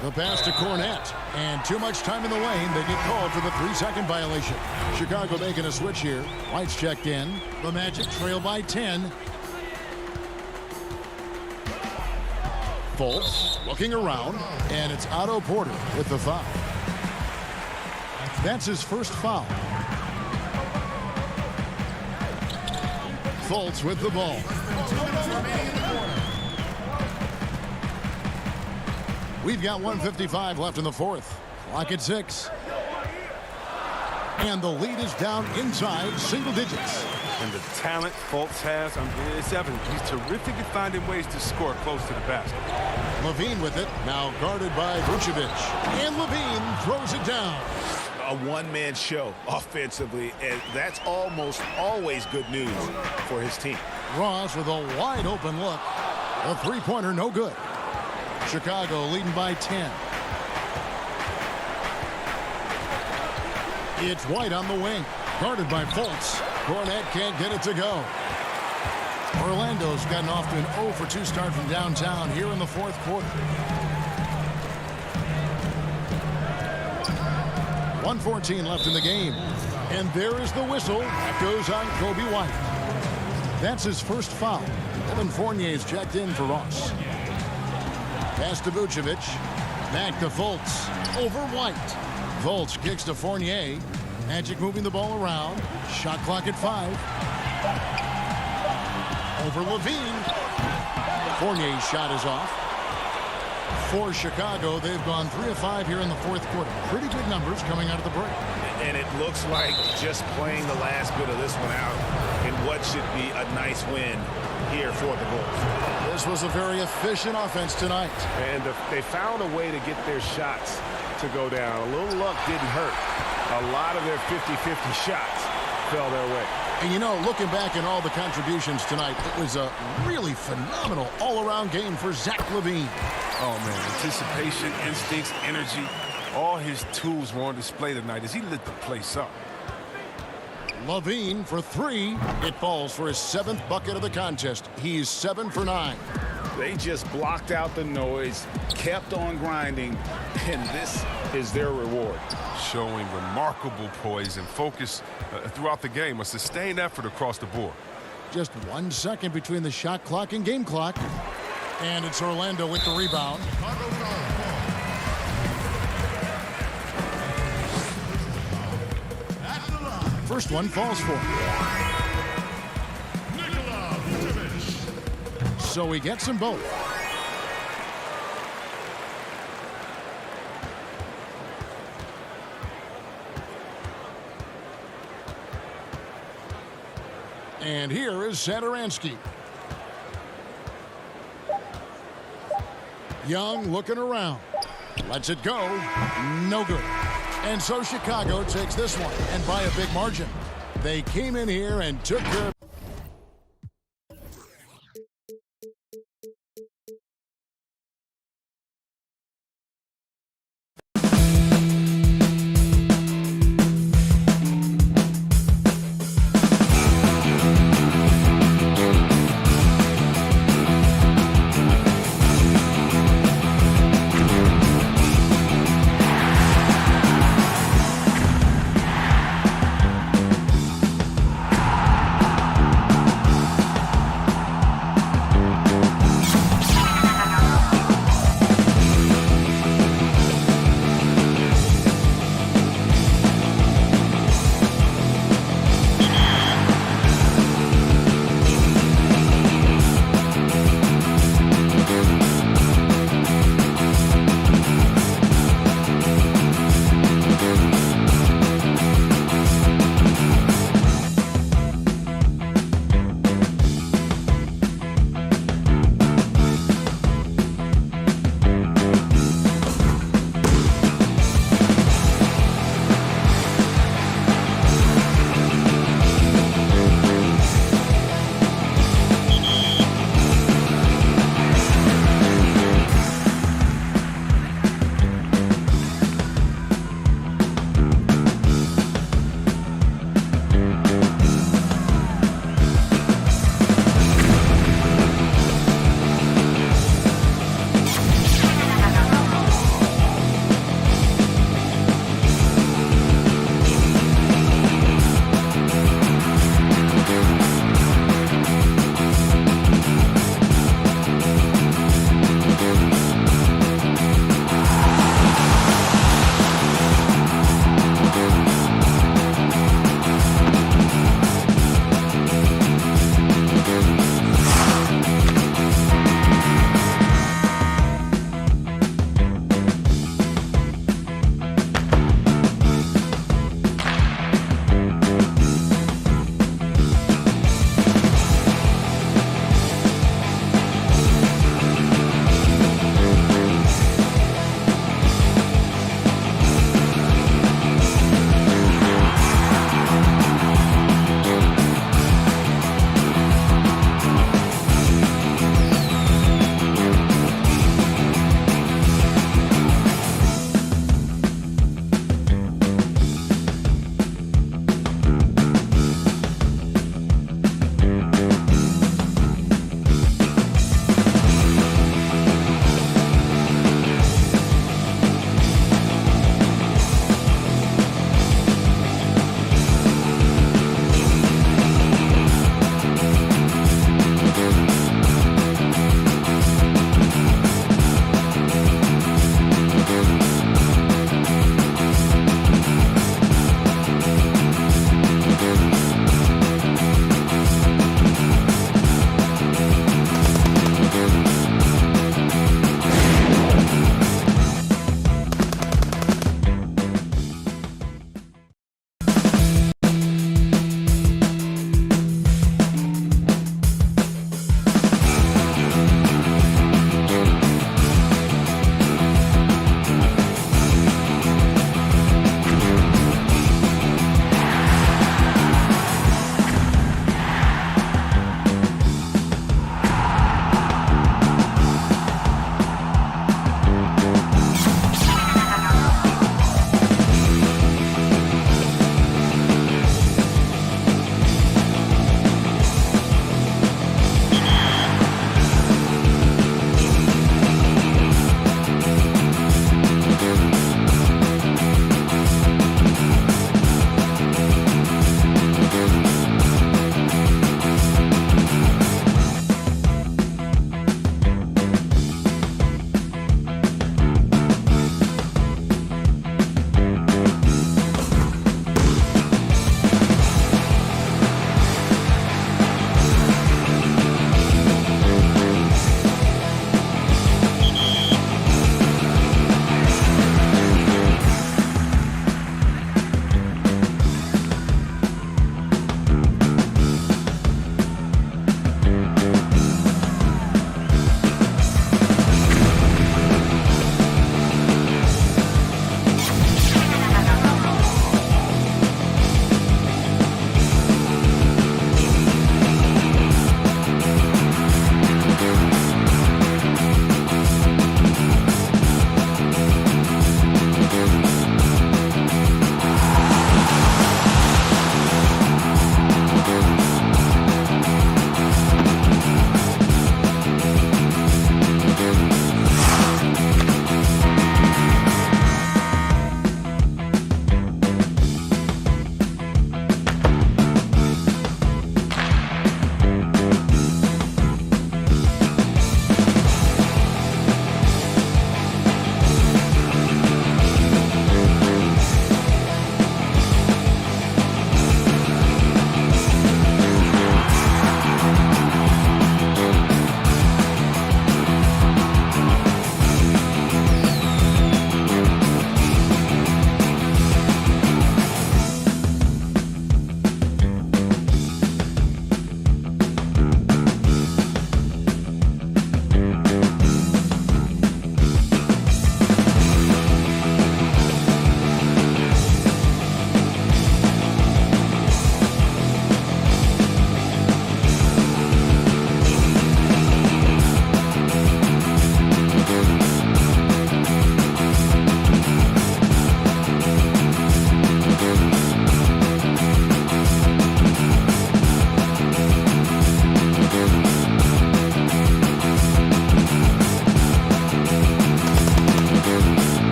The pass to Cornett. And too much time in the lane. They get called for the 3-second violation. Chicago making a switch here. White's checked in. The Magic trail by 10. Fultz looking around. And it's Otto Porter with the foul. That's his first foul. Fultz with the ball. We've got 1:55 left in the fourth. Clock at 6. And the lead is down inside single digits. And the talent Fultz has, it's evident. He's terrific at finding ways to score close to the basket. Levine with it, now guarded by Vucevic. And Levine throws it down. A one-man show offensively, and that's almost always good news for his team. Ross with a wide open look. A three-pointer, no good. Chicago leading by 10. It's White on the wing, guarded by Fultz. Cornett can't get it to go. Orlando's gotten off to an 0-for-2 start from downtown here in the fourth quarter. 1:14 left in the game. And there is the whistle. That goes on Kobe White. That's his first foul. Evan Fournier's checked in for Ross. Pass to Vucevic. Back to Fultz. Over White. Fultz kicks to Fournier. Magic moving the ball around. Shot clock at 5. Over Levine. Fournier's shot is off. For Chicago, they've gone 3 of 5 here in the fourth quarter. Pretty good numbers coming out of the break. And it looks like just playing the last bit of this one out in what should be a nice win here for the Bulls. This was a very efficient offense tonight. And they found a way to get their shots to go down. A little luck didn't hurt. A lot of their 50-50 shots fell their way. And you know, looking back at all the contributions tonight, it was a really phenomenal all-around game for Zach LaVine. Oh, man, anticipation, instincts, energy, all his tools were on display tonight as he lit the place up. Levine for three. It falls for his 7th bucket of the contest. He's 7 for 9. They just blocked out the noise, kept on grinding, and this is their reward. Showing remarkable poise and focus throughout the game, a sustained effort across the board. Just 1 second between the shot clock and game clock. And it's Orlando with the rebound. First one falls for him. So he gets them both. And here is Satoransky. Young looking around. Lets it go. No good. And so Chicago takes this one, and by a big margin. They came in here and took care of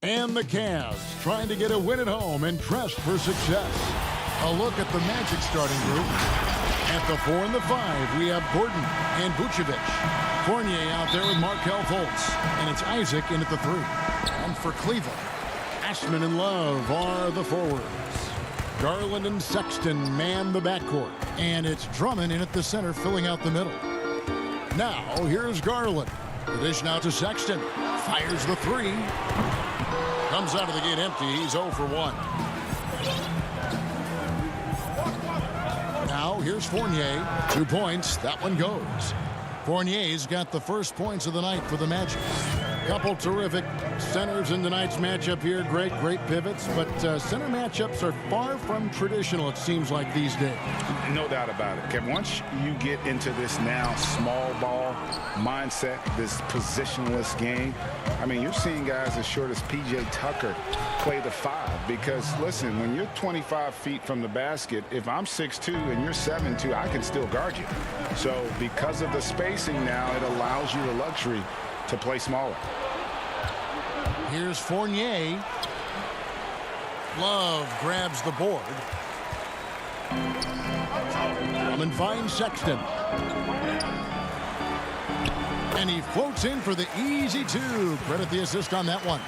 And the Cavs trying to get a win at home and dressed for success. A look at the Magic starting group. At the 4 and the 5, we have Gordon and Vucevic. Fournier out there with Markelle Fultz. And it's Isaac in at the 3. And for Cleveland, Ashman and Love are the forwards. Garland and Sexton man the backcourt. And it's Drummond in at the center filling out the middle. Now, here's Garland. The dish now to Sexton. Fires the 3. Comes out of the gate empty. He's 0 for 1. Now, here's Fournier. 2 points. That one goes. Fournier's got the first points of the night for the Magic. Couple terrific centers in tonight's matchup here. Great pivots, but center matchups are far from traditional, it seems like, these days. No doubt about it, Kevin. Once you get into this now small ball mindset, this positionless game, I mean, you're seeing guys as short as P.J. Tucker play the 5 because, listen, when you're 25 feet from the basket, if I'm 6'2" and you're 7'2", I can still guard you. So because of the spacing now, it allows you the luxury to play smaller. Here's Fournier. Love grabs the board. And finds Sexton. And he floats in for the easy 2. Credit the assist on that one.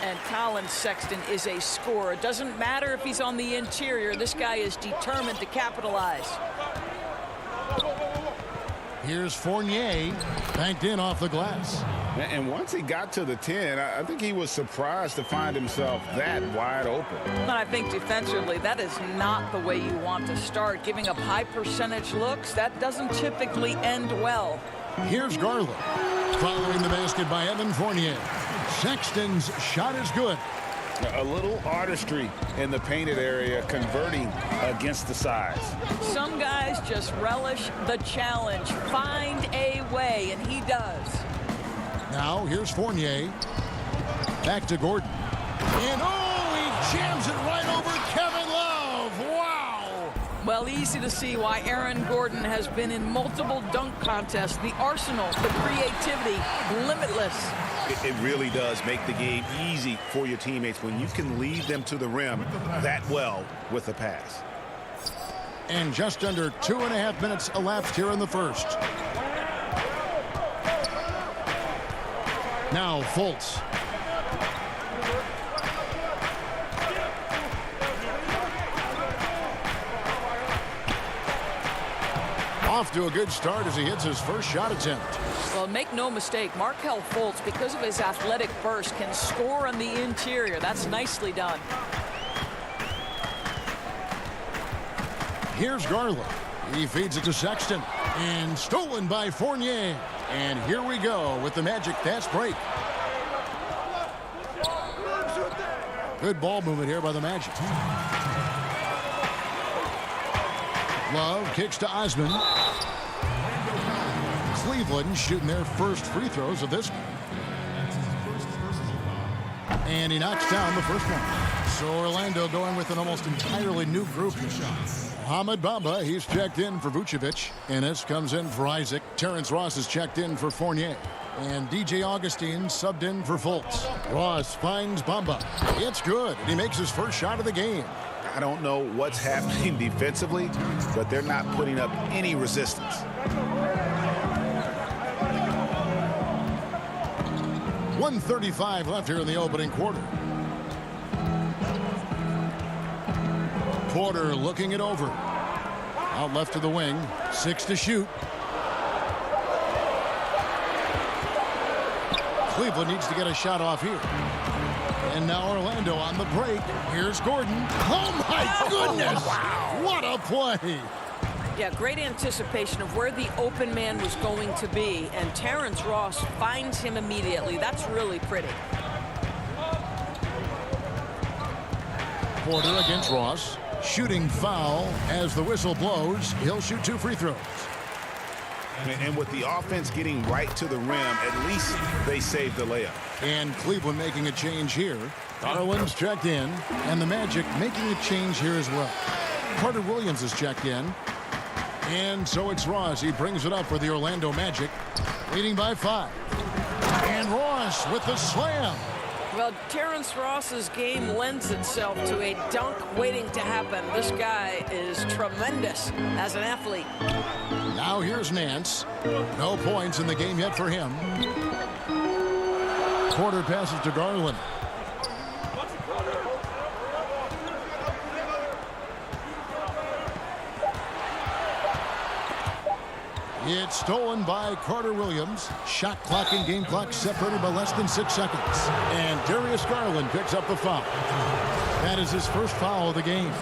And Colin Sexton is a scorer. It doesn't matter if he's on the interior. This guy is determined to capitalize. Here's Fournier, banked in off the glass. And once he got to the 10, I think he was surprised to find himself that wide open. But I think defensively, that is not the way you want to start. Giving up high percentage looks, that doesn't typically end well. Here's Garland, following the basket by Evan Fournier. Sexton's shot is good. A little artistry in the painted area, converting against the size. Some guys just relish the challenge. Find a way, and he does. Now, here's Fournier. Back to Gordon. And, he jams it right over Kevin Love. Wow! Well, easy to see why Aaron Gordon has been in multiple dunk contests. The arsenal, the creativity, limitless. It really does make the game easy for your teammates when you can lead them to the rim that well with a pass. And just under 2.5 minutes elapsed here in the first. Now Fultz. Off to a good start as he hits his first shot attempt. Well, make no mistake, Markelle Fultz, because of his athletic burst, can score on the interior. That's nicely done. Here's Garland. He feeds it to Sexton. And stolen by Fournier. And here we go with the Magic fast break. Good ball movement here by the Magic. Love kicks to Osman. Cleveland shooting their first free throws of this game. And he knocks down the first one. So Orlando going with an almost entirely new group of shots. Mohamed Bamba, he's checked in for Vucevic. Ennis comes in for Isaac. Terrence Ross is checked in for Fournier. And DJ Augustine subbed in for Fultz. Ross finds Bamba. It's good. And he makes his first shot of the game. I don't know what's happening defensively, but they're not putting up any resistance. .135 left here in the opening quarter. Porter looking it over. Out left to the wing. 6 to shoot. Cleveland needs to get a shot off here. And now Orlando on the break. Here's Gordon. Oh, my goodness. Wow. What a play. Yeah, great anticipation of where the open man was going to be. And Terrence Ross finds him immediately. That's really pretty. Porter against Ross. Shooting foul as the whistle blows. He'll shoot 2 free throws. And with the offense getting right to the rim, at least they saved the layup. And Cleveland making a change here. Garland's checked in. And the Magic making a change here as well. Carter Williams is checked in. And so it's Ross. He brings it up for the Orlando Magic. Leading by 5. And Ross with the slam. Well, Terrence Ross's game lends itself to a dunk waiting to happen. This guy is tremendous as an athlete. Now here's Nance. No points in the game yet for him. Porter passes to Garland. It's stolen by Carter Williams. Shot clock and game clock separated by less than 6 seconds. And Darius Garland picks up the foul. That is his first foul of the game.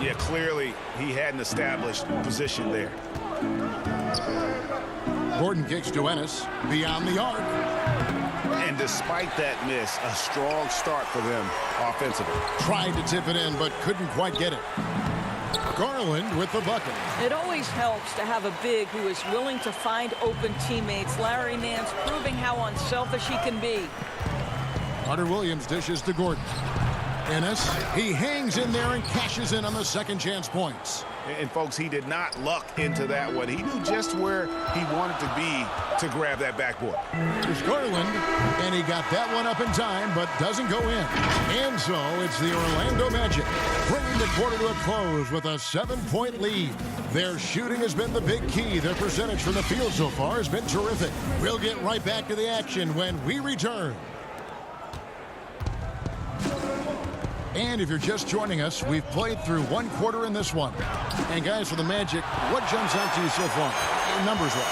Yeah, clearly he had an established position there. Gordon kicks to Ennis beyond the arc. And despite that miss, a strong start for them offensively. Tried to tip it in, but couldn't quite get it. Garland with the bucket. It always helps to have a big who is willing to find open teammates. Larry Nance proving how unselfish he can be. Carter Williams dishes to Gordon. Ennis, he hangs in there and cashes in on the second chance points. And folks, he did not luck into that one. He knew just where he wanted to be to grab that backboard. Here's Garland, and he got that one up in time, but doesn't go in. And so it's the Orlando Magic bringing the quarter to a close with a 7-point lead. Their shooting has been the big key. Their percentage from the field so far has been terrific. We'll get right back to the action when we return. And if you're just joining us, we've played through one quarter in this one. And guys, for the Magic, what jumps out to you so far, numbers-wise?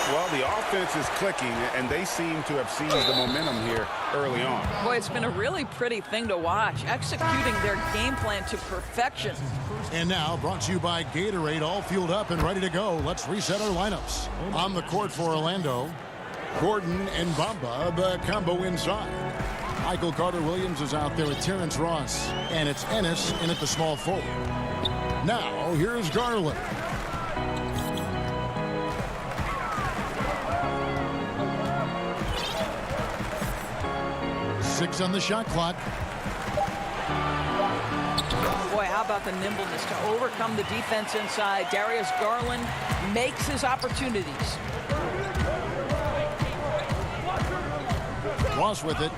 Well, the offense is clicking, and they seem to have seized the momentum here early on. Boy, it's been a really pretty thing to watch, executing their game plan to perfection. And now, brought to you by Gatorade, all fueled up and ready to go. Let's reset our lineups. On the court for Orlando, Gordon and Bamba, the combo inside. Michael Carter-Williams is out there with Terrence Ross, and it's Ennis in at the small forward. Now, here's Garland. Six on the shot clock. Boy, how about the nimbleness to overcome the defense inside. Darius Garland makes his opportunities. Ross with it.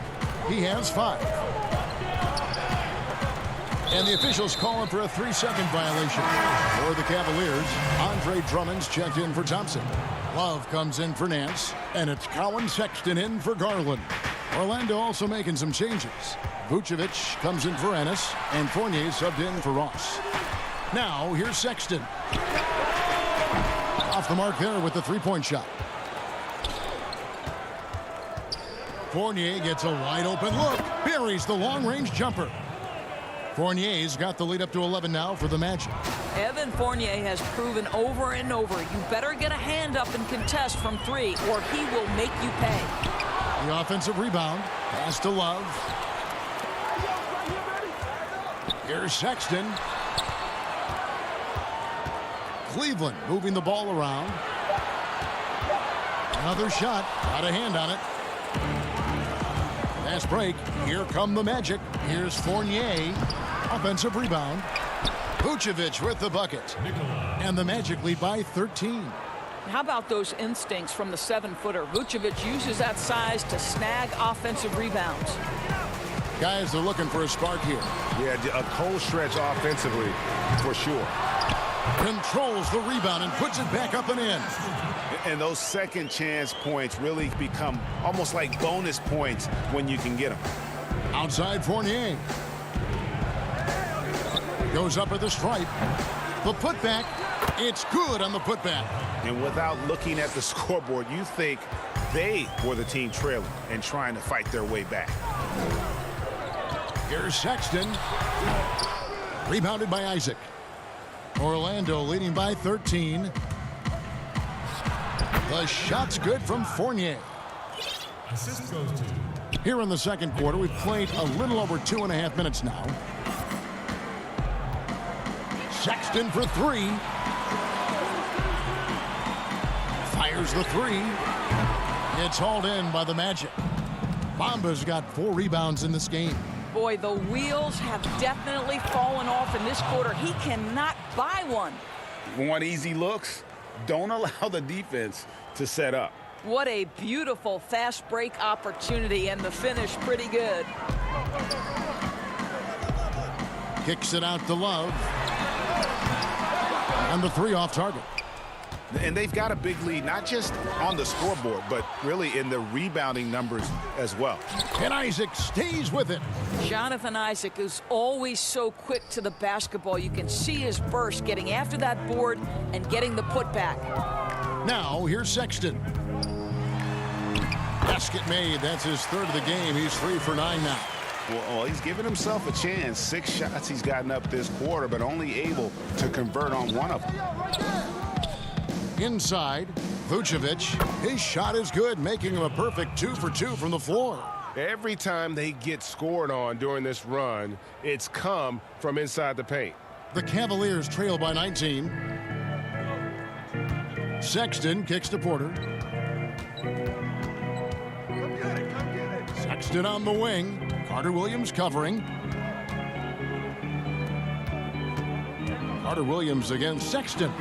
He has 5. And the officials calling for a 3-second violation. For the Cavaliers, Andre Drummond's checked in for Thompson. Love comes in for Nance, and it's Colin Sexton in for Garland. Orlando also making some changes. Vucevic comes in for Ennis, and Fournier subbed in for Ross. Now, here's Sexton. Off the mark there with the three-point shot. Fournier gets a wide-open look. Buries the long-range jumper. Fournier's got the lead up to 11 now for the Magic. Evan Fournier has proven over and over, you better get a hand up and contest from 3, or he will make you pay. The offensive rebound. Pass to Love. Here's Sexton. Cleveland moving the ball around. Another shot. Got a hand on it. Fast break. Here come the Magic. Here's Fournier. Offensive rebound. Vucevic with the bucket. And the Magic lead by 13. How about those instincts from the 7-footer? Vucevic uses that size to snag offensive rebounds. Guys, they're looking for a spark here. Yeah, a cold stretch offensively for sure. Controls the rebound and puts it back up and in. And those second chance points really become almost like bonus points when you can get them. Outside Fournier. Goes up at the stripe. The putback. It's good on the putback. And without looking at the scoreboard, you think they were the team trailing and trying to fight their way back. Here's Sexton. Rebounded by Isaac. Orlando leading by 13. The shot's good from Fournier. Assist goes to. Here in the second quarter, we've played a little over 2.5 minutes now. Sexton for 3. Fires the 3. It's hauled in by the Magic. Bamba's got 4 rebounds in this game. Boy, the wheels have definitely fallen off in this quarter. He cannot buy one. Want easy looks? Don't allow the defense to set up. What a beautiful fast break opportunity, and the finish pretty good. Kicks it out to Love. And the three off target. And they've got a big lead, not just on the scoreboard, but really in the rebounding numbers as well. And Isaac stays with it. Jonathan Isaac is always so quick to the basketball. You can see his burst getting after that board and getting the putback. Now, here's Sexton. Basket made. That's his third of the game. He's 3 for 9 now. Well, he's given himself a chance. 6 shots he's gotten up this quarter, but only able to convert on one of them. Inside, Vucevic. His shot is good, making him a perfect 2 for 2 from the floor. Every time they get scored on during this run, it's come from inside the paint. The Cavaliers trail by 19. Sexton kicks to Porter. Sexton on the wing. Carter Williams covering. Carter Williams against Sexton.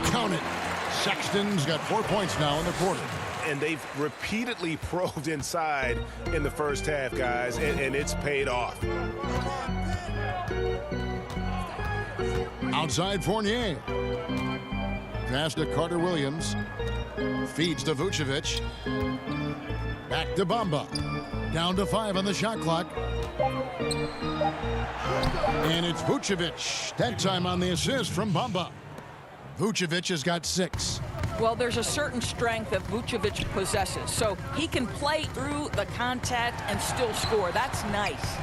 Count it. Sexton's got 4 points now in the quarter. And they've repeatedly probed inside in the first half, guys, and it's paid off. Outside Fournier. Pass to Carter Williams. Feeds to Vucevic. Back to Bamba. Down to 5 on the shot clock. And it's Vucevic. That time on the assist from Bamba. Vucevic has got 6. Well, there's a certain strength that Vucevic possesses, so he can play through the contact and still score. That's nice.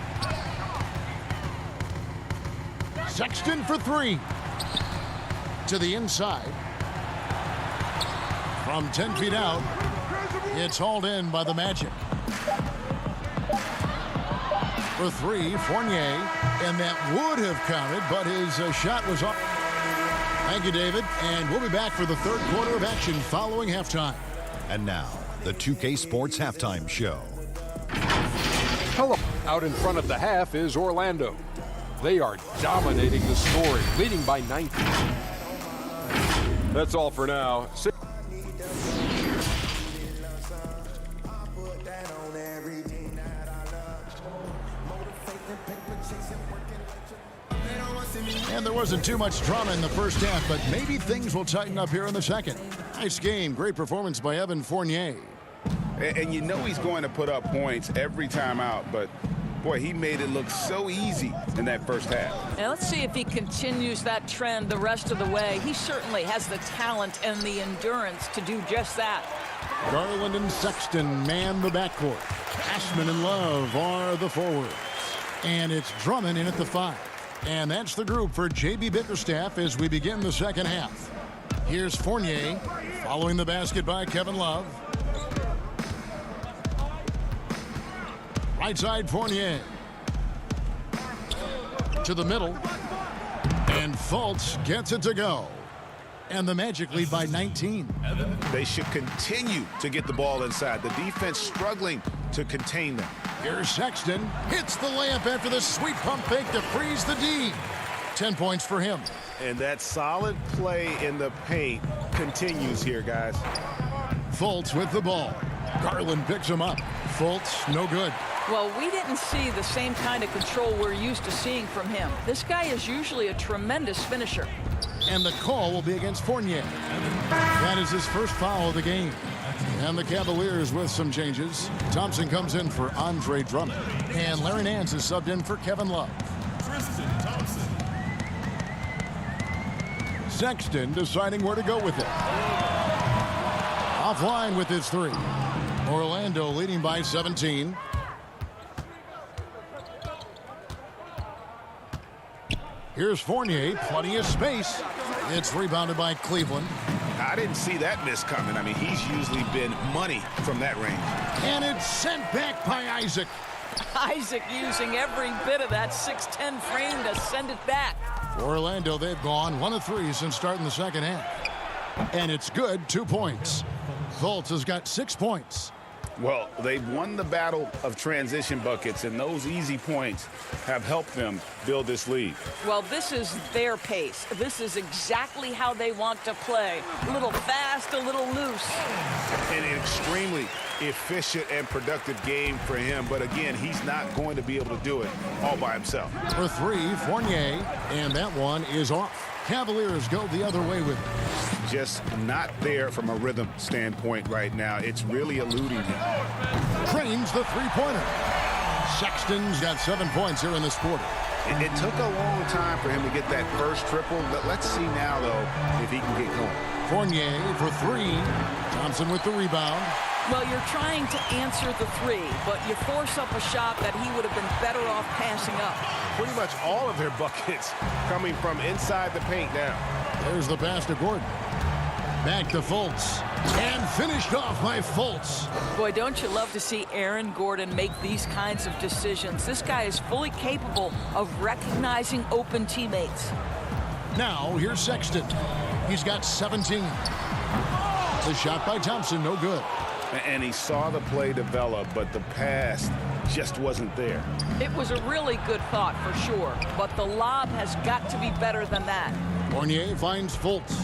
Sexton for 3. To the inside. From 10 feet out. It's hauled in by the Magic. For 3, Fournier. And that would have counted, but his shot was off. Thank you, David. And we'll be back for the third quarter of action following halftime. And now, the 2K Sports Halftime Show. Hello. Out in front of the half is Orlando. They are dominating the scoring, leading by 19. That's all for now. And there wasn't too much drama in the first half, but maybe things will tighten up here in the second. Nice game. Great performance by Evan Fournier. And you know he's going to put up points every time out, but boy, he made it look so easy in that first half. Now let's see if he continues that trend the rest of the way. He certainly has the talent and the endurance to do just that. Garland and Sexton man the backcourt. Ashman and Love are the forwards. And it's Drummond in at the 5. And that's the group for J.B. Bickerstaff as we begin the second half. Here's Fournier following the basket by Kevin Love. Right side Fournier. To the middle. And Fultz gets it to go. And the Magic lead by 19. They should continue to get the ball inside. The defense struggling to contain them. Here's Sexton. Hits the layup after the sweet pump fake to freeze the D. 10 points for him. And that solid play in the paint continues here, guys. Fultz with the ball. Garland picks him up. Fultz, no good. Well, we didn't see the same kind of control we're used to seeing from him. This guy is usually a tremendous finisher. And the call will be against Fournier. That is his first foul of the game. And the Cavaliers with some changes. Thompson comes in for Andre Drummond. And Larry Nance is subbed in for Kevin Love. Sexton deciding where to go with it. Offline with his 3. Orlando leading by 17. Here's Fournier, plenty of space. It's rebounded by Cleveland. I didn't see that miss coming. I mean, he's usually been money from that range. And it's sent back by Isaac. Isaac using every bit of that 6'10" frame to send it back. For Orlando, they've gone 1 of 3 since starting the second half. And it's good, 2 points. Fultz has got 6 points. Well, they've won the battle of transition buckets, and those easy points have helped them build this lead. Well, this is their pace. This is exactly how they want to play. A little fast, a little loose. An extremely efficient and productive game for him, but again, he's not going to be able to do it all by himself. For three, Fournier, and that one is off. Cavaliers go the other way with it. Just not there from a rhythm standpoint right now. It's really eluding him. Trains the three-pointer. Sexton's got 7 points here in this quarter. It took a long time for him to get that first triple. Let's see now, though, if he can get going. Fournier for three. Thompson with the rebound. Well, you're trying to answer the three, but you force up a shot that he would have been better off passing up. Pretty much all of their buckets coming from inside the paint now. There's the pass to Gordon. Back to Fultz. And finished off by Fultz. Boy, don't you love to see Aaron Gordon make these kinds of decisions. This guy is fully capable of recognizing open teammates. Now, here's Sexton. He's got 17. The shot by Thompson, no good. And he saw the play develop, but the pass just wasn't there. It was a really good thought for sure, but the lob has got to be better than that. Fournier finds Fultz.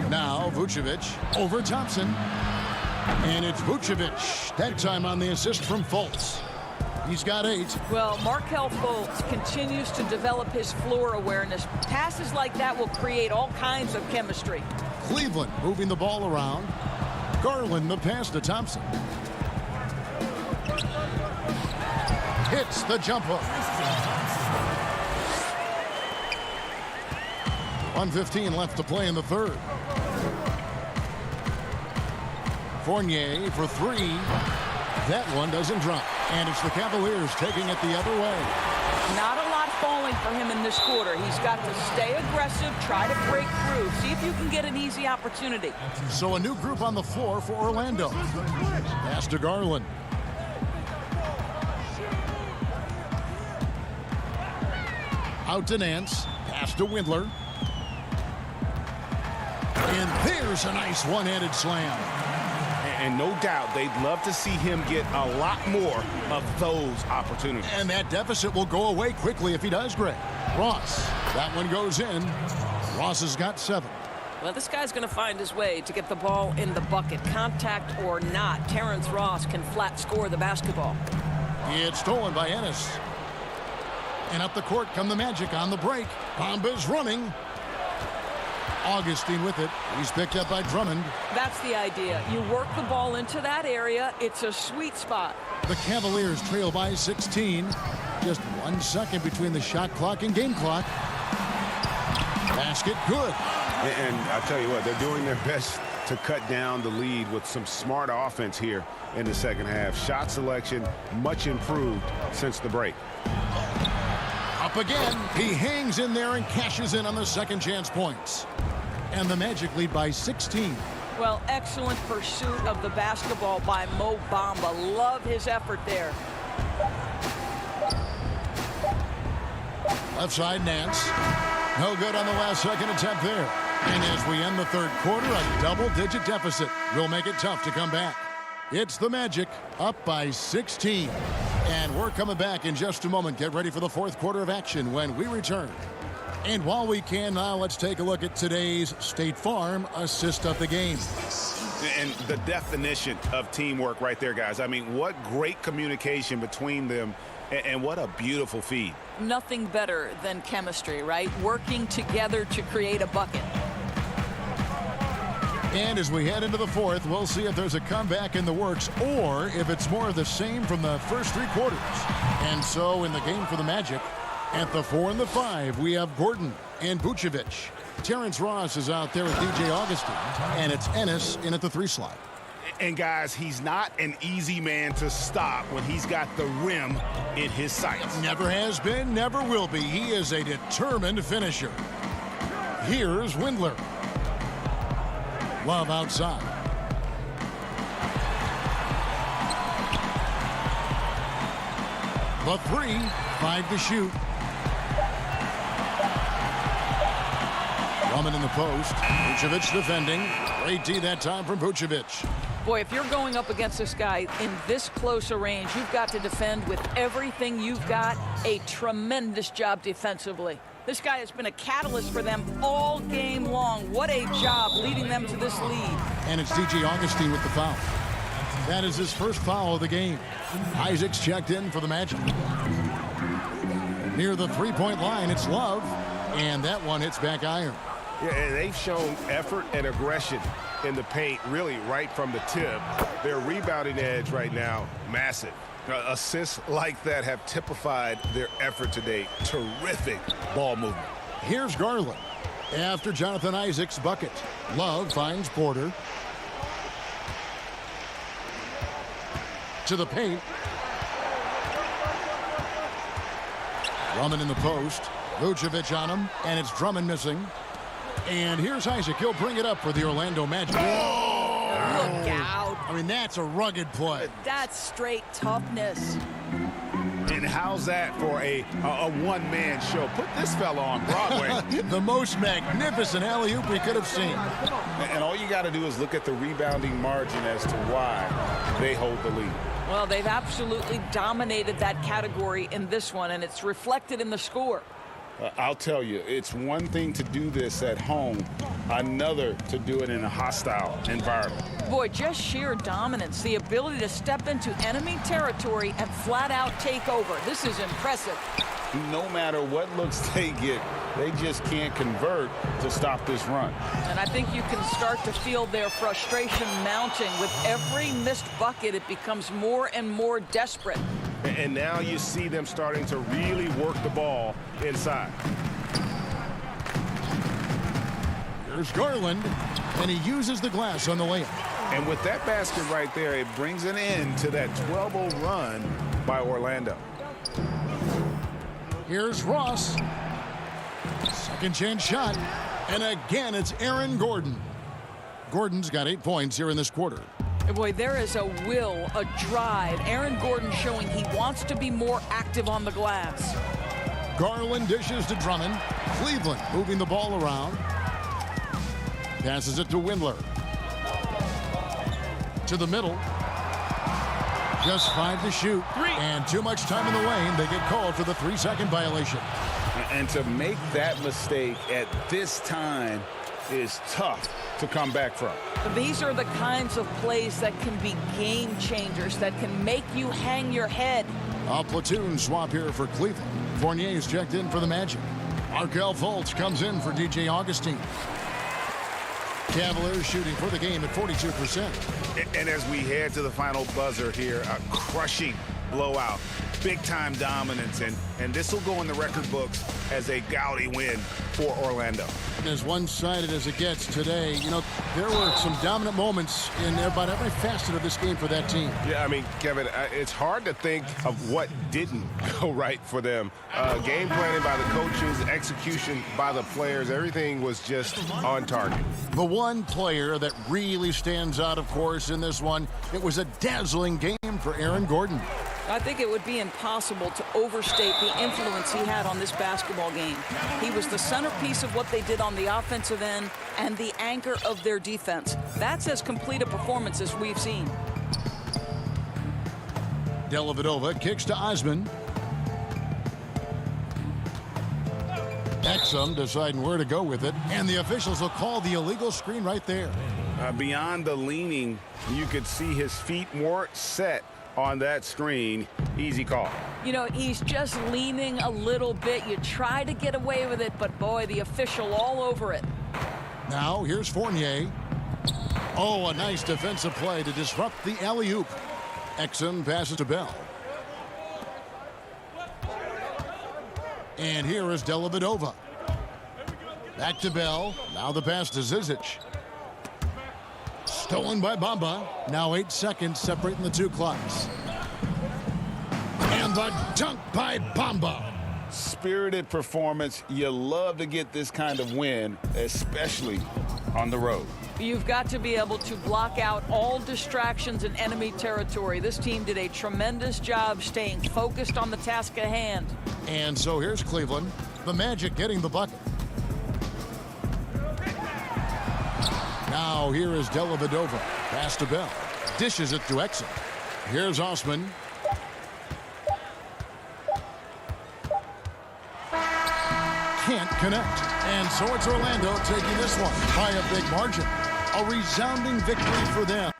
Now Vucevic over Thompson. And it's Vucevic, that time on the assist from Fultz. He's got 8. Well, Markelle Fultz continues to develop his floor awareness. Passes like that will create all kinds of chemistry. Cleveland moving the ball around. Garland the pass to Thompson. Hits the jump hook. 1:15 left to play in the third. Fournier for 3. That one doesn't drop. And it's the Cavaliers taking it the other way. Not a lot falling for him in this quarter. He's got to stay aggressive, try to break through, see if you can get an easy opportunity. So a new group on the floor for Orlando. Pass to Garland. Out to Nance. Pass to Windler. And there's a nice one-handed slam. And no doubt they'd love to see him get a lot more of those opportunities. And that deficit will go away quickly if he does, Greg. Ross, that one goes in. Ross has got 7. Well, this guy's going to find his way to get the ball in the bucket. Contact or not, Terrence Ross can flat score the basketball. It's stolen by Ennis. And up the court come the Magic on the break. Bamba's running. Augustine with it. He's picked up by Drummond. That's the idea. You work the ball into that area. It's a sweet spot. The Cavaliers trail by 16. Just 1 second between the shot clock and game clock. Basket good. And I tell you what, they're doing their best to cut down the lead with some smart offense here in the second half. Shot selection much improved since the break. Up again. He hangs in there and cashes in on the second chance points. And the Magic lead by 16. Well, excellent pursuit of the basketball by Mo Bamba. Love his effort there. Left side, Nance. No good on the last second attempt there. And as we end the third quarter, a double-digit deficit will make it tough to come back. It's the Magic up by 16. And we're coming back in just a moment. Get ready for the fourth quarter of action when we return. And while we can now, let's take a look at today's State Farm assist of the game. And the definition of teamwork right there, guys. I mean, what great communication between them, and what a beautiful feed. Nothing better than chemistry, right? Working together to create a bucket. And as we head into the fourth, we'll see if there's a comeback in the works or if it's more of the same from the first 3 quarters. And so in the game for the Magic, at the 4 and the 5, we have Gordon and Vucevic. Terrence Ross is out there with DJ Augustine, and it's Ennis in at the 3 slot. And guys, he's not an easy man to stop when he's got the rim in his sights. Never has been, never will be. He is a determined finisher. Here's Windler. Love outside. The 3, 5 to shoot. Drummond in the post. Vucevic defending. Great D that time from Vucevic. Boy, if you're going up against this guy in this close a range, you've got to defend with everything you've got. A tremendous job defensively. This guy has been a catalyst for them all game long. What a job leading them to this lead. And it's DJ Augustine with the foul. That is his first foul of the game. Isaac's checked in for the Magic. Near the three-point line, it's Love. And that one hits back iron. Yeah, and they've shown effort and aggression in the paint, really right from the tip. Their rebounding edge right now, massive. Assists like that have typified their effort today. Terrific ball movement. Here's Garland. After Jonathan Isaac's bucket, Love finds Porter. To the paint. Drummond in the post. Vucevic on him, and it's Drummond missing. And here's Isaac. He'll bring it up for the Orlando Magic. Whoa! Look out. I mean, that's a rugged play. That's straight toughness. And how's that for a one-man show? Put this fella on Broadway. The most magnificent alley-oop we could have seen. And all you got to do is look at the rebounding margin as to why they hold the lead. Well, they've absolutely dominated that category in this one, and it's reflected in the score. I'll tell you, it's one thing to do this at home, another to do it in a hostile environment. Boy, just sheer dominance, the ability to step into enemy territory and flat out take over. This is impressive. No matter what looks they get, they just can't convert to stop this run. And I think you can start to feel their frustration mounting. With every missed bucket, it becomes more and more desperate. And now you see them starting to really work the ball inside. Here's Garland, and he uses the glass on the layup. And with that basket right there, it brings an end to that 12-0 run by Orlando. Here's Ross. Second chance shot. And again, it's Aaron Gordon. Gordon's got 8 points here in this quarter. Boy, there is a will, a drive. Aaron Gordon showing he wants to be more active on the glass. Garland dishes to Drummond. Cleveland moving the ball around. Passes it to Windler. To the middle. Just 5 to shoot. And too much time in the lane. They get called for the 3-second violation. And to make that mistake at this time is tough to come back from. These are the kinds of plays that can be game changers, that can make you hang your head. A platoon swap here for Cleveland. Fournier's checked in for the Magic. Markelle Fultz comes in for DJ Augustine. Cavaliers shooting for the game at 42%. And as we head to the final buzzer here, a crushing blowout, big-time dominance, and this will go in the record books as a gaudy win for Orlando. As one-sided as it gets today, you know, there were some dominant moments in about every facet of this game for that team. Yeah, I mean, Kevin, it's hard to think of what didn't go right for them. Game planning by the coaches, execution by the players, everything was just on target. The one player that really stands out, of course, in this one, it was a dazzling game for Aaron Gordon. I think it would be impossible to overstate the influence he had on this basketball game. He was the centerpiece of what they did on the offensive end and the anchor of their defense. That's as complete a performance as we've seen. Dellavedova kicks to Osman. Exum deciding where to go with it, and the officials will call the illegal screen right there. Beyond the leaning, you could see his feet more set on that screen. Easy call. You know, he's just leaning a little bit. You try to get away with it, but boy, the official all over it. Now here's Fournier. Oh, a nice defensive play to disrupt the alley-oop. Exum passes to Bell. And here is Dellavedova. Back to Bell. Now the pass to Zizic. Stolen by Bamba. Now 8 seconds separating the two clocks. And the dunk by Bamba. Spirited performance. You love to get this kind of win, especially on the road. You've got to be able to block out all distractions in enemy territory. This team did a tremendous job staying focused on the task at hand. And so here's Cleveland. The Magic getting the bucket. Now here is Dellavedova. Pass to Bell. dishes it to Exum. Here's Osman. Can't connect. And so it's Orlando taking this one by a big margin. A resounding victory for them.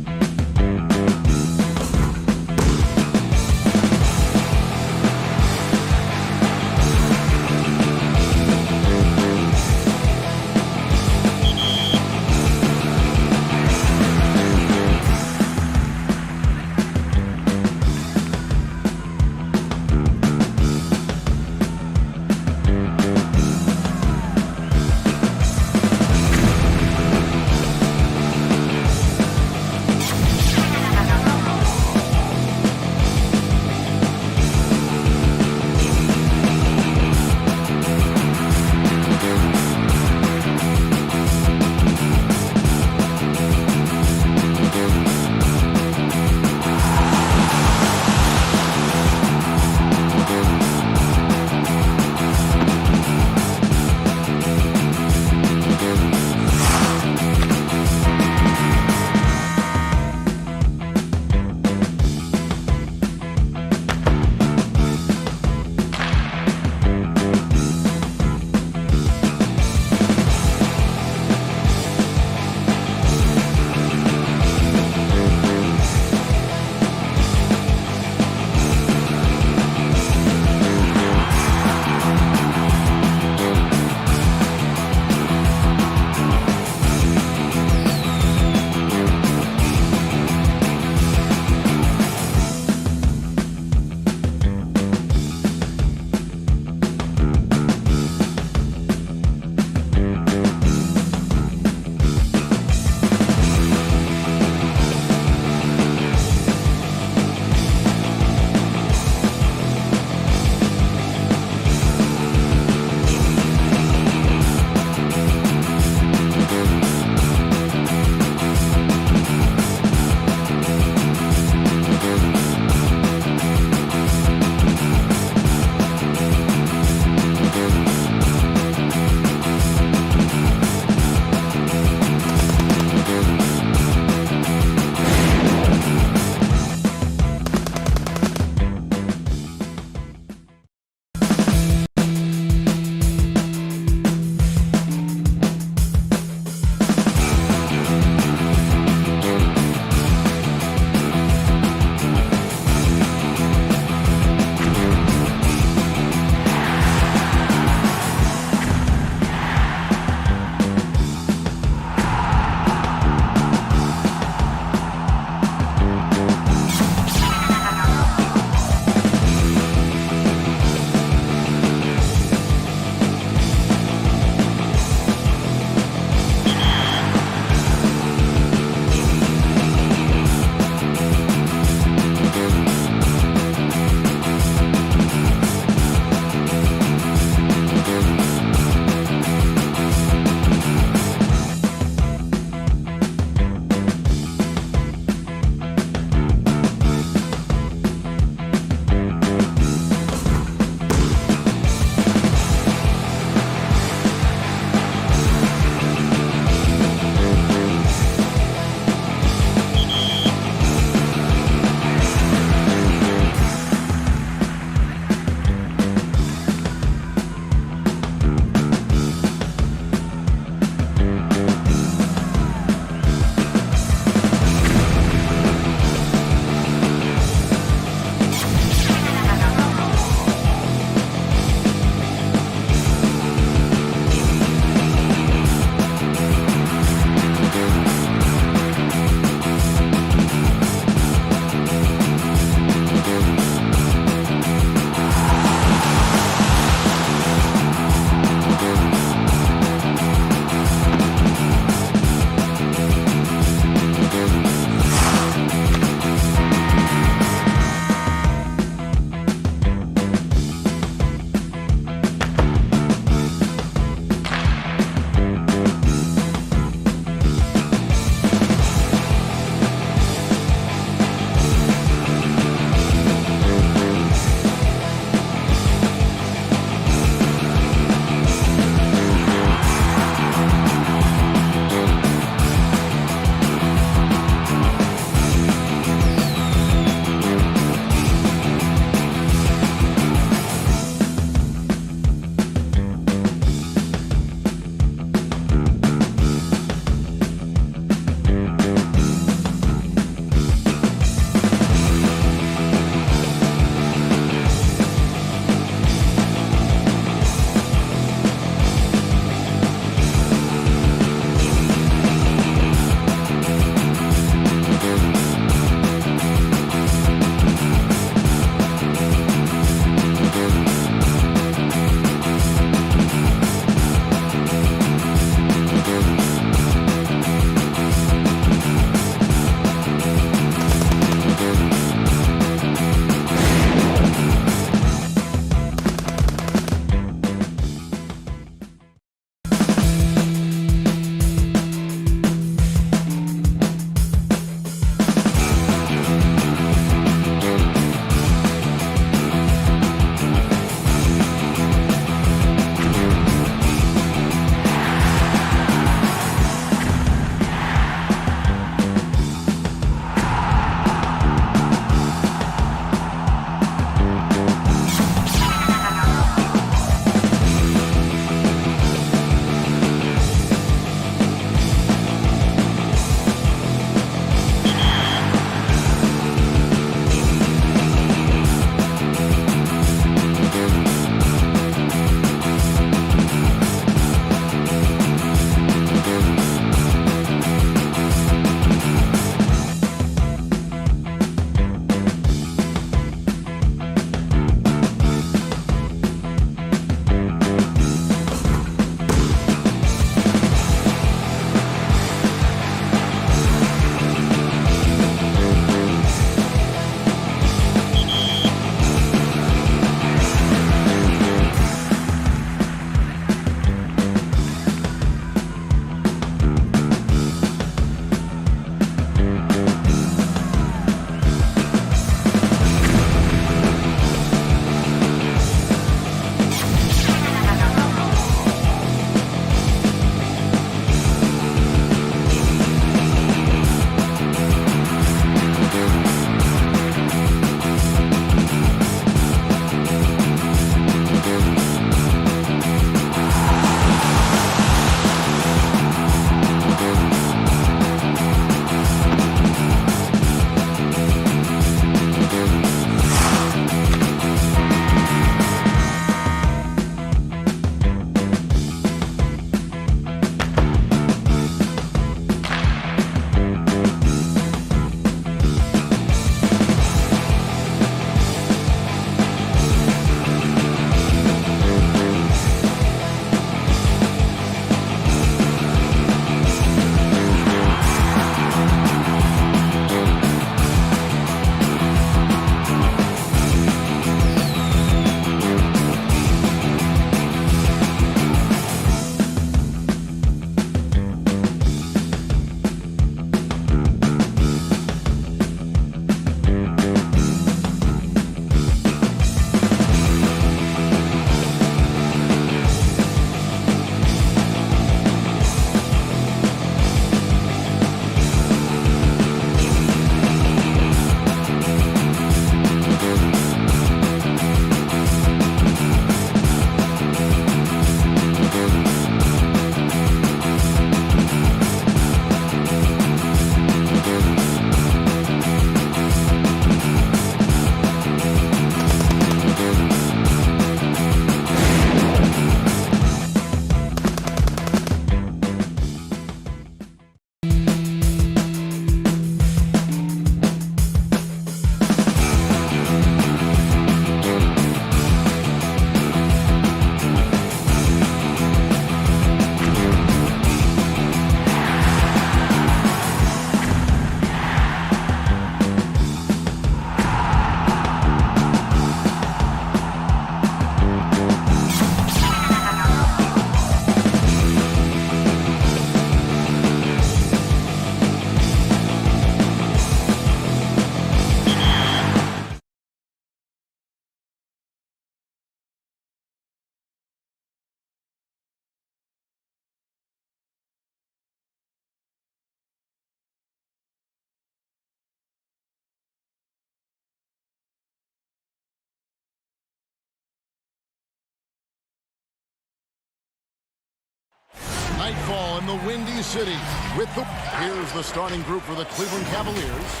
Nightfall in the Windy City. Here's the starting group for the Cleveland Cavaliers.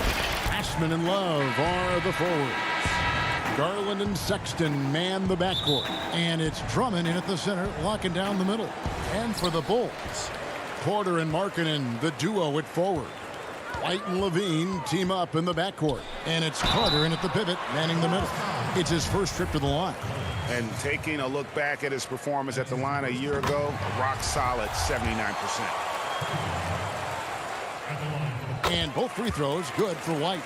Ashman and Love are the forwards. Garland and Sexton man the backcourt. And it's Drummond in at the center, locking down the middle. And for the Bulls, Porter and Markkanen, the duo at forward. White and Levine team up in the backcourt. And it's Carter in at the pivot, manning the middle. It's his first trip to the line. And taking a look back at his performance at the line a year ago, rock solid 79%. And both free throws good for White.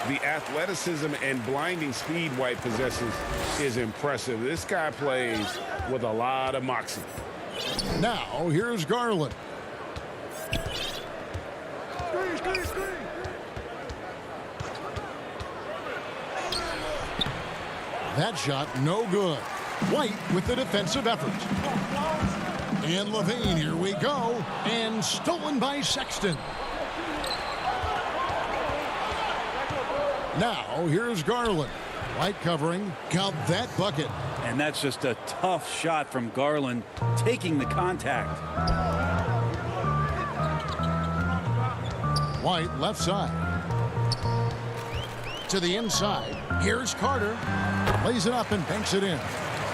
The athleticism and blinding speed White possesses is impressive. This guy plays with a lot of moxie. Now, here's Garland. That shot, no good. White with the defensive effort. And Levine, here we go. And stolen by Sexton. Now, here's Garland. White covering. Count that bucket. And that's just a tough shot from Garland, taking the contact. White left side. To the inside. Here's Carter. Lays it up and banks it in.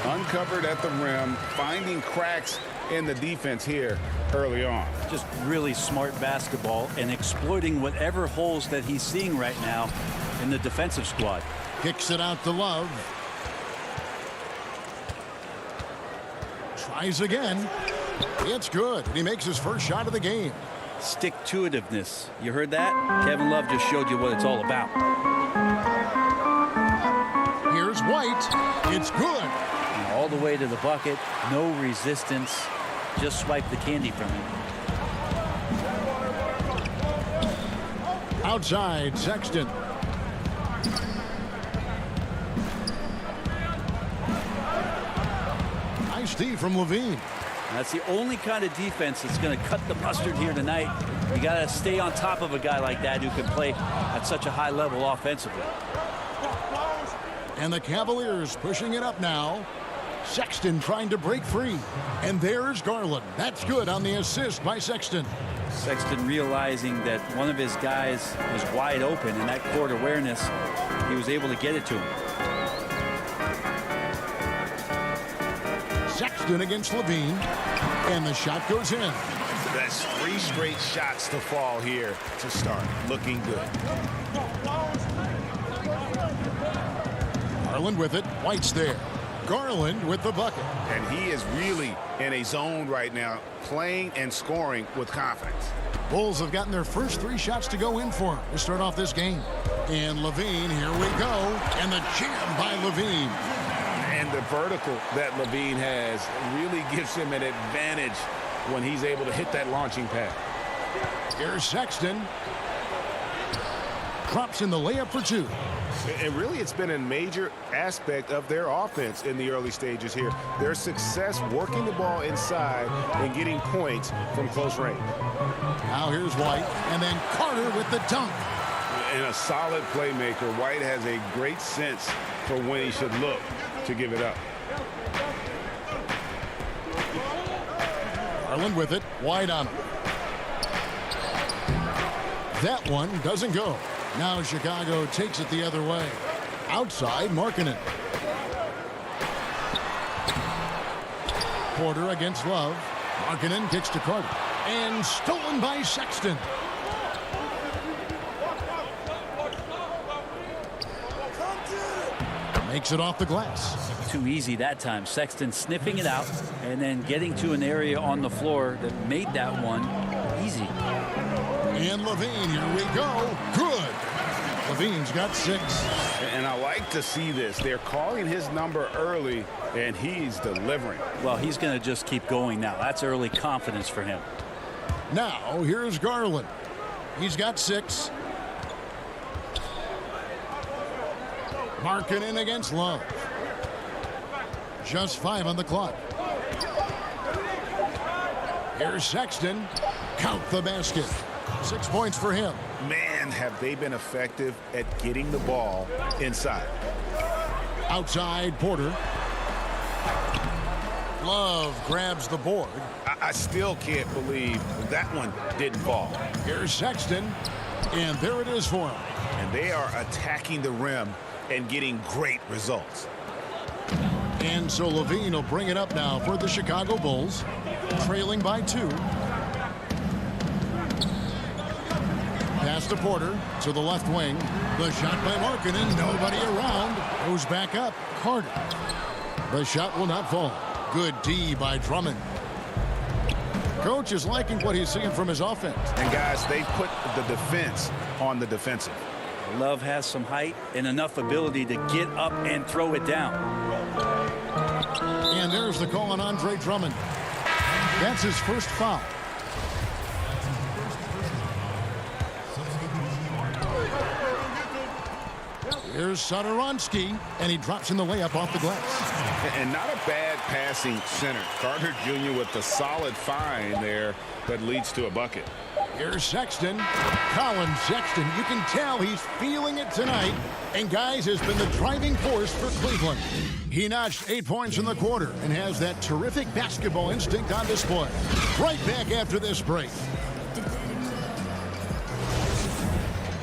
Uncovered at the rim, finding cracks in the defense here early on. Just really smart basketball and exploiting whatever holes that he's seeing right now in the defensive squad. Kicks it out to Love. Tries again. It's good. And he makes his first shot of the game. Stick-to-itiveness. You heard that? Kevin Love just showed you what it's all about. Here's White. It's good. And all the way to the bucket. No resistance. Just swipe the candy from him. Outside, Sexton. Nice D from Levine. That's the only kind of defense that's going to cut the mustard here tonight. You got to stay on top of a guy like that who can play at such a high level offensively. And the Cavaliers pushing it up now. Sexton trying to break free. And there's Garland. That's good on the assist by Sexton. Sexton realizing that one of his guys was wide open, and that court awareness, he was able to get it to him. Sexton against Levine. And the shot goes in. That's 3 straight shots to fall here to start. Looking good. Garland with it. White's there. Garland with the bucket. And he is really in a zone right now, playing and scoring with confidence. Bulls have gotten their first 3 shots to go in for him to start off this game. And Levine, here we go. And the jam by Levine. And the vertical that Levine has really gives him an advantage when he's able to hit that launching pad. Here's Sexton. Drops in the layup for 2. And really, it's been a major aspect of their offense in the early stages here. Their success working the ball inside and getting points from close range. Now here's White, and then Carter with the dunk. And a solid playmaker. White has a great sense for when he should look to give it up. Garland with it. White on him. That one doesn't go. Now Chicago takes it the other way. Outside, Markkanen. Porter against Love. Markkanen kicks to Carter. And stolen by Sexton. Makes it off the glass. Too easy that time. Sexton sniffing it out and then getting to an area on the floor that made that one easy. And Levine, here we go. Good. Levine's got 6. And I like to see this. They're calling his number early, and he's delivering. Well, he's going to just keep going now. That's early confidence for him. Now, here's Garland. He's got 6. Markkanen against Love. Just 5 on the clock. Here's Sexton. Count the basket. 6 points for him. Man, have they been effective at getting the ball inside. Outside, Porter. Love grabs the board. I still can't believe that one didn't fall. Here's Sexton, and there it is for him. And they are attacking the rim and getting great results. And so Levine will bring it up now for the Chicago Bulls, trailing by 2. Pass to Porter to the left wing. The shot by Markkanen. Nobody around. Goes back up. Carter. The shot will not fall. Good D by Drummond. Coach is liking what he's seeing from his offense. And guys, they put the defense on the defensive. Love has some height and enough ability to get up and throw it down. And there's the call on Andre Drummond. That's his first foul. Here's Satoransky, and he drops in the layup off the glass. And not a bad passing center. Carter Jr. with the solid find there that leads to a bucket. Here's Sexton. Colin Sexton. You can tell he's feeling it tonight. And, guys, has been the driving force for Cleveland. He notched 8 points in the quarter and has that terrific basketball instinct on display. Right back after this break.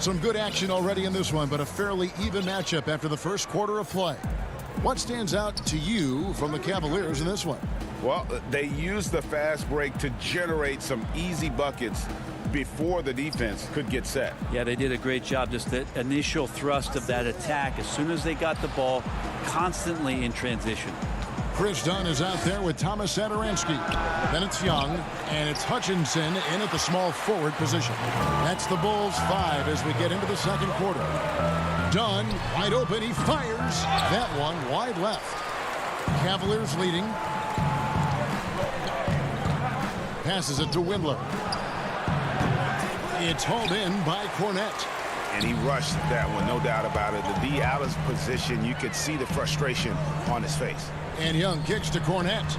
Some good action already in this one, but a fairly even matchup after the first quarter of play. What stands out to you from the Cavaliers in this one? Well, they used the fast break to generate some easy buckets before the defense could get set. Yeah, they did a great job. Just the initial thrust of that attack as soon as they got the ball, constantly in transition. Chris Dunn is out there with Thomas Satoransky. Then it's Young, and it's Hutchinson in at the small forward position. That's the Bulls 5 as we get into the second quarter. Dunn, wide open, he fires. That one wide left. Cavaliers leading. Passes it to Windler. It's hauled in by Cornette. And he rushed that one, no doubt about it. The D out of position, you could see the frustration on his face. And Young kicks to Cornette.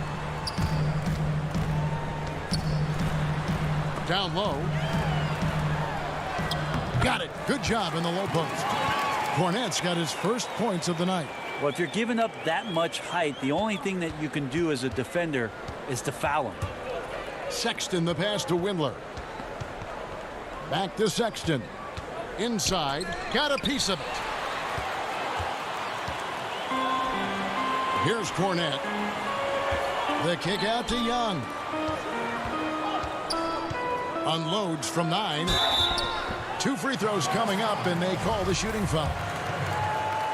Down low. Got it. Good job in the low post. Cornette's got his first points of the night. Well, if you're giving up that much height, the only thing that you can do as a defender is to foul him. Sexton, the pass to Windler. Back to Sexton. Inside. Got a piece of it. Here's Cornette. The kick out to Young. Unloads from 9. 2 free throws coming up, and they call the shooting foul.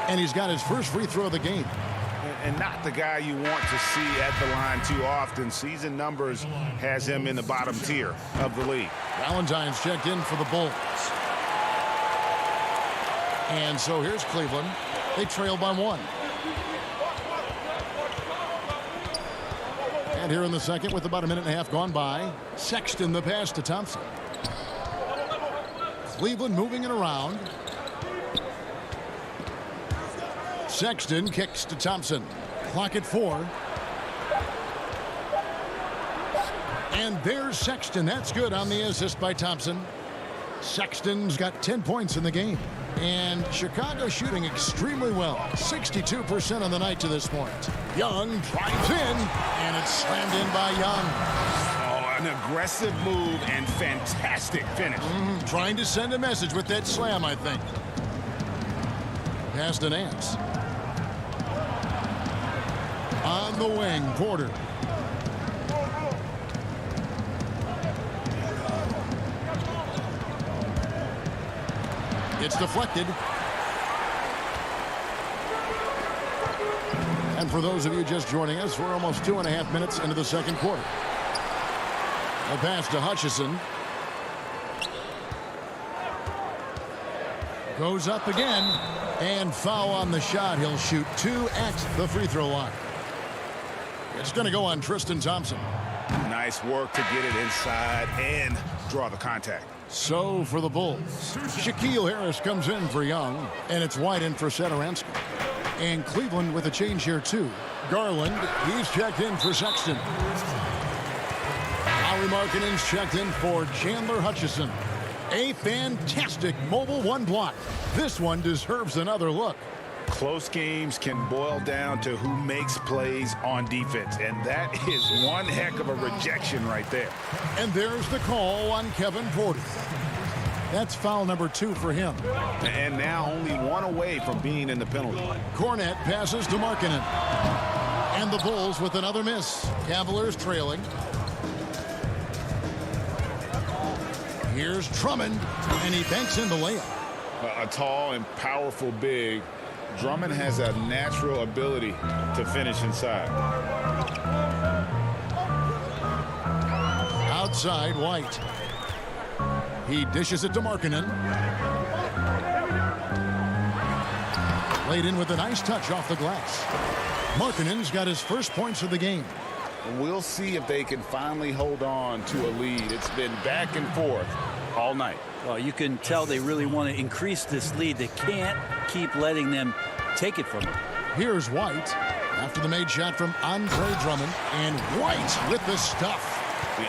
And he's got his first free throw of the game. And not the guy you want to see at the line too often. Season numbers has him in the bottom tier of the league. Valentine's checked in for the Bulls. And so here's Cleveland. They trail by 1. And here in the second, with about a minute and a half gone by, Sexton the pass to Thompson. Cleveland moving it around. Sexton kicks to Thompson. Clock at 4. And there's Sexton. That's good on the assist by Thompson. Sexton's got 10 points in the game. And Chicago shooting extremely well. 62% on the night to this point. Young drives in, and it's slammed in by Young. Oh, an aggressive move and fantastic finish. Trying to send a message with that slam, I think. Pass to Nance. On the wing, Porter. It's deflected. And for those of you just joining us, we're almost 2.5 minutes into the second quarter. A pass to Hutchison. Goes up again. And foul on the shot. He'll shoot 2 at the free throw line. It's going to go on Tristan Thompson. Nice work to get it inside and draw the contact. So for the Bulls, Shaquille Harris comes in for Young, and it's wide in for Satoransky. And Cleveland with a change here too. Garland, he's checked in for Sexton. Lauri Markkanen's checked in for Chandler Hutchison. A fantastic mobile 1 block. This one deserves another look. Close games can boil down to who makes plays on defense, and that is one heck of a rejection right there. And there's the call on Kevin Porter. That's foul number 2 for him. And now only one away from being in the penalty. Cornette passes to Markkanen. And the Bulls with another miss. Cavaliers trailing. Here's Drummond, and he banks in the layup. A tall and powerful big. Drummond has a natural ability to finish inside. Outside, White. He dishes it to Markkanen. Laid in with a nice touch off the glass. Markkanen's got his first points of the game. We'll see if they can finally hold on to a lead. It's been back and forth all night. Well, you can tell they really want to increase this lead. They can't keep letting them take it from them. Here's White after the made shot from Andre Drummond. And White with the stuff.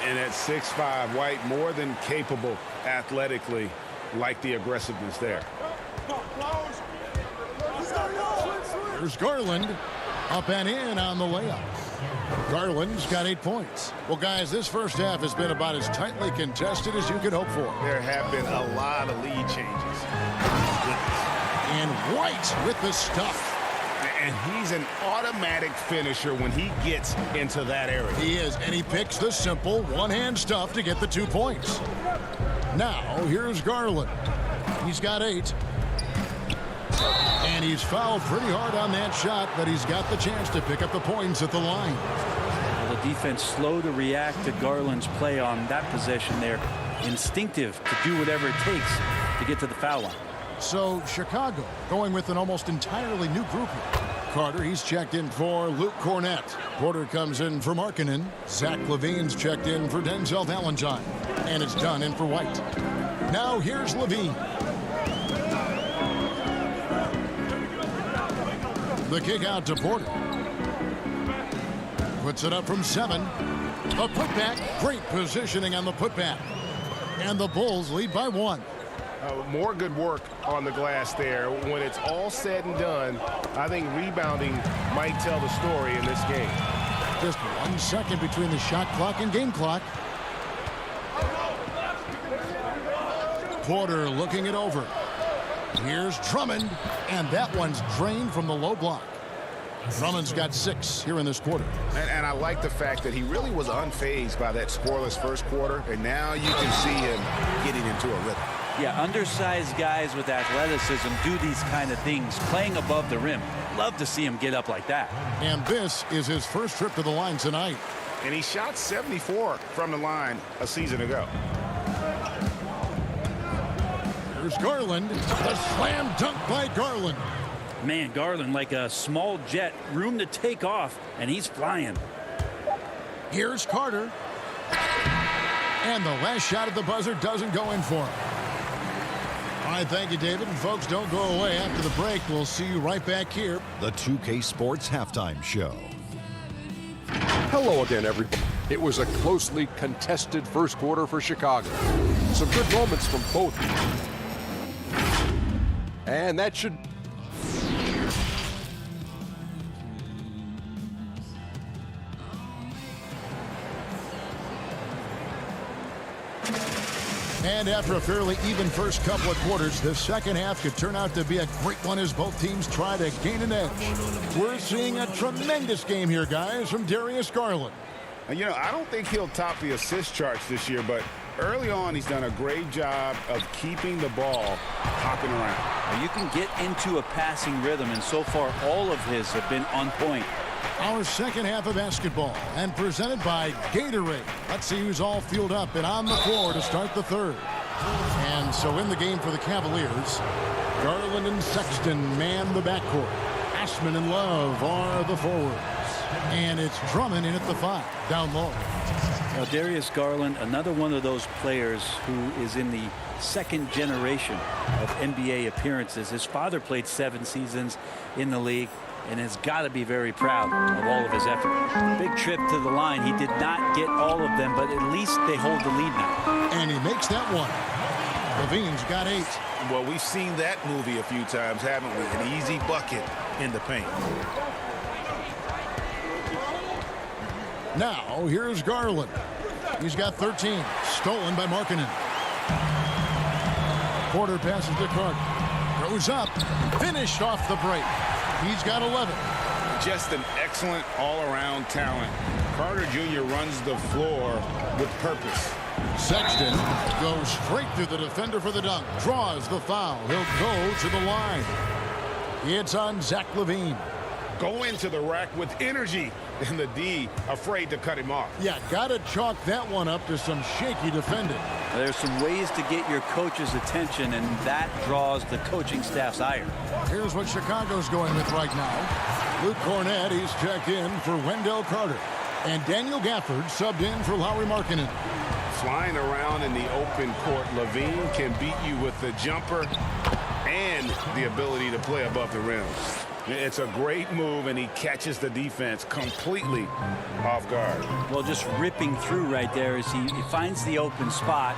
And at 6'5", White more than capable athletically, like the aggressiveness there. Here's Garland up and in on the layup. Garland's got 8 points. Well, guys, this first half has been about as tightly contested as you could hope for. There have been a lot of lead changes. And White with the stuff. And he's an automatic finisher when he gets into that area. He is, and he picks the simple one-hand stuff to get the 2 points. Now, here's Garland. He's got 8. And he's fouled pretty hard on that shot, but he's got the chance to pick up the points at the line. Well, the defense slow to react to Garland's play on that possession there. Instinctive to do whatever it takes to get to the foul line. So Chicago going with an almost entirely new group here. Carter, he's checked in for Luke Cornette. Porter comes in for Markkanen. Zach LaVine's checked in for Denzel Valentine. And it's done in for White. Now here's LaVine. The kick out to Porter. Puts it up from 7. A putback. Great positioning on the putback. And the Bulls lead by 1. More good work on the glass there. When it's all said and done, I think rebounding might tell the story in this game. Just 1 second between the shot clock and game clock. Porter looking it over. Here's Drummond, and that one's drained from the low block. Drummond's got 6 here in this quarter. And I like the fact that he really was unfazed by that scoreless first quarter, and now you can see him getting into a rhythm. Yeah, undersized guys with athleticism do these kind of things, playing above the rim. Love to see him get up like that. And this is his first trip to the line tonight. And he shot 74 from the line a season ago. Here's Garland. A slam dunk by Garland. Man, Garland like a small jet, room to take off, and he's flying. Here's Carter. And the last shot at the buzzer doesn't go in for him. All right, thank you, David. And folks, don't go away. After the break, we'll see you right back here. The 2K Sports Halftime Show. Hello again, everybody. It was a closely contested first quarter for Chicago. Some good moments from both. And that should... And after a fairly even first couple of quarters, the second half could turn out to be a great one as both teams try to gain an edge. We're seeing a tremendous game here, guys, from Darius Garland. You know, I don't think he'll top the assist charts this year, but early on he's done a great job of keeping the ball hopping around. You can get into a passing rhythm, and so far all of his have been on point. Our second half of basketball, and presented by Gatorade. Let's see who's all fueled up and on the floor to start the third. And so in the game for the Cavaliers, Garland and Sexton man the backcourt. Ashman and Love are the forwards. And it's Drummond in at the 5, down low. Now, Darius Garland, another one of those players who is in the second generation of NBA appearances. His father played 7 seasons in the league and has got to be very proud of all of his effort. Big trip to the line. He did not get all of them, but at least they hold the lead now. And he makes that one. LaVine's got 8. Well, we've seen that movie a few times, haven't we? An easy bucket in the paint. Now, here's Garland. He's got 13. Stolen by Markkanen. Porter passes to Carter. Goes up. Finished off the break. He's got 11. Just an excellent all-around talent. Carter Jr. runs the floor with purpose. Sexton goes straight through the defender for the dunk. Draws the foul. He'll go to the line. It's on Zach LaVine. Go into the rack with energy, and the D afraid to cut him off. Yeah, got to chalk that one up to some shaky defending. There's some ways to get your coach's attention, and that draws the coaching staff's ire. Here's what Chicago's going with right now. Luke Cornett, he's checked in for Wendell Carter. And Daniel Gafford subbed in for Lauri Markkanen. Flying around in the open court, LaVine can beat you with the jumper and the ability to play above the rim. It's a great move, and he catches the defense completely off guard. Well, just ripping through right there as he finds the open spot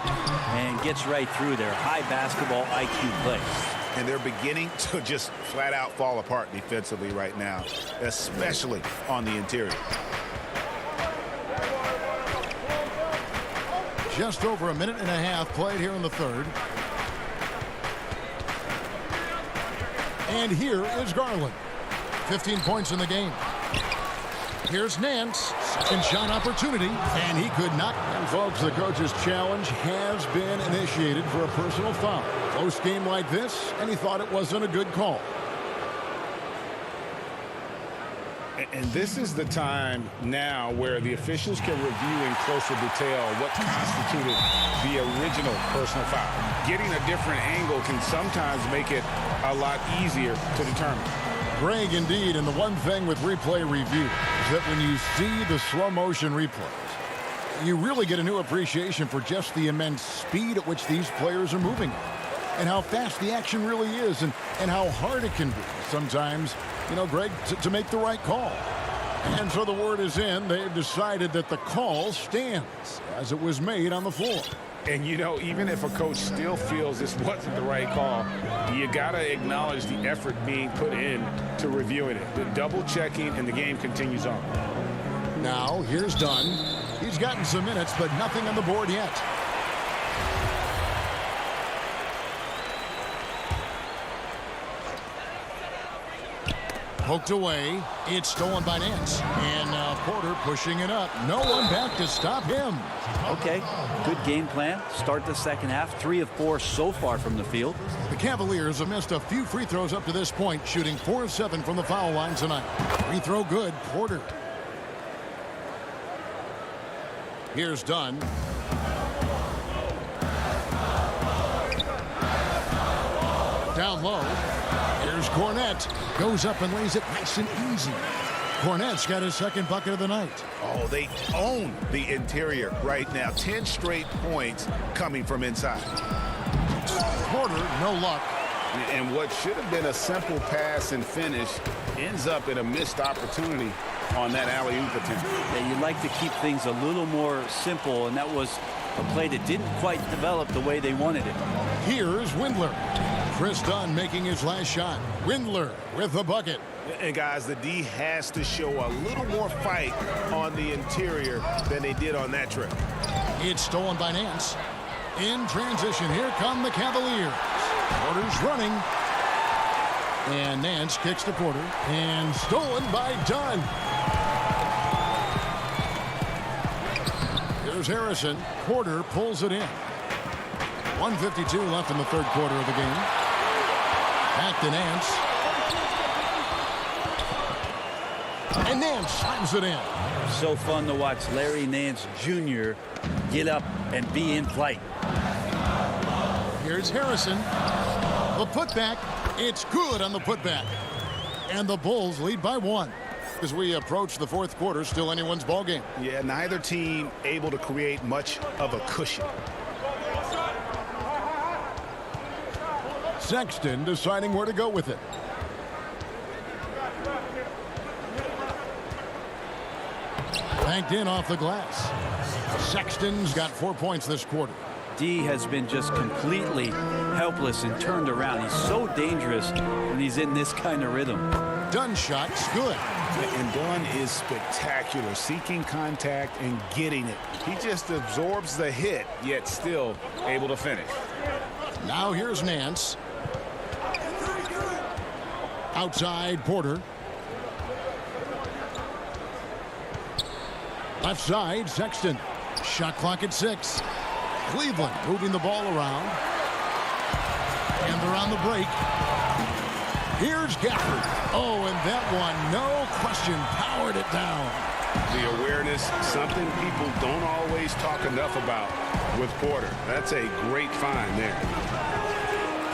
and gets right through there. High basketball IQ play. And they're beginning to just flat out fall apart defensively right now, especially on the interior. Just over a minute and a half played here in the third. And here is Garland. 15 points in the game. Here's Nance. Second shot opportunity, and he could not. And folks, the coach's challenge has been initiated for a personal foul. Close game like this, and he thought it wasn't a good call. And this is the time now where the officials can review in closer detail what constituted the original personal foul. Getting a different angle can sometimes make it a lot easier to determine. Greg, indeed, and the one thing with replay review is that when you see the slow motion replays, you really get a new appreciation for just the immense speed at which these players are moving and how fast the action really is and how hard it can be sometimes, you know, Greg, to make the right call. And so the word is in. They've decided that the call stands as it was made on the floor. And, you know, even if a coach still feels this wasn't the right call, you got to acknowledge the effort being put in to reviewing it. The double checking, and the game continues on. Now, here's Dunn. He's gotten some minutes, but nothing on the board yet. Poked away. It's stolen by Nance. And now Porter pushing it up. No one back to stop him. Okay, good game plan. Start the second half. 3 of 4 so far from the field. The Cavaliers have missed a few free throws up to this point, shooting 4 of 7 from the foul line tonight. Free throw good, Porter. Here's Dunn. Down low. Here's Cornett. Goes up and lays it nice and easy. Cornett's got his second bucket of the night. Oh, they own the interior right now. 10 straight points coming from inside. Porter, no luck. And what should have been a simple pass and finish ends up in a missed opportunity on that alley-oop attempt. Yeah, you'd like to keep things a little more simple, and that was a play that didn't quite develop the way they wanted it. Here's Windler. Chris Dunn making his last shot. Windler with the bucket. And guys, the D has to show a little more fight on the interior than they did on that trip. It's stolen by Nance. In transition, here come the Cavaliers. Porter's running. And Nance kicks to Porter. And stolen by Dunn. Here's Harrison. Porter pulls it in. 1:52 left in the third quarter of the game. Back to Nance. And Nance slams it in. So fun to watch Larry Nance Jr. get up and be in flight. Here's Harrison. The putback. It's good on the putback. And the Bulls lead by 1. As we approach the fourth quarter, still anyone's ball game. Yeah, neither team able to create much of a cushion. Sexton deciding where to go with it. Banked in off the glass. Sexton's got 4 points this quarter. D has been just completely helpless and turned around. He's so dangerous when he's in this kind of rhythm. Dunn shot's good. And Dunn is spectacular, seeking contact and getting it. He just absorbs the hit, yet still able to finish. Now here's Nance. Outside, Porter. Left side, Sexton. Shot clock at 6. Cleveland moving the ball around. And they're on the break. Here's Gafford. Oh, and that one, no question, powered it down. The awareness, something people don't always talk enough about with Porter. That's a great find there.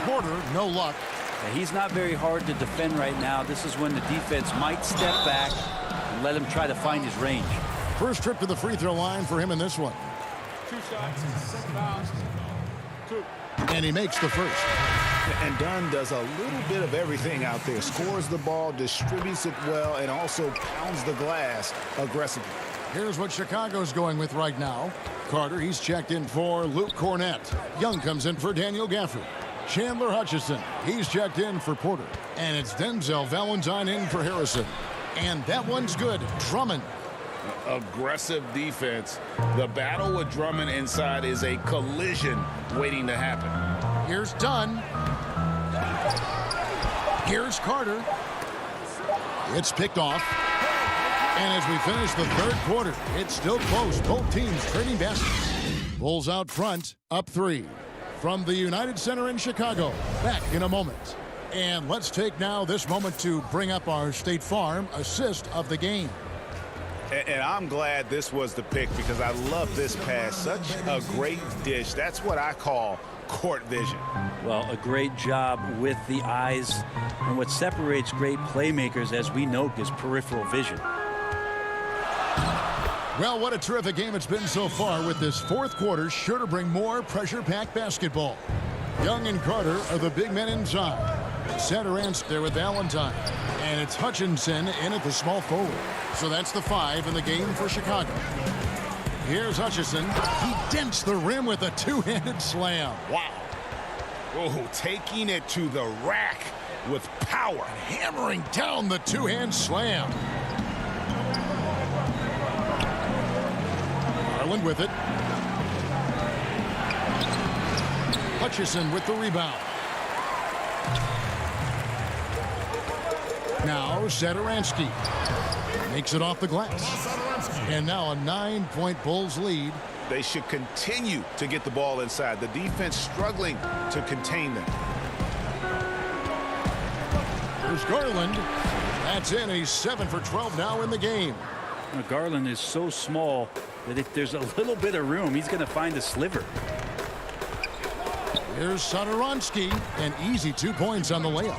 Porter, no luck. He's not very hard to defend right now. This is when the defense might step back and let him try to find his range. First trip to the free throw line for him in this one. 2 shots, 7 fouls, 2. And he makes the first. And Dunn does a little bit of everything out there. Scores the ball, distributes it well, and also pounds the glass aggressively. Here's what Chicago's going with right now. Carter, he's checked in for Luke Cornett. Young comes in for Daniel Gafford. Chandler Hutchison, he's checked in for Porter. And it's Denzel Valentine in for Harrison. And that one's good. Drummond. Aggressive defense. The battle with Drummond inside is a collision waiting to happen. Here's Dunn. Here's Carter. It's picked off. And as we finish the third quarter, it's still close. Both teams trading baskets. Bulls out front, up 3. From the United Center in Chicago. Back in a moment. And let's take now this moment to bring up our State Farm assist of the game. And I'm glad this was the pick because I love this pass. Such a great dish. That's what I call court vision. Well, a great job with the eyes. And what separates great playmakers, as we know, is peripheral vision. Well, what a terrific game it's been so far, with this fourth quarter sure to bring more pressure-packed basketball. Young and Carter are the big men inside. Center Ants there with Valentine. And it's Hutchinson in at the small forward. So that's the 5 in the game for Chicago. Here's Hutchison. He dents the rim with a two-handed slam. Wow. Oh, taking it to the rack with power. Hammering down the two-hand slam. Garland with it. Hutchison with the rebound. Now Satoransky makes it off the glass. And now a 9-point Bulls lead. They should continue to get the ball inside. The defense struggling to contain them. There's Garland. That's in. He's 7 for 12 now in the game. Now, Garland is so small that if there's a little bit of room, he's going to find a sliver. Here's Satoransky. An easy 2 points on the layup.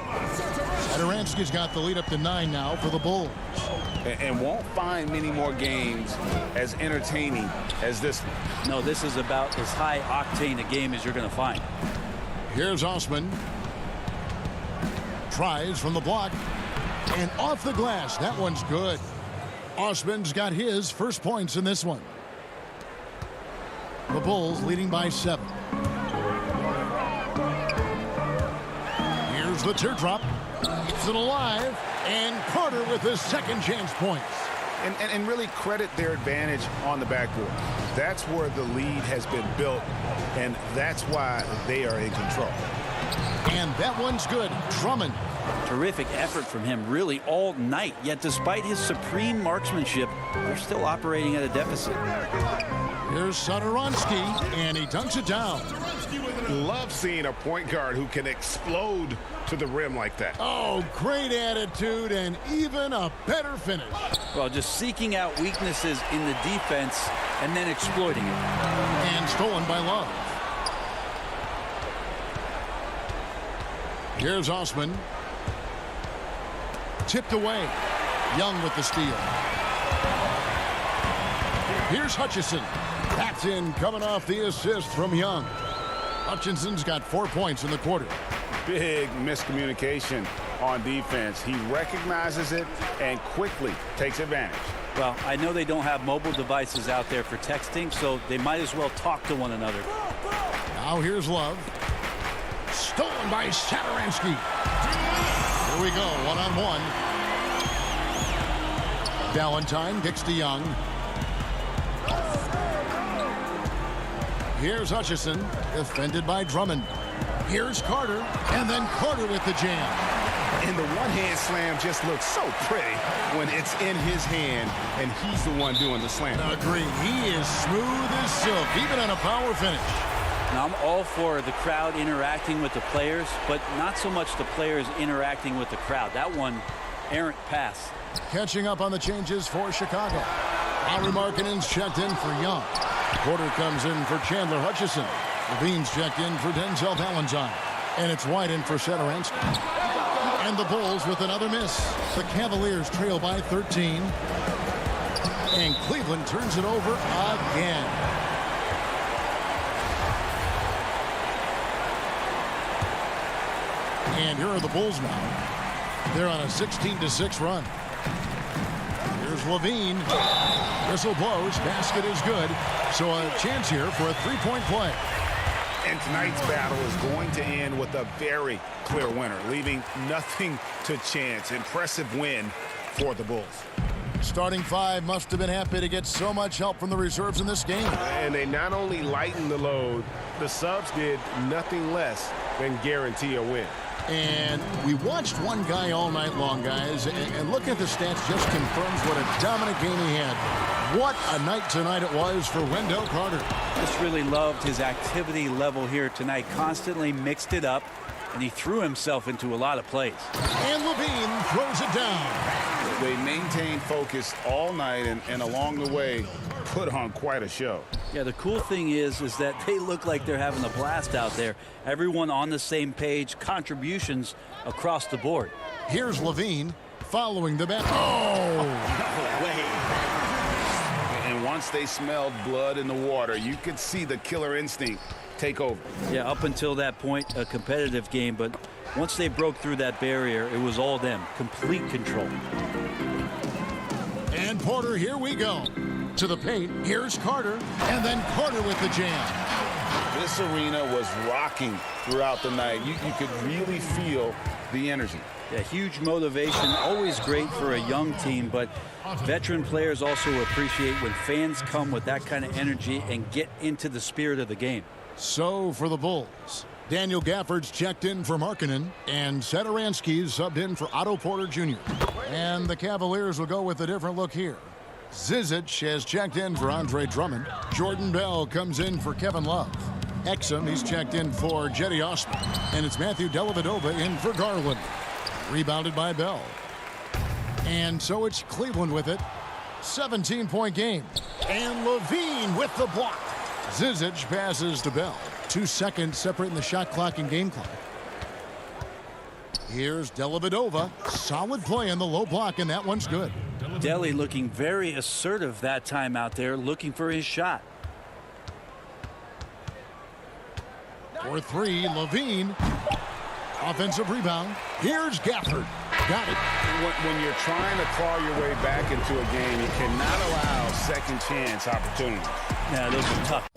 Satoransky's got the lead up to 9 now for the Bulls. And won't find many more games as entertaining as this one. No, this is about as high octane a game as you're going to find. Here's Osman. Tries from the block. And off the glass. That one's good. Osman's got his first points in this one. The Bulls leading by 7. Here's the teardrop. Keeps it alive. And Carter with his second chance points. And really credit their advantage on the backboard. That's where the lead has been built, and that's why they are in control. And that one's good. Drummond. Terrific effort from him really all night. Yet despite his supreme marksmanship, they're still operating at a deficit. Here's Satoransky, and he dunks it down. Love seeing a point guard who can explode to the rim like that. Oh, great attitude and even a better finish. Well, just seeking out weaknesses in the defense and then exploiting it. And stolen by Love. Here's Osman. Tipped away. Young with the steal. Here's Hutchison. That's in, coming off the assist from Young. Hutchinson's got 4 points in the quarter. Big miscommunication on defense. He recognizes it and quickly takes advantage. Well, I know they don't have mobile devices out there for texting, so they might as well talk to one another. Now here's Love. Stolen by Saturansky. Here we go, one-on-one. Valentine kicks to Young. Here's Hutchison, defended by Drummond. Here's Carter, and then Carter with the jam. And the one-hand slam just looks so pretty when it's in his hand, and he's the one doing the slam. Agreed. He is smooth as silk, even on a power finish. Now, I'm all for the crowd interacting with the players, but not so much the players interacting with the crowd. That one, errant pass. Catching up on the changes for Chicago. Lauri Markkanen's checked in for Young. Porter comes in for Chandler Hutchison. Levine's checked in for Denzel Valentine. And it's White in for Saturansky. And the Bulls with another miss. The Cavaliers trail by 13. And Cleveland turns it over again. And here are the Bulls now. They're on a 16-6 run. Here's Levine. Whistle blows. Basket is good. So a chance here for a three-point play. And tonight's battle is going to end with a very clear winner, leaving nothing to chance. Impressive win for the Bulls. Starting five must have been happy to get so much help from the reserves in this game. And they not only lightened the load, the subs did nothing less than guarantee a win. And we watched one guy all night long, guys, and looking at the stats just confirms what a dominant game he had. What a night tonight it was for Wendell Carter. Just really loved his activity level here tonight. Constantly mixed it up, and he threw himself into a lot of plays. And Levine throws it down. They maintained focus all night and along the way put on quite a show. Yeah, the cool thing is that they look like they're having a blast out there. Everyone on the same page, contributions across the board. Here's Levine following the back. Oh! No way. And once they smelled blood in the water, you could see the killer instinct take over. Yeah, up until that point, a competitive game, but once they broke through that barrier, it was all them. Complete control. And Porter, here we go. To the paint, here's Carter, and then Carter with the jam. This arena was rocking throughout the night. You could really feel the energy. Yeah, huge motivation, always great for a young team, but veteran players also appreciate when fans come with that kind of energy and get into the spirit of the game. So for the Bulls, Daniel Gafford's checked in for Markkanen, and Saturansky's subbed in for Otto Porter Jr. And the Cavaliers will go with a different look here. Zizic has checked in for Andre Drummond. Jordan Bell comes in for Kevin Love. Exum, he's checked in for Jetty Osman. And it's Matthew Dellavedova in for Garland. Rebounded by Bell. And so it's Cleveland with it. 17-point game. And Levine with the block. Zizic passes to Bell. 2 seconds separating the shot clock and game clock. Here's Dellavedova. Solid play on the low block, and that one's good. Delly looking very assertive that time out there, looking for his shot. For three, Levine. Offensive rebound. Here's Gafford. Got it. When you're trying to claw your way back into a game, you cannot allow second chance opportunities. Yeah, those are tough.